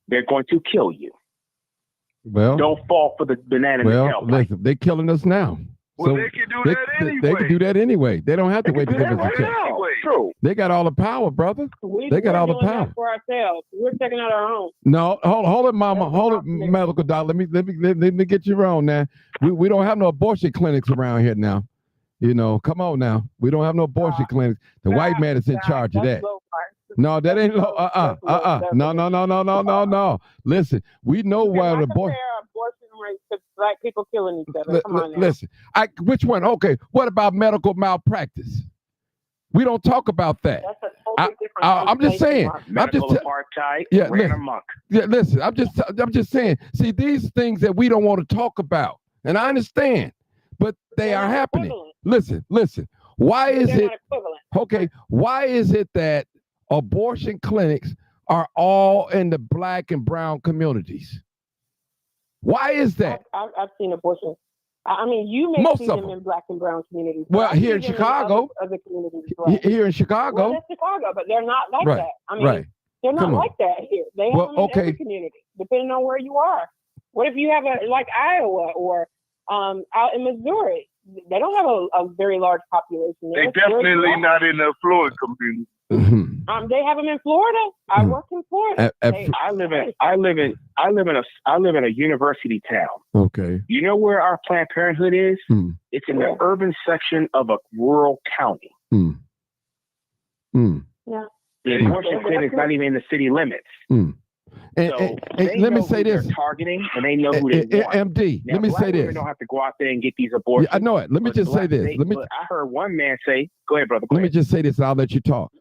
they're going to kill you. Well, don't fall for the banana. Well, listen, they're killing us now. Well, so they can do that anyway. They can do that anyway. They don't have to wait to give us a check. True. They got all the power, brother. They got all the power for ourselves. We're taking out our own. No, hold it, mama. Hold it, medical doc. Let me get you wrong now. We don't have no abortion clinics around here now. Come on now. We don't have no abortion clinics. The white man is in charge of that. No, that ain't low. No. Listen, we know why the abortion rates to black people killing each other. Come on now. Listen, which one? Okay, what about medical malpractice? We don't talk about that. That's a totally different I'm just saying. Medical apartheid. Listen. I'm just saying. See, these things that we don't want to talk about, and I understand, but they are happening. Listen. Why is it okay? Why is it that abortion clinics are all in the black and brown communities? Why is that? I've seen abortion. I mean, you may see them in black and brown communities. Well, here in Chicago, other communities as well. Here in Chicago, well, that's Chicago, but they're not like that. I mean, they're not like that here. They have them in every community, depending on where you are. What if you have like Iowa or out in Missouri. They don't have a very large population. They definitely not in the Florida community. They have them in Florida. I work in Florida. I live in a university town. Okay. You know where our Planned Parenthood is? It's in the urban section of a rural county. Yeah. The abortion clinic's not even in the city limits. And let me say this: they're targeting, and they know who they want. MD, Now, let me say women this. don't have to go out there and get these abortions. Yeah, I know it. Let me just say this. I heard one man say, "Go ahead, brother." Let me just say this. I'll let you talk.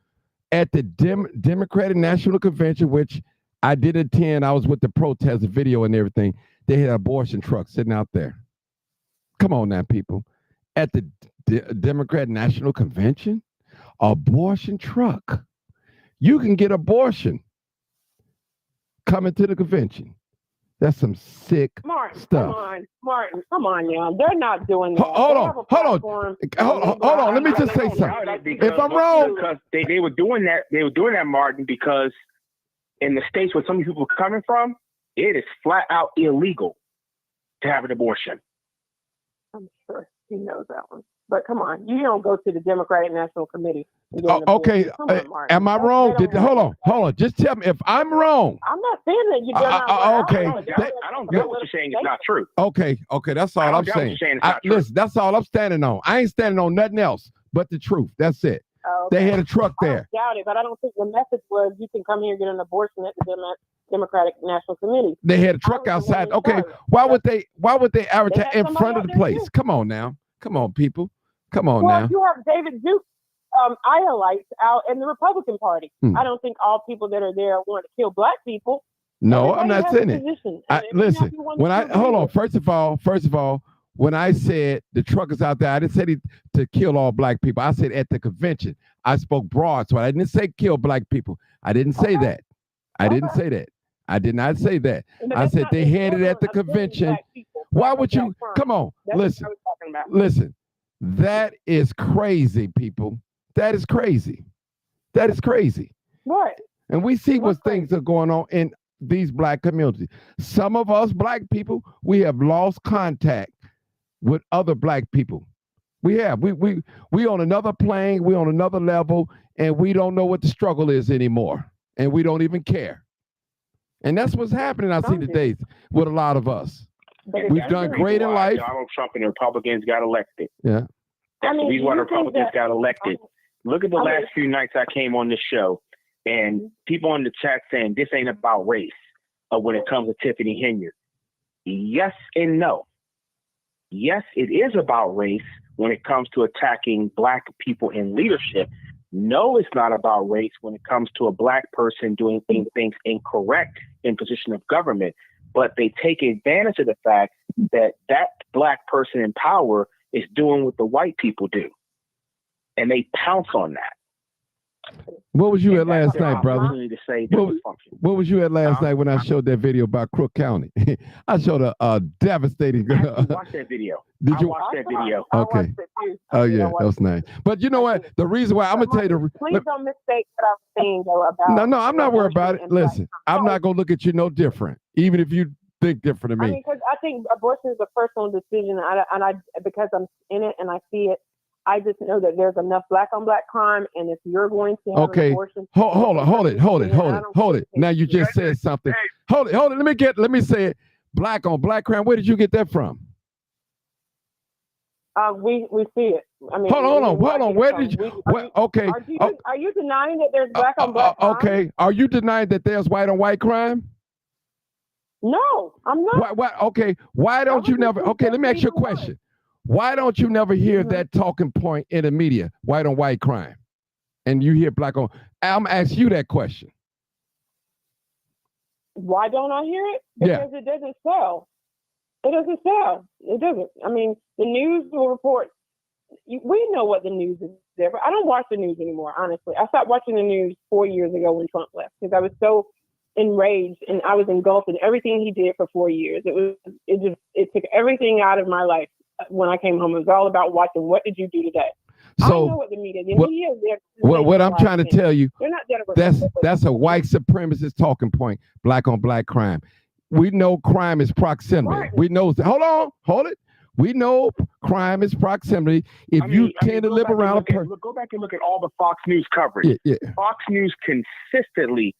At the Democratic National Convention, which I did attend, I was with the protest, the video and everything. They had an abortion truck sitting out there. Come on now, people. At the Democratic National Convention, abortion truck. You can get abortion coming to the convention. That's some sick stuff. Martin, come on, y'all. They're not doing that. Hold on. Let me just say something. If I'm wrong, because they were doing that, Martin, because in the states where some of these people are coming from, it is flat out illegal to have an abortion. I'm sure he knows that one. But come on, you don't go to the Democratic National Committee. Okay, am I wrong? Hold on. Just tell me if I'm wrong. I'm not saying that you're not. Okay. I don't get what you're saying. It's not true. Okay. That's all I'm saying. Listen, that's all I'm standing on. I ain't standing on nothing else but the truth. That's it. Okay. They had a truck there. I doubt it, but I don't think the message was you can come here and get an abortion at the Democratic National Committee. They had a truck outside. Okay, why would they advertise in front of the place? Come on now. Come on, people. Come on now. Well, you have David Duke Iolites out in the Republican Party. I don't think all people that are there want to kill black people. No, I'm not saying it. Listen, hold on. First of all, when I said the truck is out there, I didn't say to kill all black people. I said at the convention. I spoke broad, so I didn't say kill black people. I didn't say that. I didn't say that. I did not say that. I said they had it at the convention. Why would you? Come on, listen. That is crazy, people. That is crazy. What? And we see what things are going on in these black communities. Some of us black people, we have lost contact with other black people. We have. We on another plane, we on another level, and we don't know what the struggle is anymore. And we don't even care. And that's what's happening, I see today with a lot of us. We've done great in life. Donald Trump and the Republicans got elected. Yeah. The reason why the Republicans got elected. Look at the last few nights I came on this show, and people in the chat saying this ain't about race when it comes to Tiffany Henyard. Yes and no. Yes, it is about race when it comes to attacking black people in leadership. No, it's not about race when it comes to a black person doing things incorrect in position of government. But they take advantage of the fact that black person in power is doing what the white people do. And they pounce on that. What was you at last night, brother? What was you at last night when I showed that video about Crook County? I showed a devastating. Watch that video. Did you watch that video? Okay. Oh yeah, that was nice. But you know what? The reason why I'm gonna tell you please don't mistake what I'm saying though about. No, I'm not worried about it. Listen, I'm not gonna look at you no different, even if you think different than me. I mean, because I think abortion is a personal decision, and I because I'm in it and I see it. I just know that there's enough black on black crime, and if you're going to have an abortion, hold it. Now you just said something. Hold it. Let me say it. Black on black crime. Where did you get that from? We see it. I mean, hold on. Where did you? Okay. Are you denying that there's black on black crime? Okay. Are you denying that there's white on white crime? No, I'm not. Okay. Why don't you never? Okay. Let me ask you a question. Why don't you never hear that talking point in the media, white on white crime? And you hear black on. I'm asking you that question. Why don't I hear it? Because it doesn't sell. It doesn't sell. It doesn't. I mean, the news will report. We know what the news is there, but I don't watch the news anymore, honestly. I stopped watching the news 4 years ago when Trump left because I was so enraged and I was engulfed in everything he did for 4 years. It took everything out of my life. When I came home, it was all about watching. What did you do today? So, I know what the media is. What I'm trying to tell you, they're not there that's a white supremacist talking point. Black on black crime. We know crime is proximity. Right. We know. Hold it. We know crime is proximity. If you tend to live around a person, go back and look at all the Fox News coverage. Fox News consistently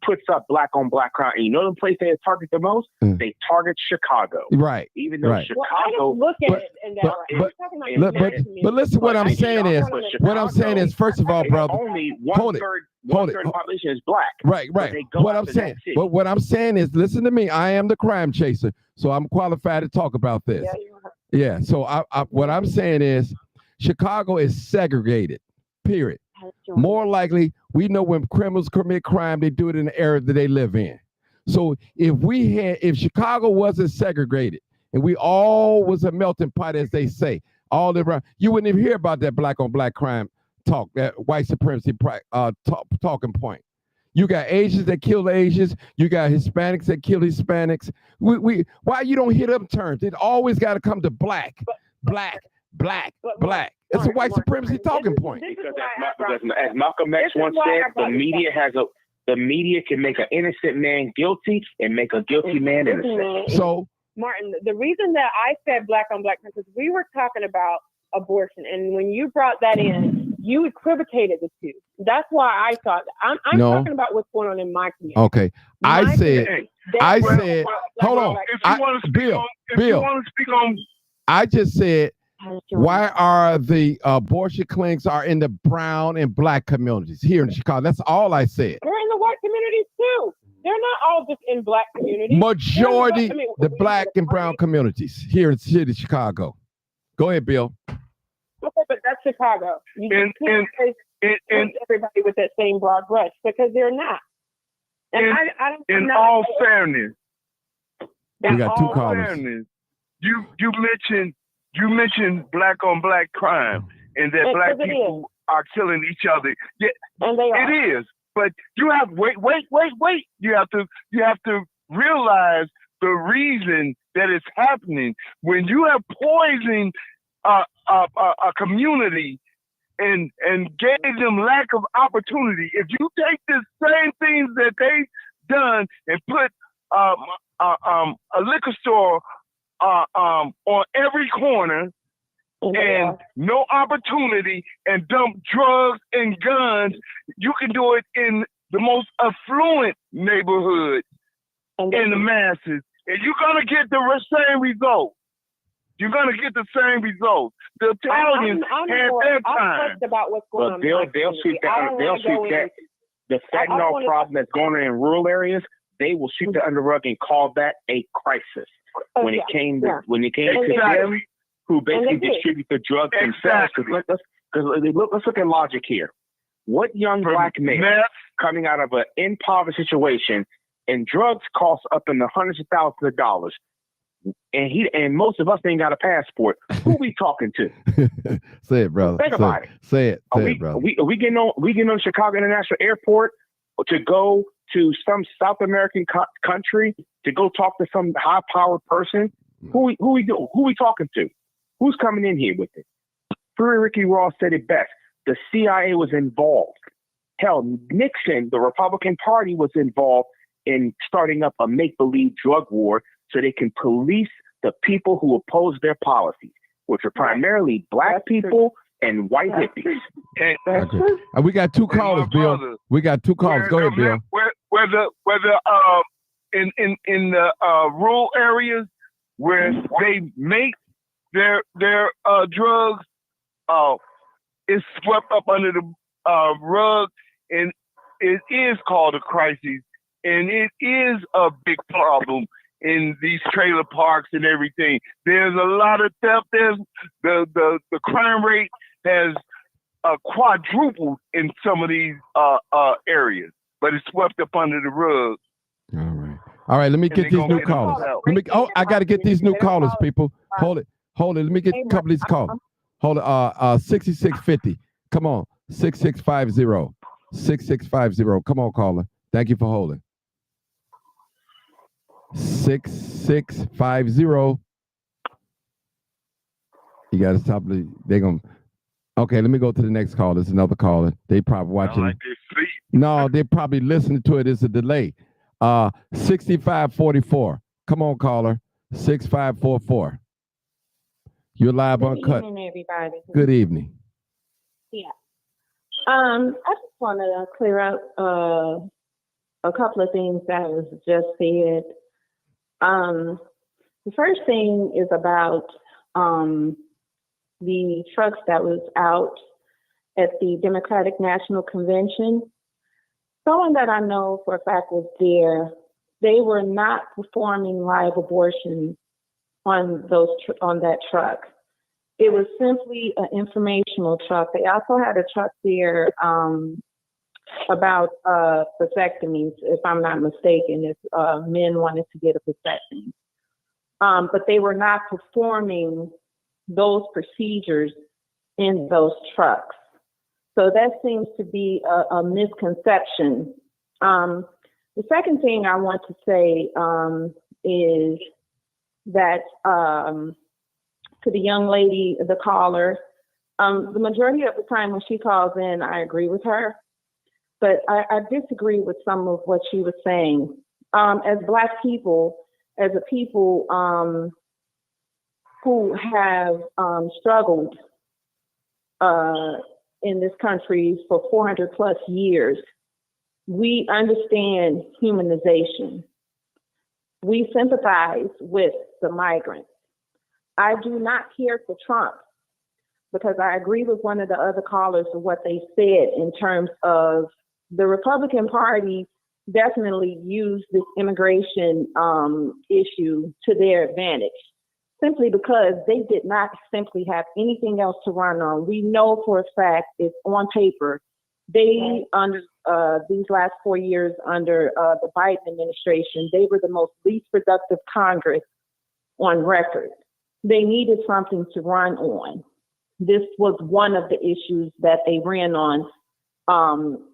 puts up black on black crime. And you know the place they target the most? They target Chicago. Right. Even though Chicago. Look at it in that way. But listen, what I'm saying is, first of all, brother, only one third of the population is black. Right. What I'm saying is, listen to me. I am the crime chaser, so I'm qualified to talk about this. Yeah. So what I'm saying is, Chicago is segregated. Period. More likely, we know when criminals commit crime, they do it in the area that they live in. So if Chicago wasn't segregated and we all was a melting pot, as they say, all around, you wouldn't even hear about that black on black crime talk, that white supremacy talking point. You got Asians that kill Asians. You got Hispanics that kill Hispanics. Why you don't hear them terms? It always got to come to black. It's a white supremacy talking point. Because as Malcolm X once said, the media can make an innocent man guilty and make a guilty man innocent. So, Martin, the reason that I said black on black, because we were talking about abortion, and when you brought that in, you equivocated the two. That's why I thought I'm talking about what's going on in my community. Okay, I said, hold on, Bill. I just said, why are the abortion clinics are in the brown and black communities here in Chicago? That's all I said. They're in the white communities too. They're not all just in black communities. Majority the black and brown communities here in the city of Chicago. Go ahead, Bill. Okay, but that's Chicago. You can't paint everybody with that same broad brush because they're not. And in all fairness, we got two callers. You mentioned black on black crime and that black people are killing each other. Yeah, and they are. It is. But you have wait. You have to realize the reason that it's happening. When you have poisoned a community and gave them lack of opportunity, if you take the same things that they've done and put a liquor store on every corner and no opportunity and dump drugs and guns, you can do it in the most affluent neighborhood in the masses, and you're gonna get the same result. You're gonna get the same result. The Italians had their time. About what's going on. They'll sweep that. The fentanyl problem that's going on in rural areas, they will sweep that under the rug and call that a crisis. When it came to them who basically distribute the drugs themselves. Because let's look at logic here. What young black man coming out of an impoverished situation, and drugs cost up in the hundreds of thousands of dollars, and most of us ain't got a passport. Who we talking to? Say it, brother. Think about it. Say it, brother. Are we getting on Chicago International Airport to go to some South American country to go talk to some high-powered person? Who we talking to? Who's coming in here with it? Free Ricky Ross said it best. The CIA was involved. Hell, Nixon, the Republican Party, was involved in starting up a make-believe drug war so they can police the people who oppose their policies, which are primarily black people and white hippies. We got two callers, Bill. We got two callers. Go ahead, Bill. Whether in the rural areas where they make their drugs, is swept up under the rug, and it is called a crisis, and it is a big problem in these trailer parks and everything. There's a lot of theft. There's the crime rate has quadrupled in some of these areas, but it's swept up under the rug. All right. Let me get these new callers. I got to get these new callers, people. Hold it. Let me get a couple of these calls. Hold it. 6650. Come on. 6650. 6650. Come on, caller. Thank you for holding. 6650. You got to stop. They're going to. Okay, let me go to the next call. There's another caller. They probably watching. No, they're probably listening to it. It's a delay. 6544. Come on, caller. 6544. You're live Good on cut. evening, everybody. Good evening. Yeah. I just want to clear up a couple of things that was just said. The first thing is about the trucks that was out at the Democratic National Convention. Someone that I know for a fact was there. They were not performing live abortion on that truck. It was simply an informational truck. They also had a truck there about vasectomies, if I'm not mistaken, if men wanted to get a vasectomy. But they were not performing those procedures in those trucks. So that seems to be a misconception. The second thing I want to say is that to the young lady, the caller, the majority of the time when she calls in, I agree with her, but I disagree with some of what she was saying. As Black people, as a people who have struggled in this country for 400 plus years, we understand humanization. We sympathize with the migrants. I do not care for Trump because I agree with one of the other callers of what they said in terms of the Republican Party definitely used this immigration issue to their advantage, simply because they did not simply have anything else to run on. We know for a fact, it's on paper, they, under these last 4 years under the Biden administration, they were the most least productive Congress on record. They needed something to run on. This was one of the issues that they ran on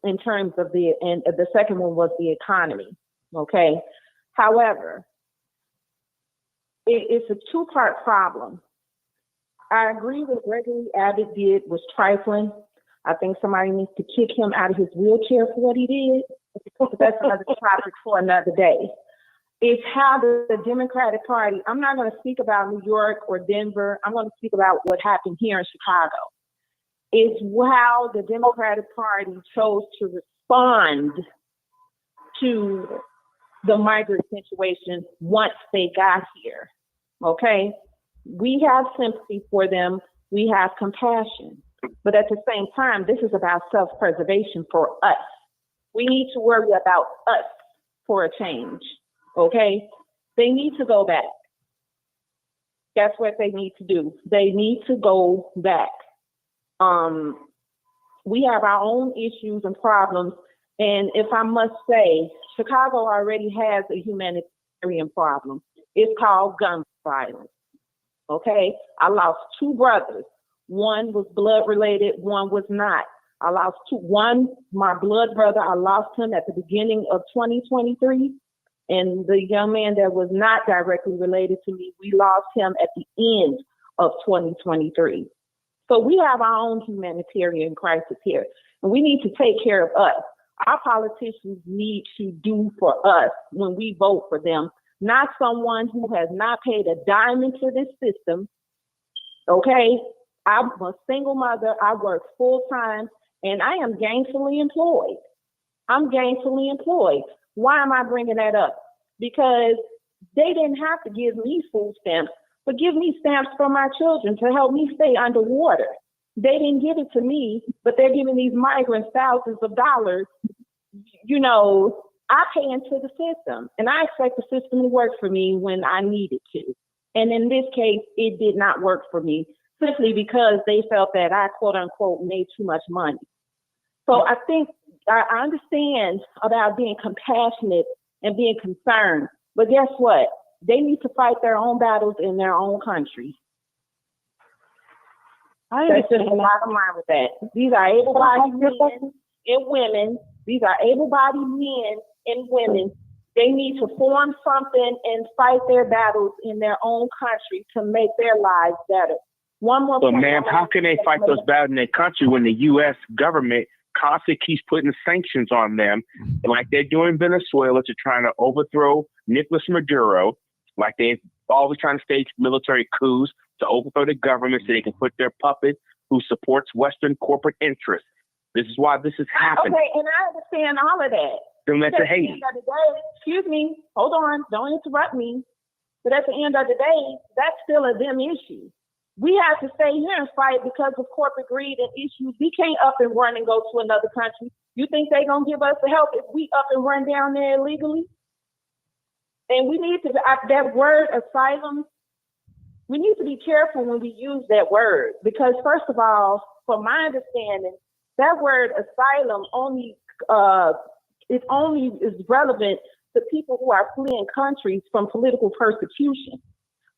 in terms of and the second one was the economy, okay? However, it's a two-part problem. I agree with Gregory Abbott did was trifling. I think somebody needs to kick him out of his wheelchair for what he did. But that's another topic for another day. It's how the Democratic Party, I'm not going to speak about New York or Denver. I'm going to speak about what happened here in Chicago. It's how the Democratic Party chose to respond to the migrant situation once they got here, okay? We have sympathy for them. We have compassion. But at the same time, this is about self-preservation for us. We need to worry about us for a change, okay? They need to go back. That's what they need to do. They need to go back. We have our own issues and problems. And if I must say, Chicago already has a humanitarian problem. It's called gun violence, okay? I lost two brothers. One was blood related, one was not. I lost my blood brother, I lost him at the beginning of 2023. And the young man that was not directly related to me, we lost him at the end of 2023. So we have our own humanitarian crisis here, and we need to take care of us. Our politicians need to do for us when we vote for them, not someone who has not paid a dime into this system, okay? I'm a single mother, I work full time, and I am gainfully employed. I'm gainfully employed. Why am I bringing that up? Because they didn't have to give me food stamps, but give me stamps for my children to help me stay underwater. They didn't give it to me, but they're giving these migrants thousands of dollars. You know, I pay into the system, and I expect the system to work for me when I need it to. And in this case, it did not work for me, simply because they felt that I, quote unquote, made too much money. So I think I understand about being compassionate and being concerned, but guess what? They need to fight their own battles in their own country. That's just the bottom line with that. These are able-bodied men and women. These are able-bodied men and women. They need to form something and fight their battles in their own country to make their lives better. One more point. But ma'am, how can they fight those battles in their country when the U.S. government constantly keeps putting sanctions on them, like they're doing Venezuela to trying to overthrow Nicolas Maduro, like they're always trying to stage military coups to overthrow the government so they can put their puppet who supports Western corporate interests. This is why this is happening. Okay, and I understand all of that. Then let's But at the Haiti. end of the day, excuse me, hold on, don't interrupt me. But at the end of the day, that's still a them issue. We have to stay here and fight because of corporate greed and issues. We can't up and run and go to another country. You think they're going to give us the help if we up and run down there illegally? And we need to, that word asylum, we need to be careful when we use that word. Because first of all, from my understanding, that word asylum only is relevant to people who are fleeing countries from political persecution.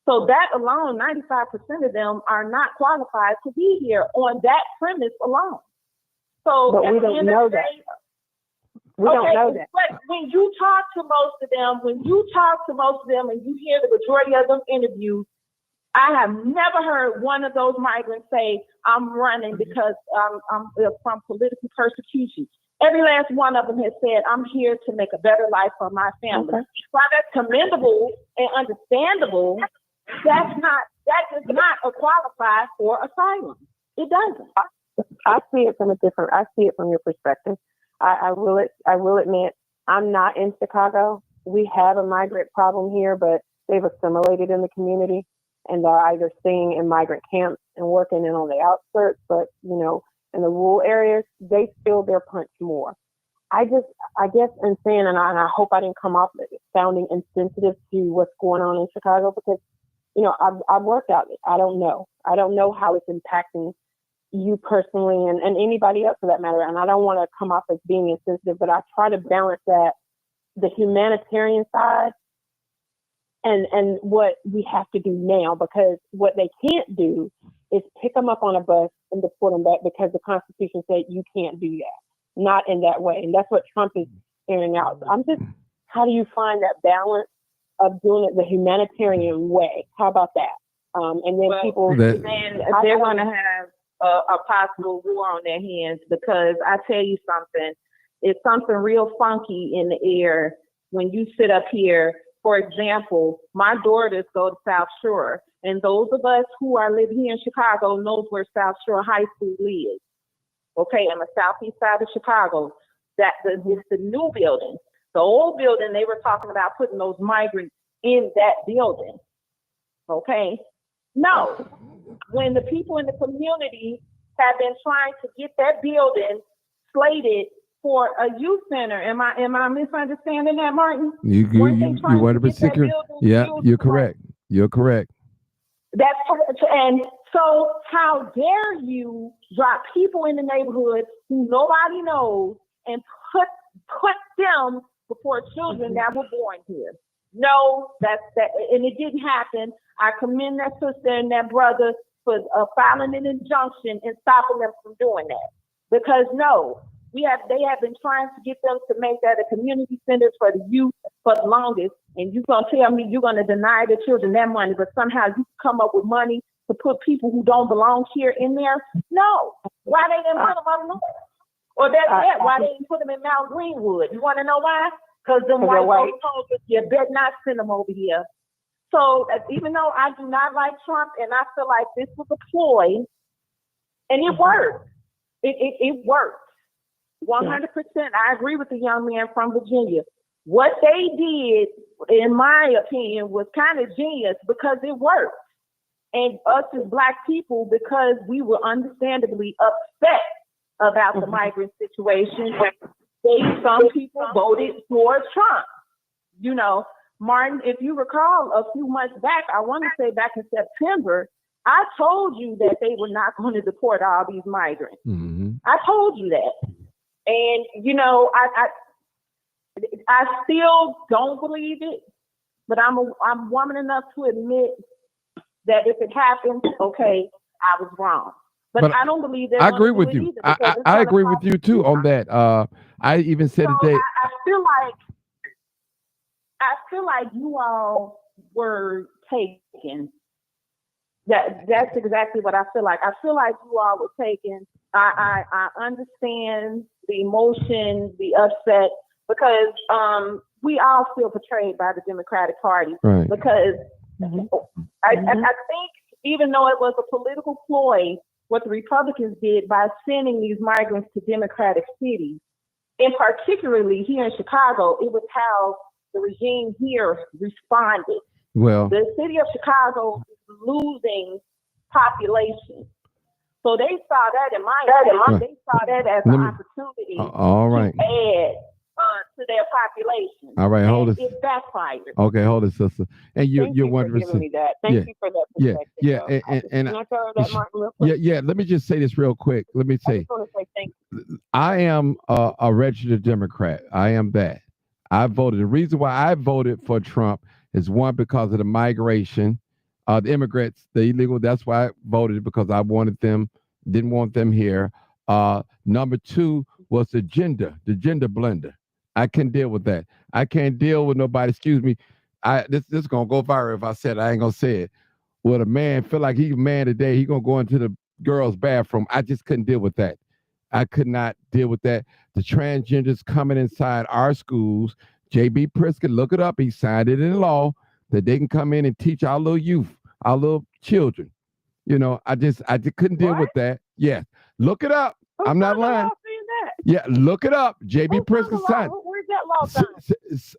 So that alone, 95% of them are not qualified to be here on that premise alone. So But we don't know that. We don't know that. But when you talk to most of them, and you hear the majority of them interviewed, I have never heard one of those migrants say, I'm running because I'm from political persecution. Every last one of them has said, I'm here to make a better life for my family. Okay. While that's commendable and understandable, that does not qualify for asylum. It doesn't. I see it from your perspective. I will admit, I'm not in Chicago. We have a migrant problem here, but they've assimilated in the community and they're either staying in migrant camps and working in on the outskirts, but in the rural areas, they feel their punch more. I guess in saying, and I hope I didn't come off sounding insensitive to what's going on in Chicago, because I've worked out it. I don't know how it's impacting you personally and anybody else for that matter. And I don't want to come off as being insensitive, but I try to balance that, the humanitarian side and what we have to do now, because what they can't do is pick them up on a bus and deport them back because the Constitution said you can't do that. Not in that way. And that's what Trump is airing out. How do you find that balance of doing it the humanitarian way? How about that? And then they're going to have a possible war on their hands, because I tell you something, it's something real funky in the air when you sit up here. For example, my daughters go to South Shore, and those of us who are living here in Chicago knows where South Shore High School is. Okay, on the southeast side of Chicago. It's the new building. The old building, they were talking about putting those migrants in that building. Okay? No. When the people in the community have been trying to get that building slated for a youth center, am I misunderstanding that, Martin? You 100%. Yeah, you're correct. You're correct. And so how dare you drop people in the neighborhood who nobody knows and put them before children that were born here? No, that's that, and it didn't happen. I commend that sister and that brother for filing an injunction and stopping them from doing that. Because they have been trying to get them to make that a community center for the youth for the longest. And you're gonna tell me you're gonna deny the children that money, but somehow you come up with money to put people who don't belong here in there? No. Why they didn't put them up north? Or why they didn't put them in Mount Greenwood? You want to know why? Because them white folks told us, you better not send them over here. So even though I do not like Trump, and I feel like this was a ploy, and it worked. It worked. 100%. I agree with the young man from Virginia. What they did, in my opinion, was kind of genius because it worked. And us as Black people, because we were understandably upset about the migrant situation, some people voted for Trump. Martin, if you recall, a few months back, I want to say back in September, I told you that they were not going to deport all these migrants. Mm-hmm. I told you that. And, I still don't believe it, but I'm woman enough to admit that if it happened, okay, I was wrong. But I don't believe that. I agree with you. I agree with you too on that. I even said today. I feel like you all were taken. That's exactly what I feel like. I feel like you all were taken. I understand the emotion, the upset, because we all feel betrayed by the Democratic Party. Right. Because I think even though it was a political ploy, what the Republicans did by sending these migrants to Democratic cities, and particularly here in Chicago, it was how the regime here responded. Well, the city of Chicago is losing population. So they saw that in mind. They saw that as an opportunity all right. to add to their population. All right, hold it. It backfired. Okay, hold it, sister. And you're Thank you for 100%. giving me that. Thank you for that perspective. And Can I throw that, Martin, real quick? yeah. Let me just say this real quick. Let me I say, just want to say thank you. I am a registered Democrat. I am that. I voted. The reason why I voted for Trump is one, because of the migration, the immigrants, the illegal. That's why I voted, because I wanted them, didn't want them here. Number two was the gender blender. I can deal with that. I can't deal with nobody. Excuse me. This is gonna go viral if I said it. I ain't gonna say it. Well, a man feel like he's a man today, he gonna go into the girls' bathroom. I just couldn't deal with that. I could not deal with that. The transgenders coming inside our schools. J.B. Pritzker, look it up. He signed it in law that they can come in and teach our little youth, our little children. You know, I just couldn't deal with that. Yes, look it up. I'm not lying. Yeah, look it up. J.B. Pritzker signed. Where's that law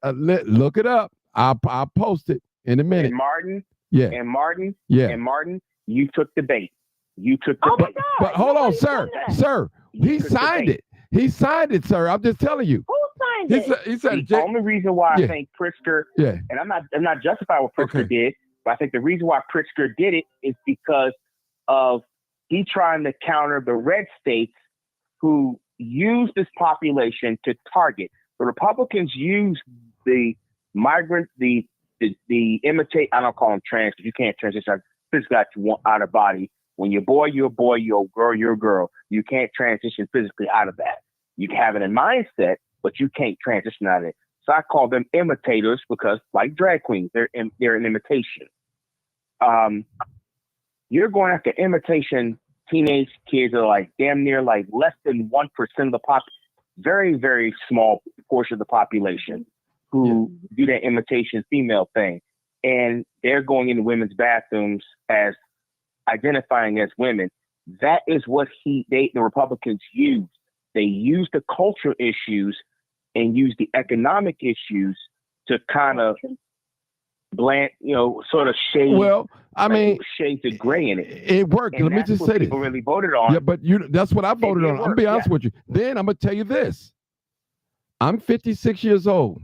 done? Look it up. I'll post it in a minute. And Martin. Yeah. And Martin. Yeah. And Martin, you took the bait. You took the bait. But hold on, sir. Sir, he signed it. He signed it, sir. I'm just telling you. Who signed it? He said the only reason why I think Pritzker, and I'm not justifying what Pritzker did, but I think the reason why Pritzker did it is because of he trying to counter the red states who use this population to target. The Republicans use the migrant, the imitate. I don't call them trans because you can't transition. Physically out of body. When you're a boy, you're a boy. You're a girl, you're a girl. You can't transition physically out of that. You can have it in mindset, but you can't transition out of it. So I call them imitators because, like drag queens, they're an imitation. You're going after imitation teenage kids that are like damn near like less than 1% of the very, very small portion of the population who do that imitation female thing. And they're going into women's bathrooms as identifying as women. That is what the Republicans use. They use the cultural issues and use the economic issues to kind of bland, sort of shade. Well, I mean, shades of gray in it. It worked. And let me just say this. People really voted on. Yeah, but that's what I voted on. I'm gonna be honest with you. Then I'm gonna tell you this. I'm 56 years old.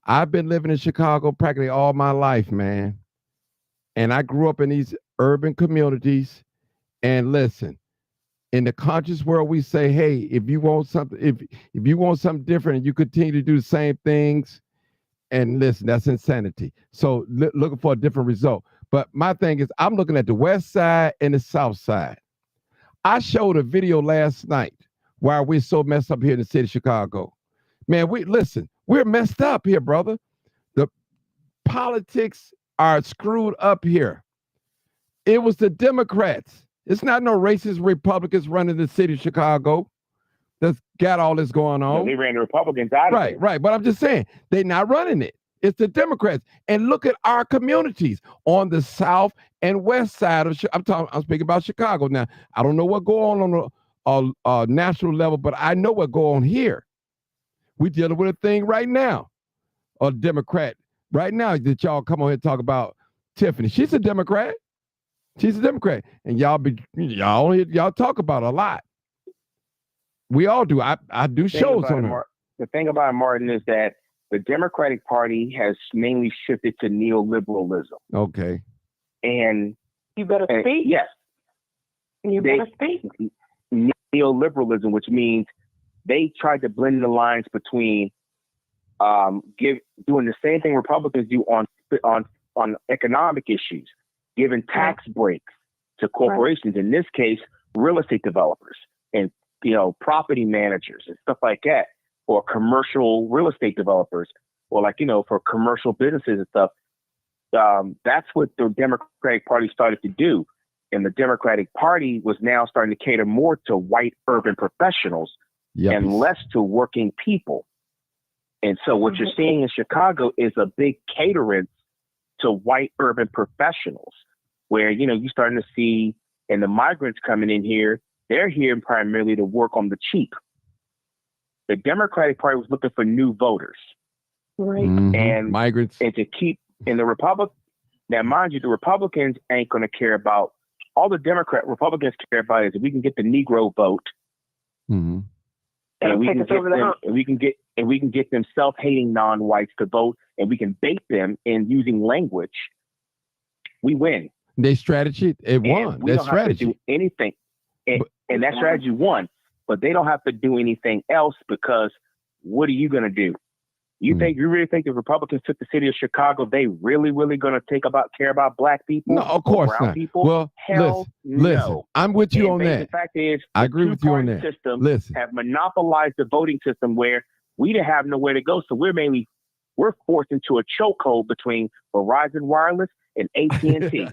I've been living in Chicago practically all my life, man. And I grew up in these urban communities. And listen, in the conscious world, we say, hey, if you want something, if you want something different and you continue to do the same things, and listen, that's insanity. So looking for a different result. But my thing is, I'm looking at the west side and the south side. I showed a video last night why we're so messed up here in the city of Chicago. Man, we're messed up here, brother. The politics are screwed up here. It was the Democrats. It's not no racist Republicans running the city of Chicago that's got all this going on. No, they ran the Republicans out of it. Right. But I'm just saying, they're not running it. It's the Democrats. And look at our communities on the south and west side of I'm speaking about Chicago now. I don't know what going on a national level, but I know what going on here. We're dealing with a thing right now, a Democrat. Right now that y'all come on here and talk about Tiffany. She's a Democrat. And y'all talk about a lot. We all do. I do shows on her. The thing about Martin is that the Democratic Party has mainly shifted to neoliberalism. Okay. And you better speak. Yes. You better speak. Neoliberalism, which means they tried to blend the lines between doing the same thing Republicans do on economic issues, giving tax breaks to corporations. Right. In this case, real estate developers and property managers and stuff like that, or commercial real estate developers, or for commercial businesses and stuff. That's what the Democratic Party started to do. And the Democratic Party was now starting to cater more to white urban professionals and less to working people. And so what you're seeing in Chicago is a big caterance to white urban professionals. where, you're starting to see, and the migrants coming in here, they're here primarily to work on the cheap. The Democratic Party was looking for new voters. Right. And migrants. And to keep in the now, mind you, the Republicans ain't going to care about, all the Republicans care about is if we can get the Negro vote. Mm-hmm. And we can get them self-hating non-whites to vote, and we can bait them in using language. We win. Their strategy, it won. We don't have to do anything, and that strategy won. But they don't have to do anything else, because what are you going to do? You really think the Republicans took the city of Chicago? They really going to care about black people? No, of course brown not. People? Well, hell listen, no. I'm with you on that. The fact is, I agree with you on that. System Listen, have monopolized the voting system where we didn't have nowhere to go. So we're forced into a chokehold between Verizon Wireless and AT&T.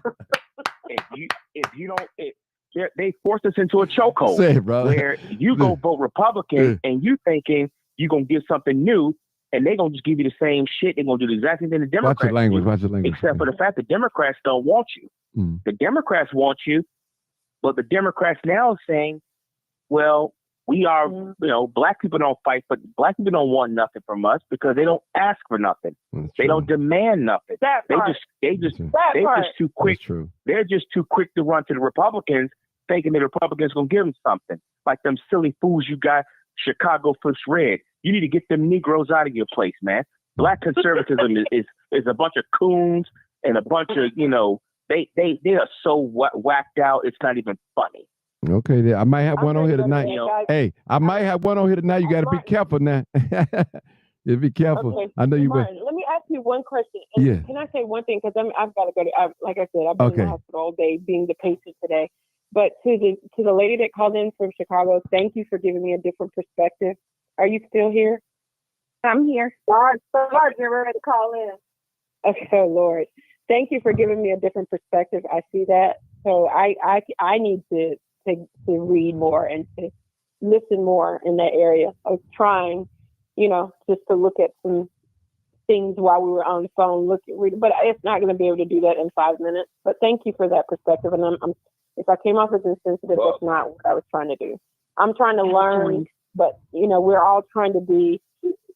They forced us into a chokehold where you go vote Republican and you thinking you're gonna get something new, and they're gonna just give you the same shit. They're gonna do the exact same thing the Democrats watch your language. Except for the fact the Democrats don't want you. The Democrats want you, but the Democrats now are saying, well, we are, black people don't fight, but black people don't want nothing from us because they don't ask for nothing. They don't demand nothing. They're just too quick. They're just too quick to run to the Republicans, thinking the Republicans gonna give them something. Like them silly fools you got, Chicago First Red. You need to get them Negroes out of your place, man. Black conservatism is a bunch of coons and a bunch of, they are so whacked out. It's not even funny. Okay, I might have one on here tonight. Hey, I might have one on here tonight. You got to be careful now. You be careful. Okay. I know you. Martin, let me ask you one question. Yeah. Can I say one thing? Because I've got to go to. Like I said, I've been in the hospital all day, being the patient today. But to the lady that called in from Chicago, thank you for giving me a different perspective. Are you still here? I'm here. Lord, you're ready to call in. Okay, oh Lord, thank you for giving me a different perspective. I see that. So I need to read more and to listen more in that area. I was trying, just to look at some things while we were on the phone, but it's not going to be able to do that in 5 minutes. But thank you for that perspective. And if I came off as insensitive, that's not what I was trying to do. I'm trying to learn, but we're all trying to be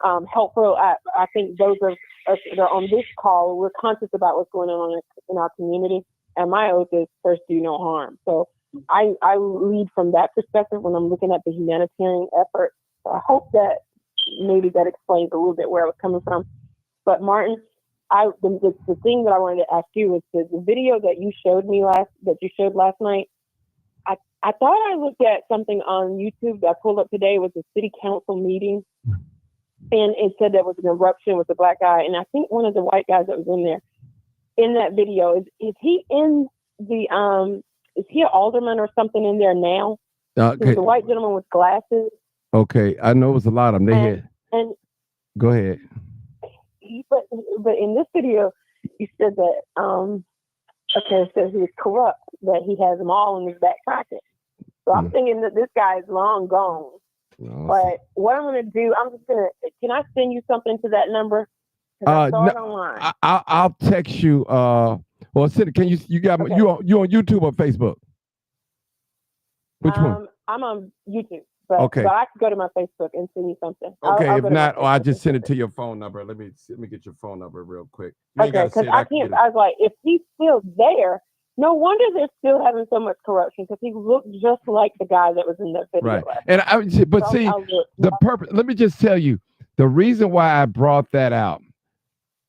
helpful. I think those of us that are on this call, we're conscious about what's going on in our community. And my oath is first do no harm. So I lead from that perspective when I'm looking at the humanitarian effort. So I hope that maybe that explains a little bit where I was coming from. But Martin, the thing that I wanted to ask you was the video that you showed last night. I thought I looked at something on YouTube that I pulled up today. It was a city council meeting, and it said there was an eruption with a black guy, and I think one of the white guys that was in there in that video is he in the is he an alderman or something in there now? Okay. The white gentleman with glasses. Okay, I know it was a lot of them. Go ahead. But in this video, you said that it says he was corrupt, that he has them all in his back pocket. So I'm thinking that this guy is long gone. No. But what I'm going to do, can I send you something to that number? I saw it online. I'll text you. Send it. Can you got you on YouTube or Facebook? Which one? I'm on YouTube. But I could go to my Facebook and send you something. Okay, if not, I'll just send it to your phone number. Let me get your phone number real quick. Okay, because I was like, if he's still there, no wonder they're still having so much corruption, because he looked just like the guy that was in that video. Right, the purpose. Let me just tell you the reason why I brought that out,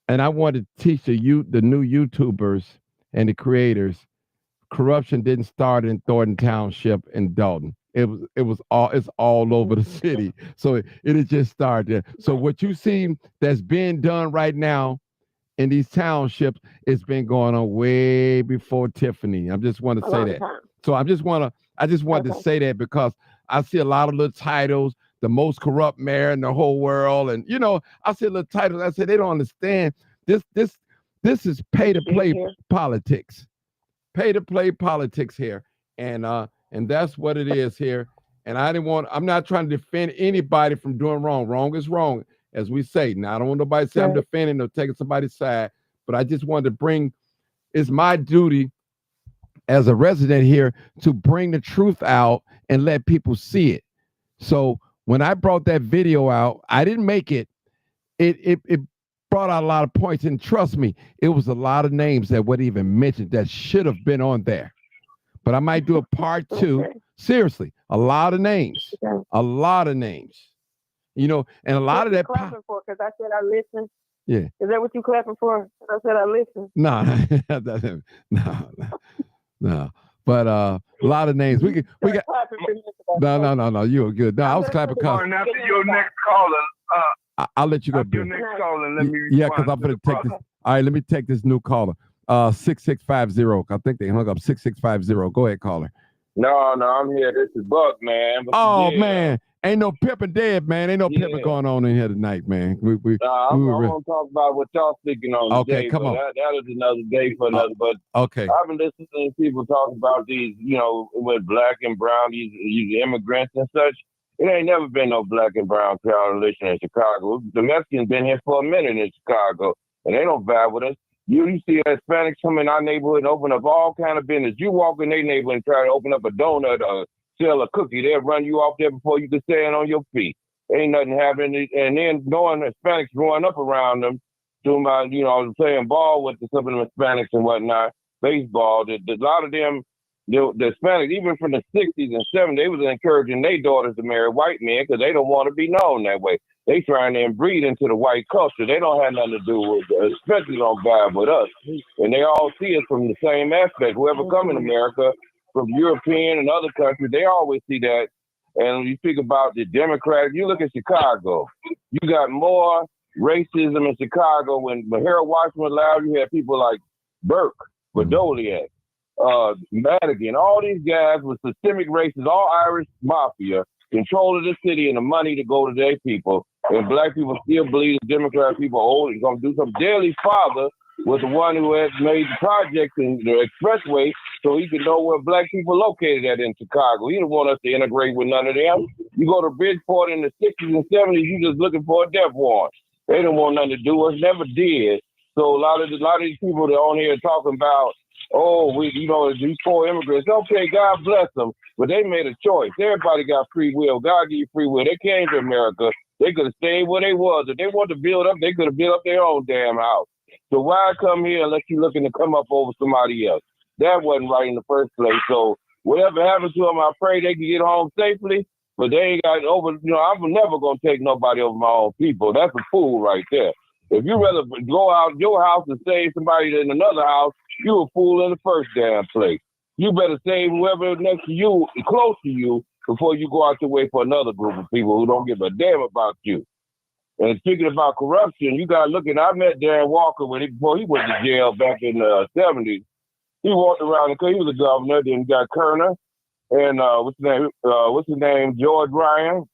and I wanted to teach the new YouTubers and the creators. Corruption didn't start in Thornton Township in Dalton. It's all over the city. So it just started there. So what you see that's being done right now in these townships, it's been going on way before Tiffany. I just want to say that. So I just wanted to say that because I see a lot of little titles, the most corrupt mayor in the whole world, and I see little titles. I said they don't understand this is pay to play politics. Pay to play politics here. And that's what it is here. And I'm not trying to defend anybody from doing wrong. Wrong is wrong, as we say. Now, I don't want nobody to say I'm defending or taking somebody's side, but I just wanted to it's my duty as a resident here to bring the truth out and let people see it. So when I brought that video out, I didn't make it. It brought out a lot of points, and trust me, it was a lot of names that weren't even mentioned that should have been on there. But I might do a part two. Okay. Seriously, a lot of names, Okay. a lot of names. You know, and a lot of that. Clapping for because I said I listened. Yeah. Is that what you clapping for? I said I listened. No, no. But a lot of names. We got. No. You were good. No, I was clapping because. And after your next caller, I'll let you go. after your next caller, let me Yeah, because I'm going to take this. All right, let me take this new caller. 6650. I think they hung up 6650. Go ahead, caller. No, I'm here. This is Buck, man. Oh, man. Ain't no pimping dead, man. Ain't no pimping going on in here tonight, man. I'm going to talk about what y'all speaking on today. Okay, come on. That is another day for another. But okay. I've been listening to people talk about these, with black and brown, these immigrants and such. It ain't never been no black and brown coalition in Chicago. The Mexicans been here for a minute in Chicago, and they don't vibe with us. You see Hispanics come in our neighborhood and open up all kind of business. You walk in their neighborhood and try to open up a donut or sell a cookie, they'll run you off there before you can stand on your feet. Ain't nothing happening. And then knowing Hispanics growing up around them, doing my, playing ball with some of the Hispanics and whatnot, baseball, a lot of them, the Hispanics, even from the 60s and 70s, they was encouraging their daughters to marry white men because they don't want to be known that way. They trying to inbreed into the white culture. They don't have nothing to do with, especially don't vibe with us. And they all see us from the same aspect. Whoever come in America, from European and other countries, they always see that. And when you speak about the Democratic, you look at Chicago, you got more racism in Chicago. When Harold Washington was allowed, you had people like Burke, Badoliak, Madigan, all these guys with systemic racism, all Irish mafia, control of the city and the money to go to their people. And black people still believe the Democrat people are going to do something. Daley's father was the one who had made the project in the expressway so he could know where black people located at in Chicago. He didn't want us to integrate with none of them. You go to Bridgeport in the 60s and 70s, you just looking for a death warrant. They didn't want nothing to do with us, never did. So a lot of these people that are on here talking about, these poor immigrants, okay, God bless them, but they made a choice. Everybody got free will. God gave you free will. They came to America. They could have stayed where they was. If they wanted to build up, they could have built up their own damn house. So why come here unless you're looking to come up over somebody else? That wasn't right in the first place. So whatever happened to them, I pray they can get home safely, but they ain't got over, I'm never going to take nobody over my own people. That's a fool right there. If you rather go out your house and save somebody in another house, you a fool in the first damn place. You better save whoever next to you, close to you, before you go out your way for another group of people who don't give a damn about you. And speaking about corruption, you got to look at, I met Darren Walker before he went to jail back in the 70s. He walked around because he was a governor, then got Kerner, and what's his name, George Ryan.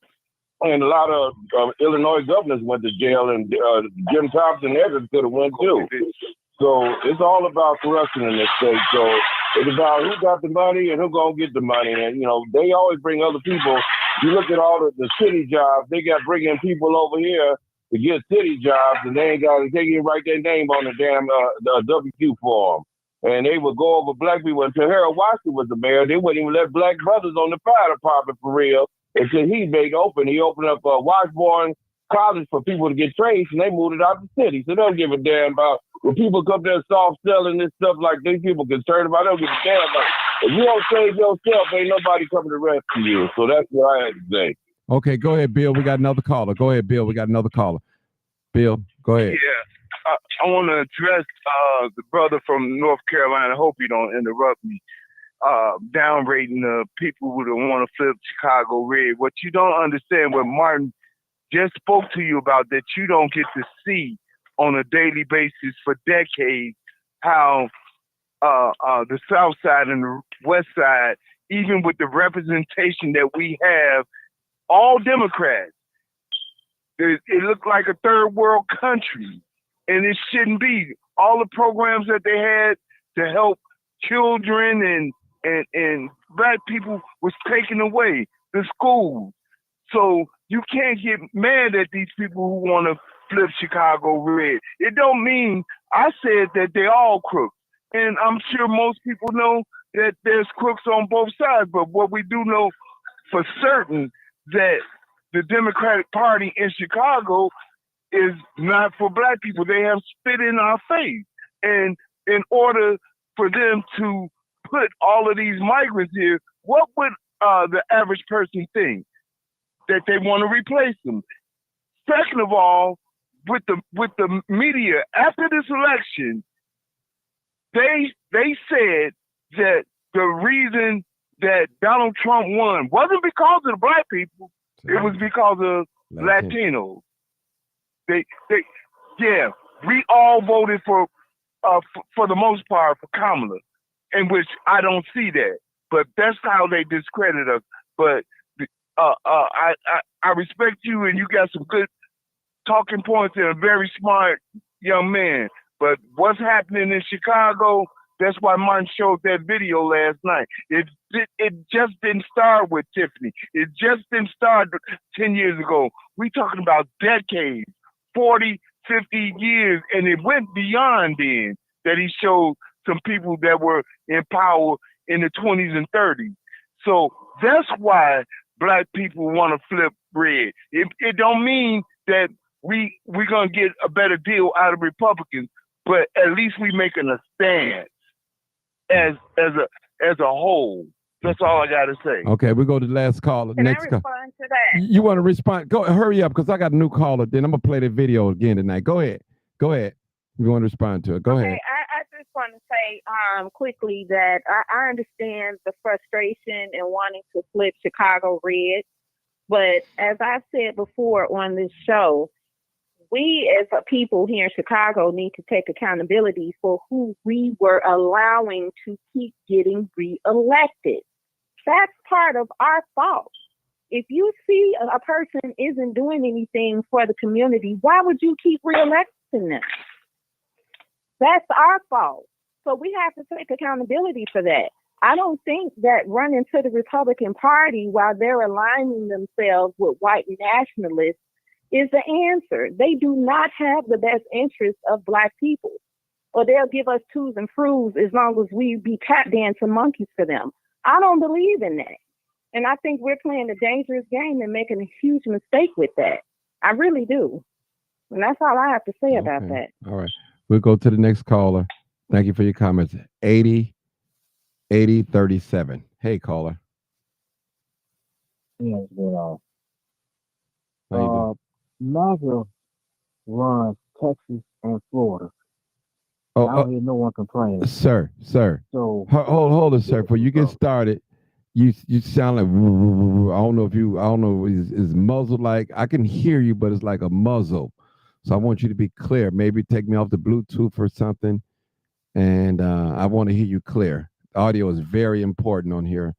And a lot of Illinois governors went to jail, and Jim Thompson Evans could have went too. So it's all about corruption in this state. So it's about who got the money and who gonna get the money. And they always bring other people. You look at all the city jobs; they got bringing people over here to get city jobs, and they can write their name on the damn the WQ form. And they would go over black people until Harold Washington was the mayor. They wouldn't even let black brothers on the fire department for real. Until he made open, he opened up Washburn College for people to get trades, and they moved it out the city. So they don't give a damn about when people come there soft selling this stuff like these people concerned about. They don't give a damn about. If you don't save yourself, ain't nobody coming to rescue you. So that's what I had to say. Okay, go ahead, Bill. We got another caller. Go ahead, Bill. We got another caller. Bill, go ahead. Yeah, I want to address the brother from North Carolina. I hope you don't interrupt me. Downrating the people who don't want to flip Chicago red. What you don't understand, what Martin just spoke to you about, that you don't get to see on a daily basis for decades, how the South Side and the West Side, even with the representation that we have, all Democrats, it looked like a third world country, and it shouldn't be. All the programs that they had to help children and black people was taken away, the schools. So you can't get mad at these people who want to flip Chicago red. It don't mean I said that they all crooks. And I'm sure most people know that there's crooks on both sides. But what we do know for certain that the Democratic Party in Chicago is not for black people. They have spit in our face. And in order for them to put all of these migrants here, what would the average person think? That they want to replace them. Second of all, with the media, after this election, they said that the reason that Donald Trump won wasn't because of the black people, it was because of Latinos. We all voted for the most part for Kamala, in which I don't see that. But that's how they discredit us. But I respect you, and you got some good talking points and a very smart young man. But what's happening in Chicago, that's why Martin showed that video last night. It just didn't start with Tiffany. It just didn't start 10 years ago. We talking about decades, 40, 50 years, and it went beyond then that he showed some people that were in power in the 20s and 30s. So that's why black people want to flip red. It don't mean that we're going to get a better deal out of Republicans, but at least we making a stand as a whole. That's all I got to say. Okay, we go to the last caller. Can Next I respond to that? You want to respond? Go, hurry up, because I got a new caller. Then I'm going to play the video again tonight. Go ahead. You want to respond to it? Go ahead. I just want to say quickly that I understand the frustration and wanting to flip Chicago red. But as I've said before on this show, we as a people here in Chicago need to take accountability for who we were allowing to keep getting reelected. That's part of our fault. If you see a person isn't doing anything for the community, why would you keep reelecting them? That's our fault. So we have to take accountability for that. I don't think that running to the Republican Party while they're aligning themselves with white nationalists is the answer. They do not have the best interests of black people, or they'll give us twos and froos as long as we be tap dancing monkeys for them. I don't believe in that. And I think we're playing a dangerous game and making a huge mistake with that. I really do. And that's all I have to say about that. All right. We'll go to the next caller. Thank you for your comments. 8037. Hey, caller. Yeah, what's going on? How you doing? MAGA runs Texas and Florida. I don't hear no one complaining. Sir. So hold on, sir. Before you get started, you sound like I don't know is muzzled like I can hear you, but it's like a muzzle. So I want you to be clear. Maybe take me off the Bluetooth or something, and I want to hear you clear. Audio is very important on here.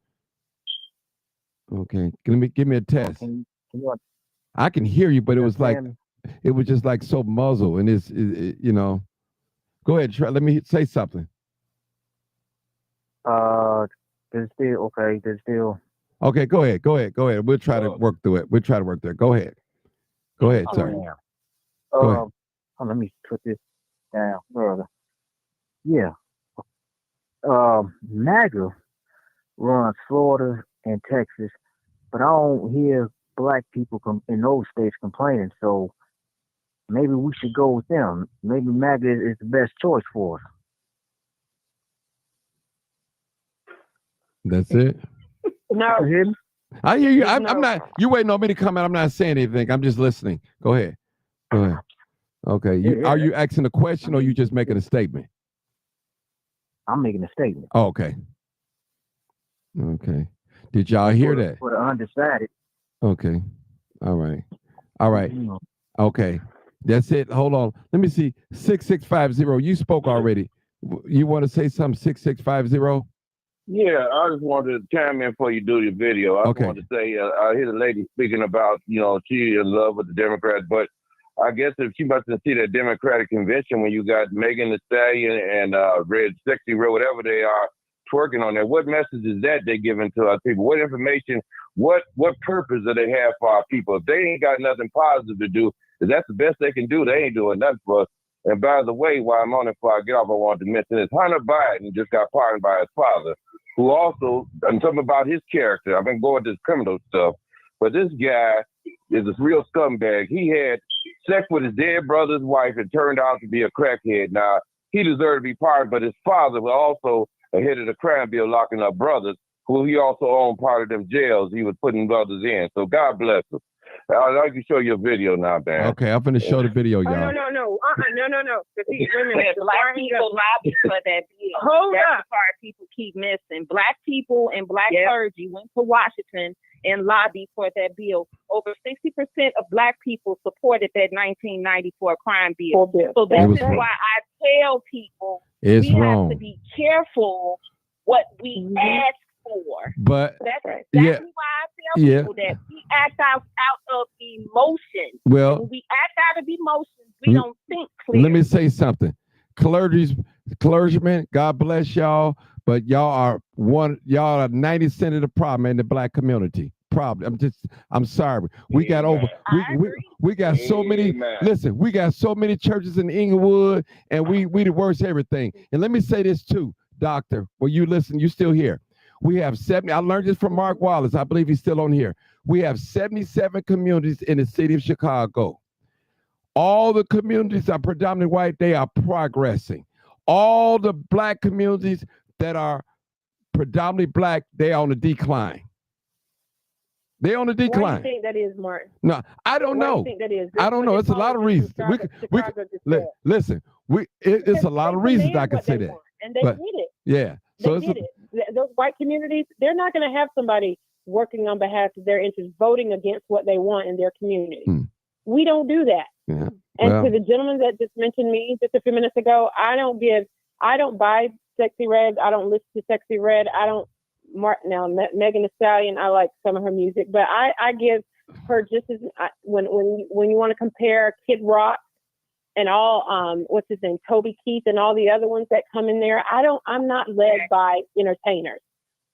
Okay, give me a test. I can hear you, but it was just like so muzzled, and it's you know. Go ahead, try. Let me say something. there's still Okay, go ahead. We'll try to work through it. Go ahead, sir. Go ahead. Let me put this down further. Yeah. MAGA runs Florida and Texas, but I don't hear black people in those states complaining. So maybe we should go with them. Maybe MAGA is the best choice for us. That's it. No. I hear you. I'm not. You waiting on me to come out. I'm not saying anything. I'm just listening. Go ahead. Okay. Are you asking a question or you just making a statement? I'm making a statement. Oh, okay. Did y'all hear that? For the undecided. Okay. All right. Okay. That's it. Hold on. Let me see. 6650. You spoke already. You want to say something? 6650. Yeah, I just wanted to chime in before you do your video. I just wanted to say, I hear the lady speaking about, she in love with the Democrats, but I guess if she must have seen that Democratic convention when you got Megan Thee Stallion and Red Sexy Red, whatever they are, twerking on there, what message is that they're giving to our people? What information, what purpose do they have for our people? If they ain't got nothing positive to do, if that's the best they can do, they ain't doing nothing for us. And by the way, while I'm on it before I get off, I wanted to mention this. Hunter Biden just got pardoned by his father, who also, and something about his character. I've been going to this criminal stuff, but this guy is a real scumbag. He had sex with his dead brother's wife and turned out to be a crackhead. Now, he deserved to be pardoned, but his father was also ahead of the crime bill locking up brothers, who he also owned part of them jails he was putting brothers in. So God bless him. I'd like to show you a video now, man. Okay, I'm finna show the video, y'all. No. No. Wait a minute. Black people lobbied for that bill. Hold That's up. the part people keep missing. Black people and black clergy went to Washington and lobbied for that bill. Over 60% of black people supported that 1994 crime bill. So this is why I tell people we have to be careful what we ask for. But that's exactly why I tell people that we act out of emotion. Well, when we act out of emotions, we don't think clearly. Let me say something. Clergymen, God bless y'all, but y'all are 90% of the problem in the black community. I'm sorry. We got we got so many, listen, we got so many churches in Inglewood, and we the worst everything. And let me say this too, Doctor. Well, you listen, you still here. We have 70, I learned this from Mark Wallace. I believe he's still on here. We have 77 communities in the city of Chicago. All the communities are predominantly white. They are progressing. All the black communities that are predominantly black, they are on the decline. They on the decline. Why do you think that is, Martin? No, I don't know. Why do you think that is? I don't know. It's a lot of reasons. Listen, it's a lot of reasons I can say that. And they did it. Yeah. So they did it. Those white communities, they're not going to have somebody working on behalf of their interests, voting against what they want in their community. We don't do that. Yeah. And to the gentleman that just mentioned me just a few minutes ago, I don't buy Sexy Red. I don't listen to Sexy Red. I don't, Megan Thee Stallion, I like some of her music, but I give her just as, when you want to compare Kid Rock and all, what's his name, Toby Keith and all the other ones that come in there, I'm not led by entertainers.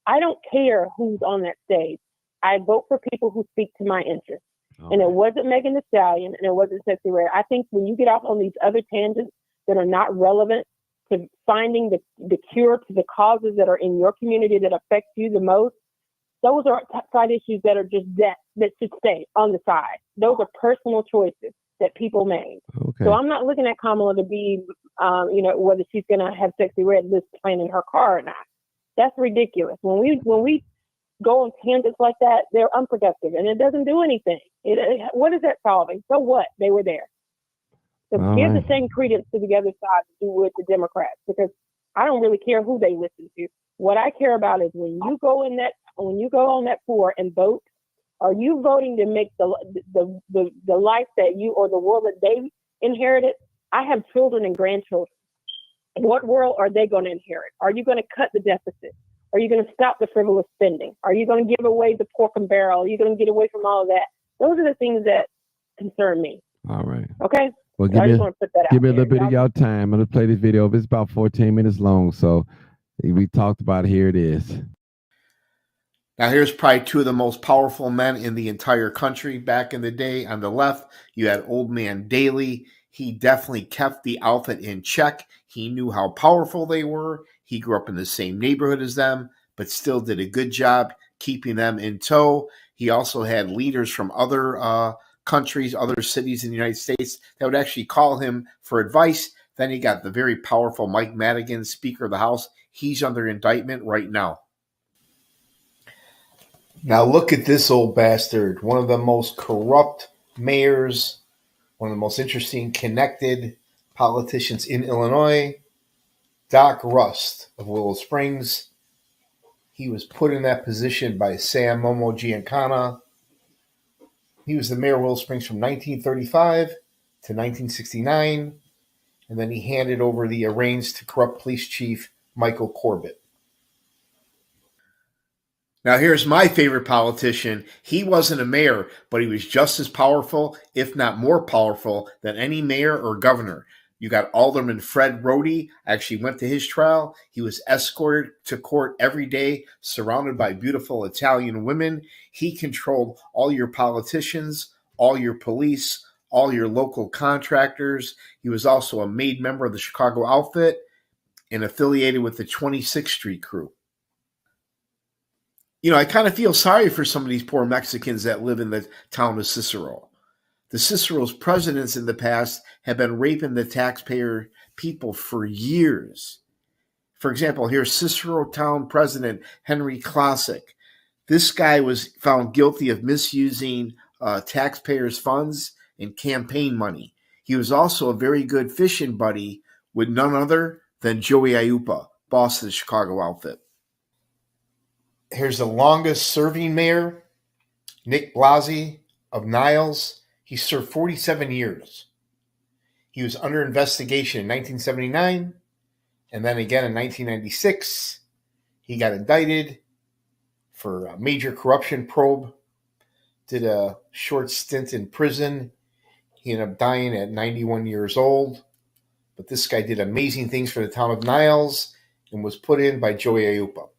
I don't care who's on that stage. I vote for people who speak to my interests. And it wasn't Megan Thee Stallion and it wasn't Sexy Red. I think when you get off on these other tangents that are not relevant to finding the cure to the causes that are in your community that affect you the most, those are side issues that are just that should stay on the side. Those are personal choices that people made. Okay. So I'm not looking at Kamala to be, whether she's going to have Sexy Red list playing in her car or not. That's ridiculous. When we go on tangents like that, they're unproductive and it doesn't do anything. What is that solving? So what? They were there. So give the same credence to the other side as you would the Democrats, because I don't really care who they listen to. What I care about is when you go on that floor and vote, are you voting to make the life that you or the world that they inherited? I have children and grandchildren. What world are they going to inherit? Are you going to cut the deficit? Are you going to stop the frivolous spending? Are you going to give away the pork and barrel? Are you going to get away from all of that? Those are the things that concern me. All right. Okay. Well, give me a little bit of y'all time. I'm going to play this video. It's about 14 minutes long. So we talked about it. Here it is. Now, here's probably two of the most powerful men in the entire country back in the day. On the left, you had Old Man Daley. He definitely kept the outfit in check. He knew how powerful they were. He grew up in the same neighborhood as them, but still did a good job keeping them in tow. He also had leaders from other countries, other cities in the United States that would actually call him for advice. Then he got the very powerful Mike Madigan, Speaker of the House. He's under indictment right now. Now look at this old bastard, one of the most corrupt mayors, one of the most interesting connected politicians in Illinois, Doc Rust of Willow Springs. He was put in that position by Sam Momo Giancana. He was the mayor of Willow Springs from 1935 to 1969, and then he handed over the reins to corrupt police chief Michael Corbett. Now, here's my favorite politician. He wasn't a mayor, but he was just as powerful, if not more powerful, than any mayor or governor. You got Alderman Fred Rhodey. I actually went to his trial. He was escorted to court every day, surrounded by beautiful Italian women. He controlled all your politicians, all your police, all your local contractors. He was also a made member of the Chicago outfit and affiliated with the 26th Street crew. I kind of feel sorry for some of these poor Mexicans that live in the town of Cicero. The Cicero's presidents in the past have been raping the taxpayer people for years. For example, here's Cicero town president Henry Classic. This guy was found guilty of misusing taxpayers' funds and campaign money. He was also a very good fishing buddy with none other than Joey Aiuppa, boss of the Chicago outfit. Here's the longest serving mayor, Nick Blasi of Niles. He served 47 years. He was under investigation in 1979 and then again in 1996. He got indicted for a major corruption probe, did a short stint in prison. He ended up dying at 91 years old. But this guy did amazing things for the town of Niles and was put in by Joey Aiuppa.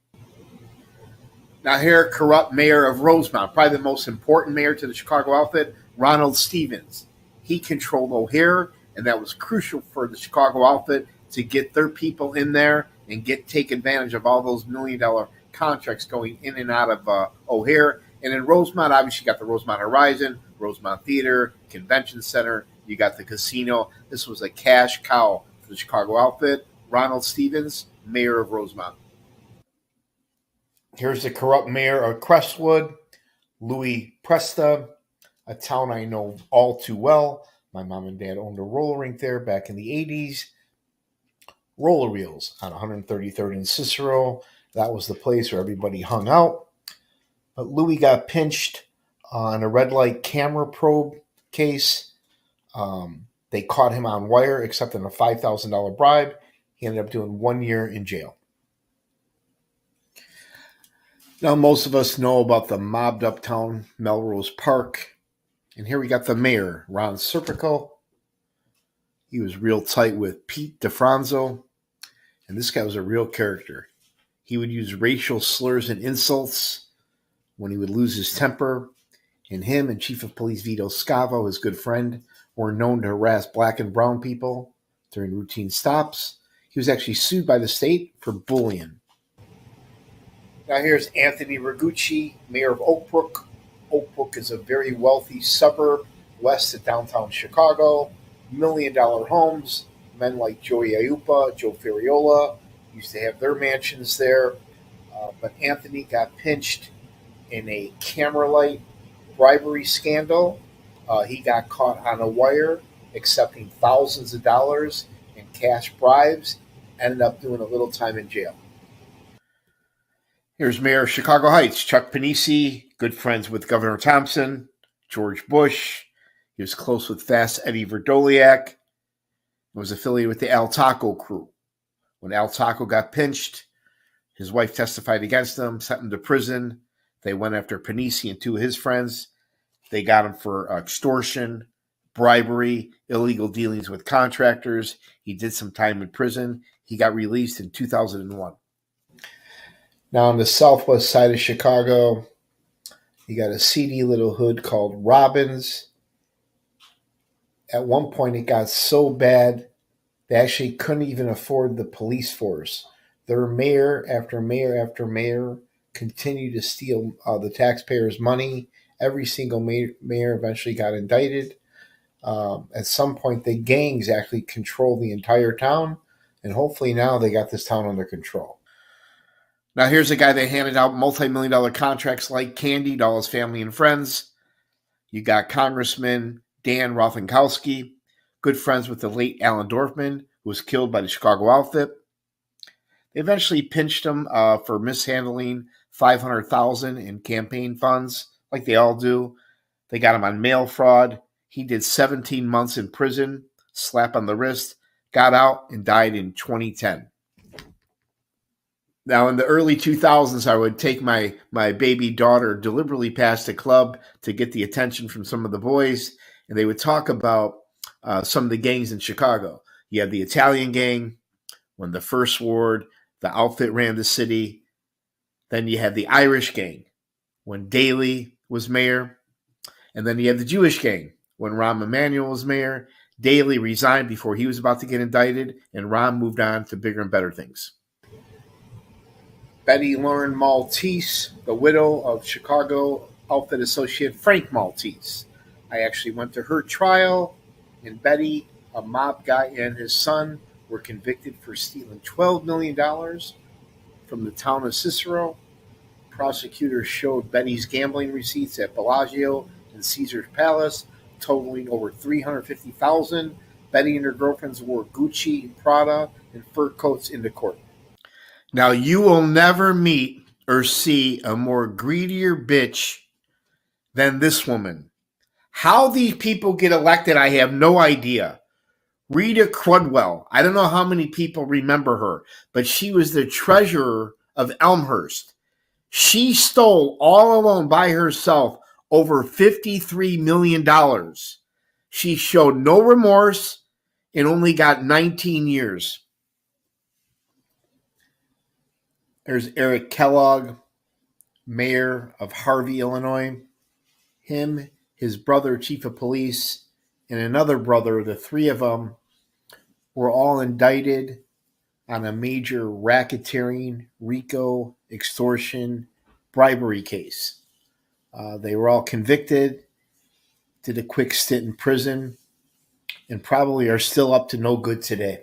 Now here, corrupt mayor of Rosemont, probably the most important mayor to the Chicago outfit, Ronald Stevens. He controlled O'Hare, and that was crucial for the Chicago outfit to get their people in there and take advantage of all those $1 million contracts going in and out of O'Hare. And in Rosemont, obviously, you got the Rosemont Horizon, Rosemont Theater, Convention Center. You got the casino. This was a cash cow for the Chicago outfit. Ronald Stevens, mayor of Rosemont. Here's the corrupt mayor of Crestwood, Louis Presta, a town I know all too well. My mom and dad owned a roller rink there back in the 80s. Roller wheels on 133rd and Cicero. That was the place where everybody hung out. But Louis got pinched on a red light camera probe case. They caught him on wire, accepting a $5,000 bribe. He ended up doing 1 year in jail. Now, most of us know about the mobbed up town, Melrose Park. And here we got the mayor, Ron Serpico. He was real tight with Pete DeFranzo. And this guy was a real character. He would use racial slurs and insults when he would lose his temper. And him and Chief of Police Vito Scavo, his good friend, were known to harass black and brown people during routine stops. He was actually sued by the state for bullying. Now here's Anthony Ragucci, mayor of Oak Brook. Oak Brook is a very wealthy suburb west of downtown Chicago. $1 million homes. Men like Joey Aiuppa, Joe Ferriola used to have their mansions there. But Anthony got pinched in a camera light bribery scandal. He got caught on a wire accepting thousands of dollars in cash bribes. Ended up doing a little time in jail. Here's Mayor of Chicago Heights, Chuck Panisi, good friends with Governor Thompson, George Bush. He was close with Fast Eddie Verdoliak. He was affiliated with the Al Taco crew. When Al Taco got pinched, his wife testified against him, sent him to prison. They went after Panisi and two of his friends. They got him for extortion, bribery, illegal dealings with contractors. He did some time in prison. He got released in 2001. Now on the southwest side of Chicago, you got a seedy little hood called Robbins. At one point, it got so bad, they actually couldn't even afford the police force. Their mayor after mayor after mayor continued to steal the taxpayers' money. Every single mayor eventually got indicted. At some point, the gangs actually controlled the entire town, and hopefully now they got this town under control. Now here's a guy that handed out multi-million-dollar contracts like candy to all his family and friends. You got Congressman Dan Rothenkowski, good friends with the late Alan Dorfman, who was killed by the Chicago outfit. They eventually pinched him for mishandling $500,000 in campaign funds, like they all do. They got him on mail fraud. He did 17 months in prison, slap on the wrist, got out, and died in 2010. Now, in the early 2000s, I would take my baby daughter deliberately past a club to get the attention from some of the boys, and they would talk about some of the gangs in Chicago. You had the Italian gang, when the First Ward, the outfit ran the city. Then you had the Irish gang, when Daley was mayor. And then you had the Jewish gang, when Rahm Emanuel was mayor. Daley resigned before he was about to get indicted, and Rahm moved on to bigger and better things. Betty Lauren Maltese, the widow of Chicago outfit associate Frank Maltese. I actually went to her trial, and Betty, a mob guy, and his son were convicted for stealing $12 million from the town of Cicero. Prosecutors showed Betty's gambling receipts at Bellagio and Caesar's Palace, totaling over $350,000. Betty and her girlfriends wore Gucci, Prada, and fur coats into court. Now, you will never meet or see a more greedier bitch than this woman. How these people get elected, I have no idea. Rita Crudwell. I don't know how many people remember her, but she was the treasurer of Elmhurst. She stole all alone by herself over $53 million. She showed no remorse and only got 19 years. There's Eric Kellogg, mayor of Harvey, Illinois. Him, his brother, chief of police, and another brother, the three of them, were all indicted on a major racketeering, RICO, extortion, bribery case. They were all convicted, did a quick stint in prison, and probably are still up to no good today.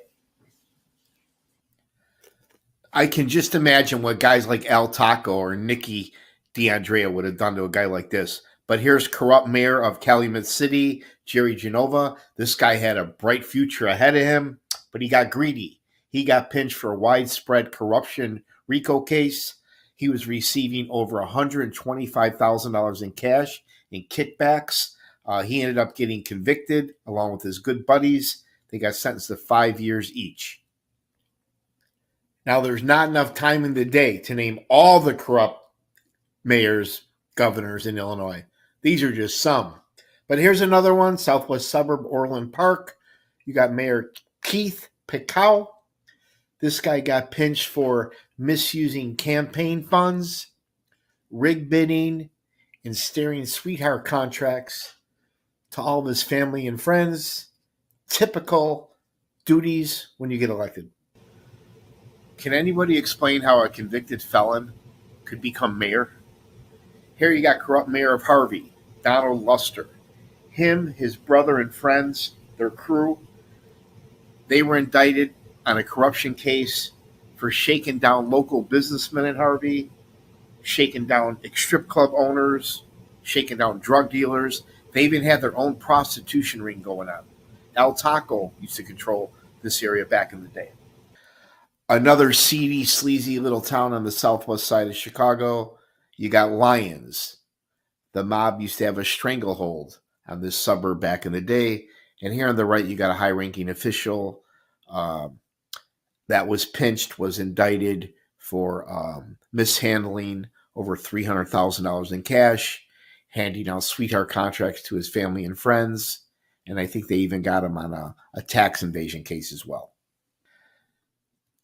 I can just imagine what guys like Al Taco or Nikki DeAndrea would have done to a guy like this. But here's corrupt mayor of Calumet City, Jerry Genova. This guy had a bright future ahead of him, but he got greedy. He got pinched for a widespread corruption RICO case. He was receiving over $125,000 in cash in kickbacks. He ended up getting convicted along with his good buddies. They got sentenced to 5 years each. Now, there's not enough time in the day to name all the corrupt mayors, governors in Illinois. These are just some. But here's another one, southwest suburb, Orland Park. You got Mayor Keith Picow. This guy got pinched for misusing campaign funds, rig bidding, and steering sweetheart contracts to all of his family and friends. Typical duties when you get elected. Can anybody explain how a convicted felon could become mayor? Here you got corrupt mayor of Harvey, Donald Luster. Him, his brother and friends, their crew, they were indicted on a corruption case for shaking down local businessmen in Harvey, shaking down strip club owners, shaking down drug dealers. They even had their own prostitution ring going on. El Taco used to control this area back in the day. Another seedy, sleazy little town on the southwest side of Chicago, you got Lyons. The mob used to have a stranglehold on this suburb back in the day. And here on the right, you got a high-ranking official that was pinched, was indicted for mishandling over $300,000 in cash, handing out sweetheart contracts to his family and friends. And I think they even got him on a tax evasion case as well.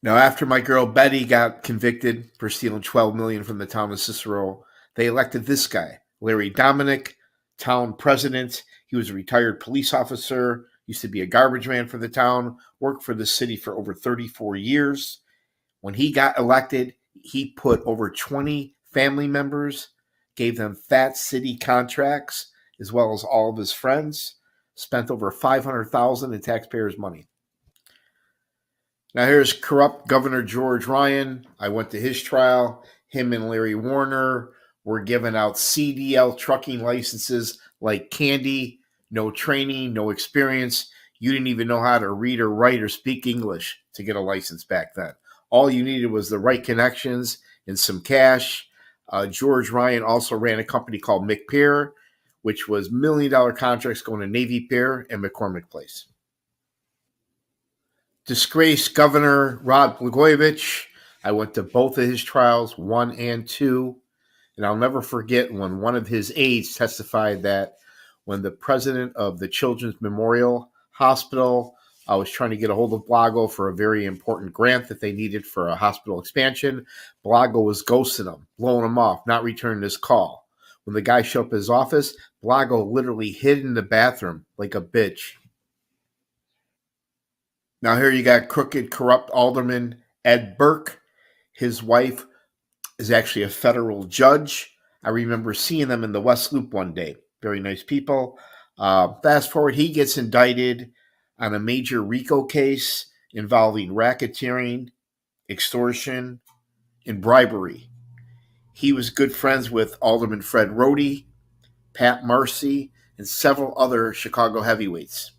Now, after my girl Betty got convicted for stealing $12 million from the town of Cicero, they elected this guy, Larry Dominic, town president. He was a retired police officer, used to be a garbage man for the town, worked for the city for over 34 years. When he got elected, he put over 20 family members, gave them fat city contracts, as well as all of his friends, spent over $500,000 in taxpayers' money. Now here's corrupt Governor George Ryan. I went to his trial. Him and Larry Warner were giving out CDL trucking licenses like candy, no training, no experience. You didn't even know how to read or write or speak English to get a license back then. All you needed was the right connections and some cash. George Ryan also ran a company called McPier, which was $1 million contracts going to Navy Pier and McCormick Place. Disgraced Governor Rod Blagojevich. I went to both of his trials, 1 and 2, and I'll never forget when one of his aides testified that when the president of the Children's Memorial Hospital was trying to get a hold of Blago for a very important grant that they needed for a hospital expansion, Blago was ghosting him, blowing him off, not returning his call. When the guy showed up at his office, Blago literally hid in the bathroom like a bitch. Now here you got crooked, corrupt Alderman Ed Burke. His wife is actually a federal judge. I remember seeing them in the West Loop one day. Very nice people. Fast forward, he gets indicted on a major RICO case involving racketeering, extortion, and bribery. He was good friends with Alderman Fred Rohde, Pat Marcy, and several other Chicago heavyweights.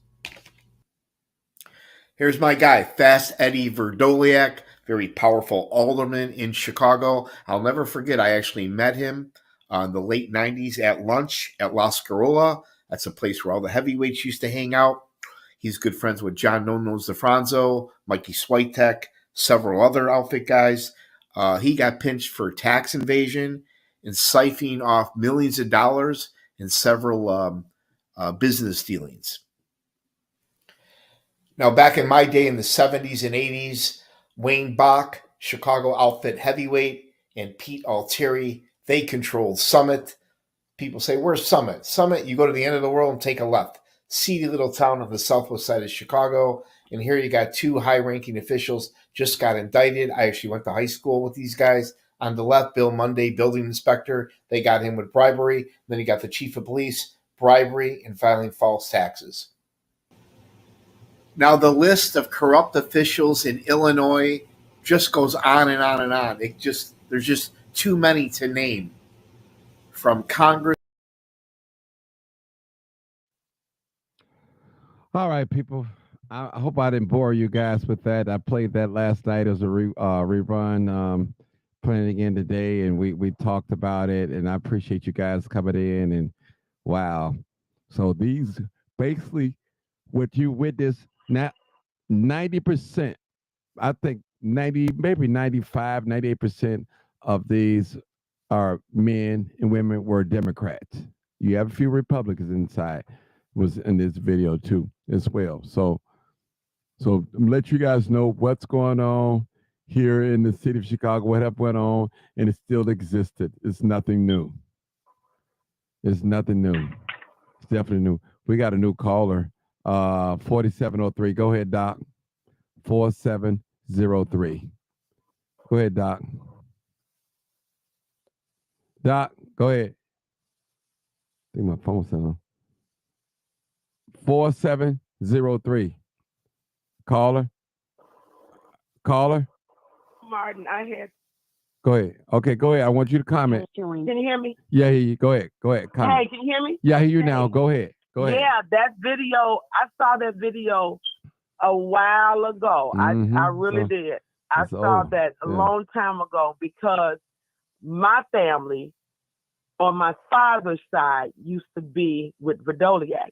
Here's my guy, Fast Eddie Verdoliak, very powerful alderman in Chicago. I'll never forget, I actually met him in the late 90s at lunch at La Scarola. That's a place where all the heavyweights used to hang out. He's good friends with John No Nose DeFranco, Mikey Switek, several other outfit guys. He got pinched for tax evasion and siphoning off millions of dollars in several business dealings. Now, back in my day in the 70s and 80s, Wayne Bach, Chicago outfit heavyweight, and Pete Altieri, they controlled Summit. People say, where's Summit? Summit, you go to the end of the world and take a left. Seedy little town on the southwest side of Chicago. And here you got two high-ranking officials just got indicted. I actually went to high school with these guys. On the left, Bill Monday, building inspector. They got him with bribery. Then you got the chief of police, bribery, and filing false taxes. Now, the list of corrupt officials in Illinois just goes on and on and on. There's just too many to name. From Congress. All right, people. I hope I didn't bore you guys with that. I played that last night as a rerun. Playing it again today, and we talked about it. And I appreciate you guys coming in. And wow, so these basically what you witnessed. Now, 90%, I think 90, maybe 95, 98% of these are men and women were Democrats. You have a few Republicans inside, was in this video too, as well. So let you guys know what's going on here in the city of Chicago, what have went on, and it still existed. It's nothing new. It's nothing new. It's definitely new. We got a new caller. 4703. Go ahead, Doc. 4703. Go ahead, Doc. Doc, go ahead. I think my phone's on. 4703. Caller. Martin, I had. Go ahead. Okay, go ahead. I want you to comment. Can you hear me? Yeah, I hear you. Go ahead. Comment. Hey, can you hear me? Yeah, I hear you now. Go ahead. Yeah, that video, I saw that video a while ago. Mm-hmm. I really did. I saw that a long time ago because my family on my father's side used to be with Verdoliak.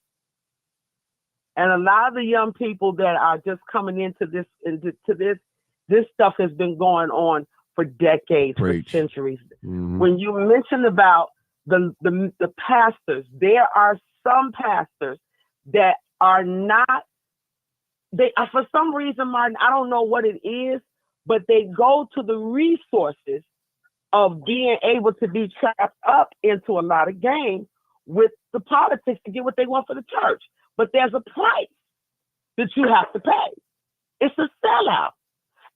And a lot of the young people that are just coming into this stuff has been going on for decades, for centuries. Mm-hmm. When you mentioned about the pastors, there are some pastors that are not, they are, for some reason, Martin, I don't know what it is, but they go to the resources of being able to be trapped up into a lot of games with the politics to get what they want for the church. But there's a price that you have to pay. It's a sellout.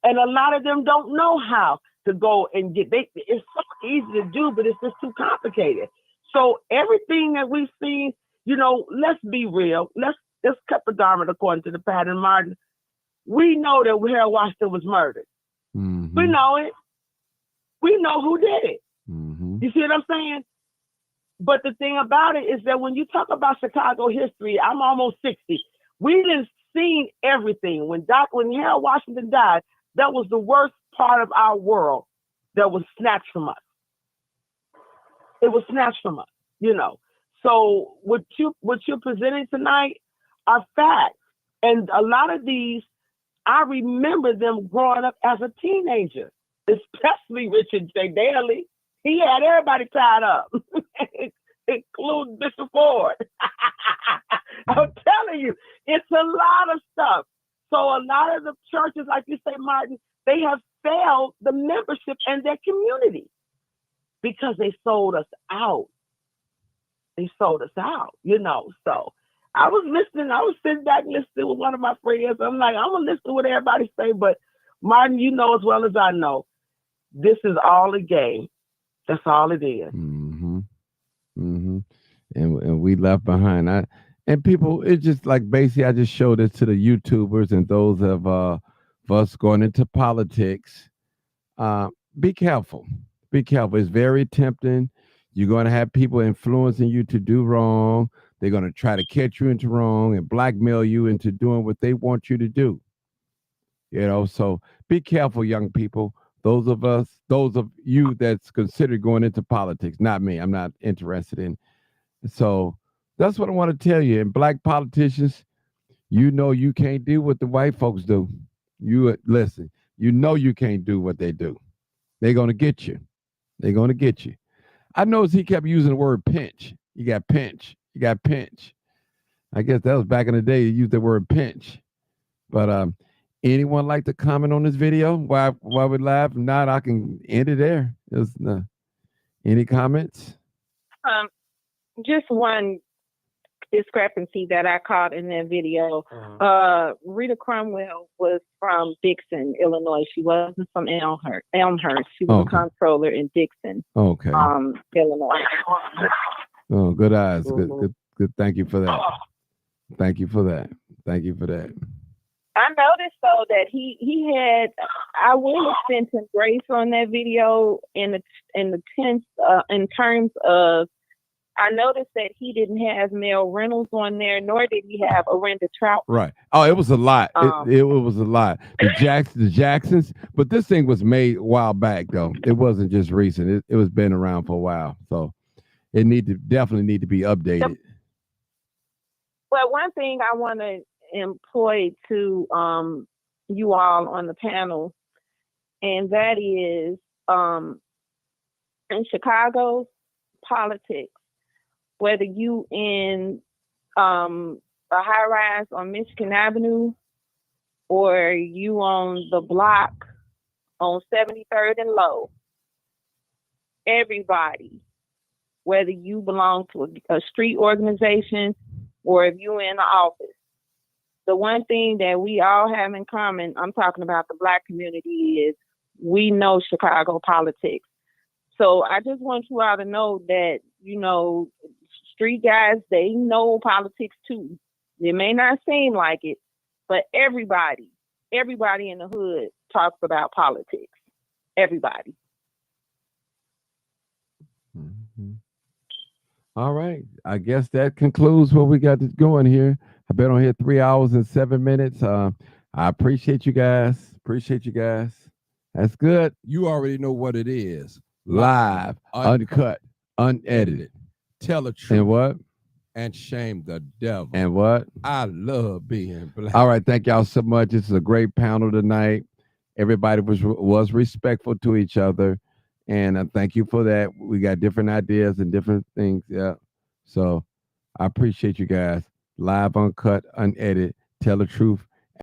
And a lot of them don't know how to go and get, it's so easy to do, but it's just too complicated. So everything that we've seen, let's be real. Let's cut the garment according to the pattern, Martin. We know that Harold Washington was murdered. Mm-hmm. We know it. We know who did it. Mm-hmm. You see what I'm saying? But the thing about it is that when you talk about Chicago history, I'm almost 60. We didn't see everything. When Harold Washington died, that was the worst part of our world that was snatched from us. It was snatched from us, So what you're presenting tonight are facts. And a lot of these, I remember them growing up as a teenager, especially Richard J. Daley. He had everybody tied up, including Bishop Ford. I'm telling you, it's a lot of stuff. So a lot of the churches, like you say, Martin, they have failed the membership and their community because they sold us out. they sold us out, So I was listening. I was sitting back listening with one of my friends. I'm like, I'm gonna listen to what everybody say, but Martin, you know as well as I know, this is all a game. That's all it is. Mm-hmm. Mm-hmm. And we left behind. And people, it's just like basically I just showed it to the YouTubers and those of us going into politics. Be careful. Be careful. It's very tempting. You're going to have people influencing you to do wrong. They're going to try to catch you into wrong and blackmail you into doing what they want you to do. So be careful, young people. Those of you that's considered going into politics, not me. I'm not interested in. So that's what I want to tell you. And black politicians, you can't do what the white folks do. You listen, you can't do what they do. They're going to get you. They're going to get you. I noticed he kept using the word pinch. You got pinch. You got pinch. I guess that was back in the day. He used the word pinch. But anyone like to comment on this video while we laugh? If not, I can end it there. Any comments? Just one discrepancy that I caught in that video. Rita Cromwell was from Dixon, Illinois. She wasn't from Elmhurst. She was a comptroller in Dixon, Illinois. Oh, good eyes. Good. Thank you for that. Thank you for that. Thank you for that. I noticed though that he had. I will extend some grace on that video in terms of. I noticed that he didn't have Mel Reynolds on there, nor did he have Arenda Trout. Right. Oh, it was a lot. It was a lot. The Jacksons, but this thing was made a while back though. It wasn't just recent. It was been around for a while, so it definitely need to be updated. Well, one thing I want to employ to you all on the panel, and that is in Chicago's politics. Whether you in a high rise on Michigan Avenue or you on the block on 73rd and Low, everybody, whether you belong to a street organization or if you in the office, the one thing that we all have in common, I'm talking about the Black community, is we know Chicago politics. So I just want you all to know that, street guys, they know politics too. It may not seem like it, but everybody in the hood talks about politics. Everybody. Mm-hmm. All right. I guess that concludes what we got going here. I've been on here 3 hours and 7 minutes. I appreciate you guys. That's good. You already know what it is. Live, uncut, unedited. Tell the truth. And what? And shame the devil. And what? I love being black. All right. Thank y'all so much. This is a great panel tonight. Everybody was respectful to each other. And thank you for that. We got different ideas and different things. Yeah. So I appreciate you guys. Live, uncut, unedited. Tell the truth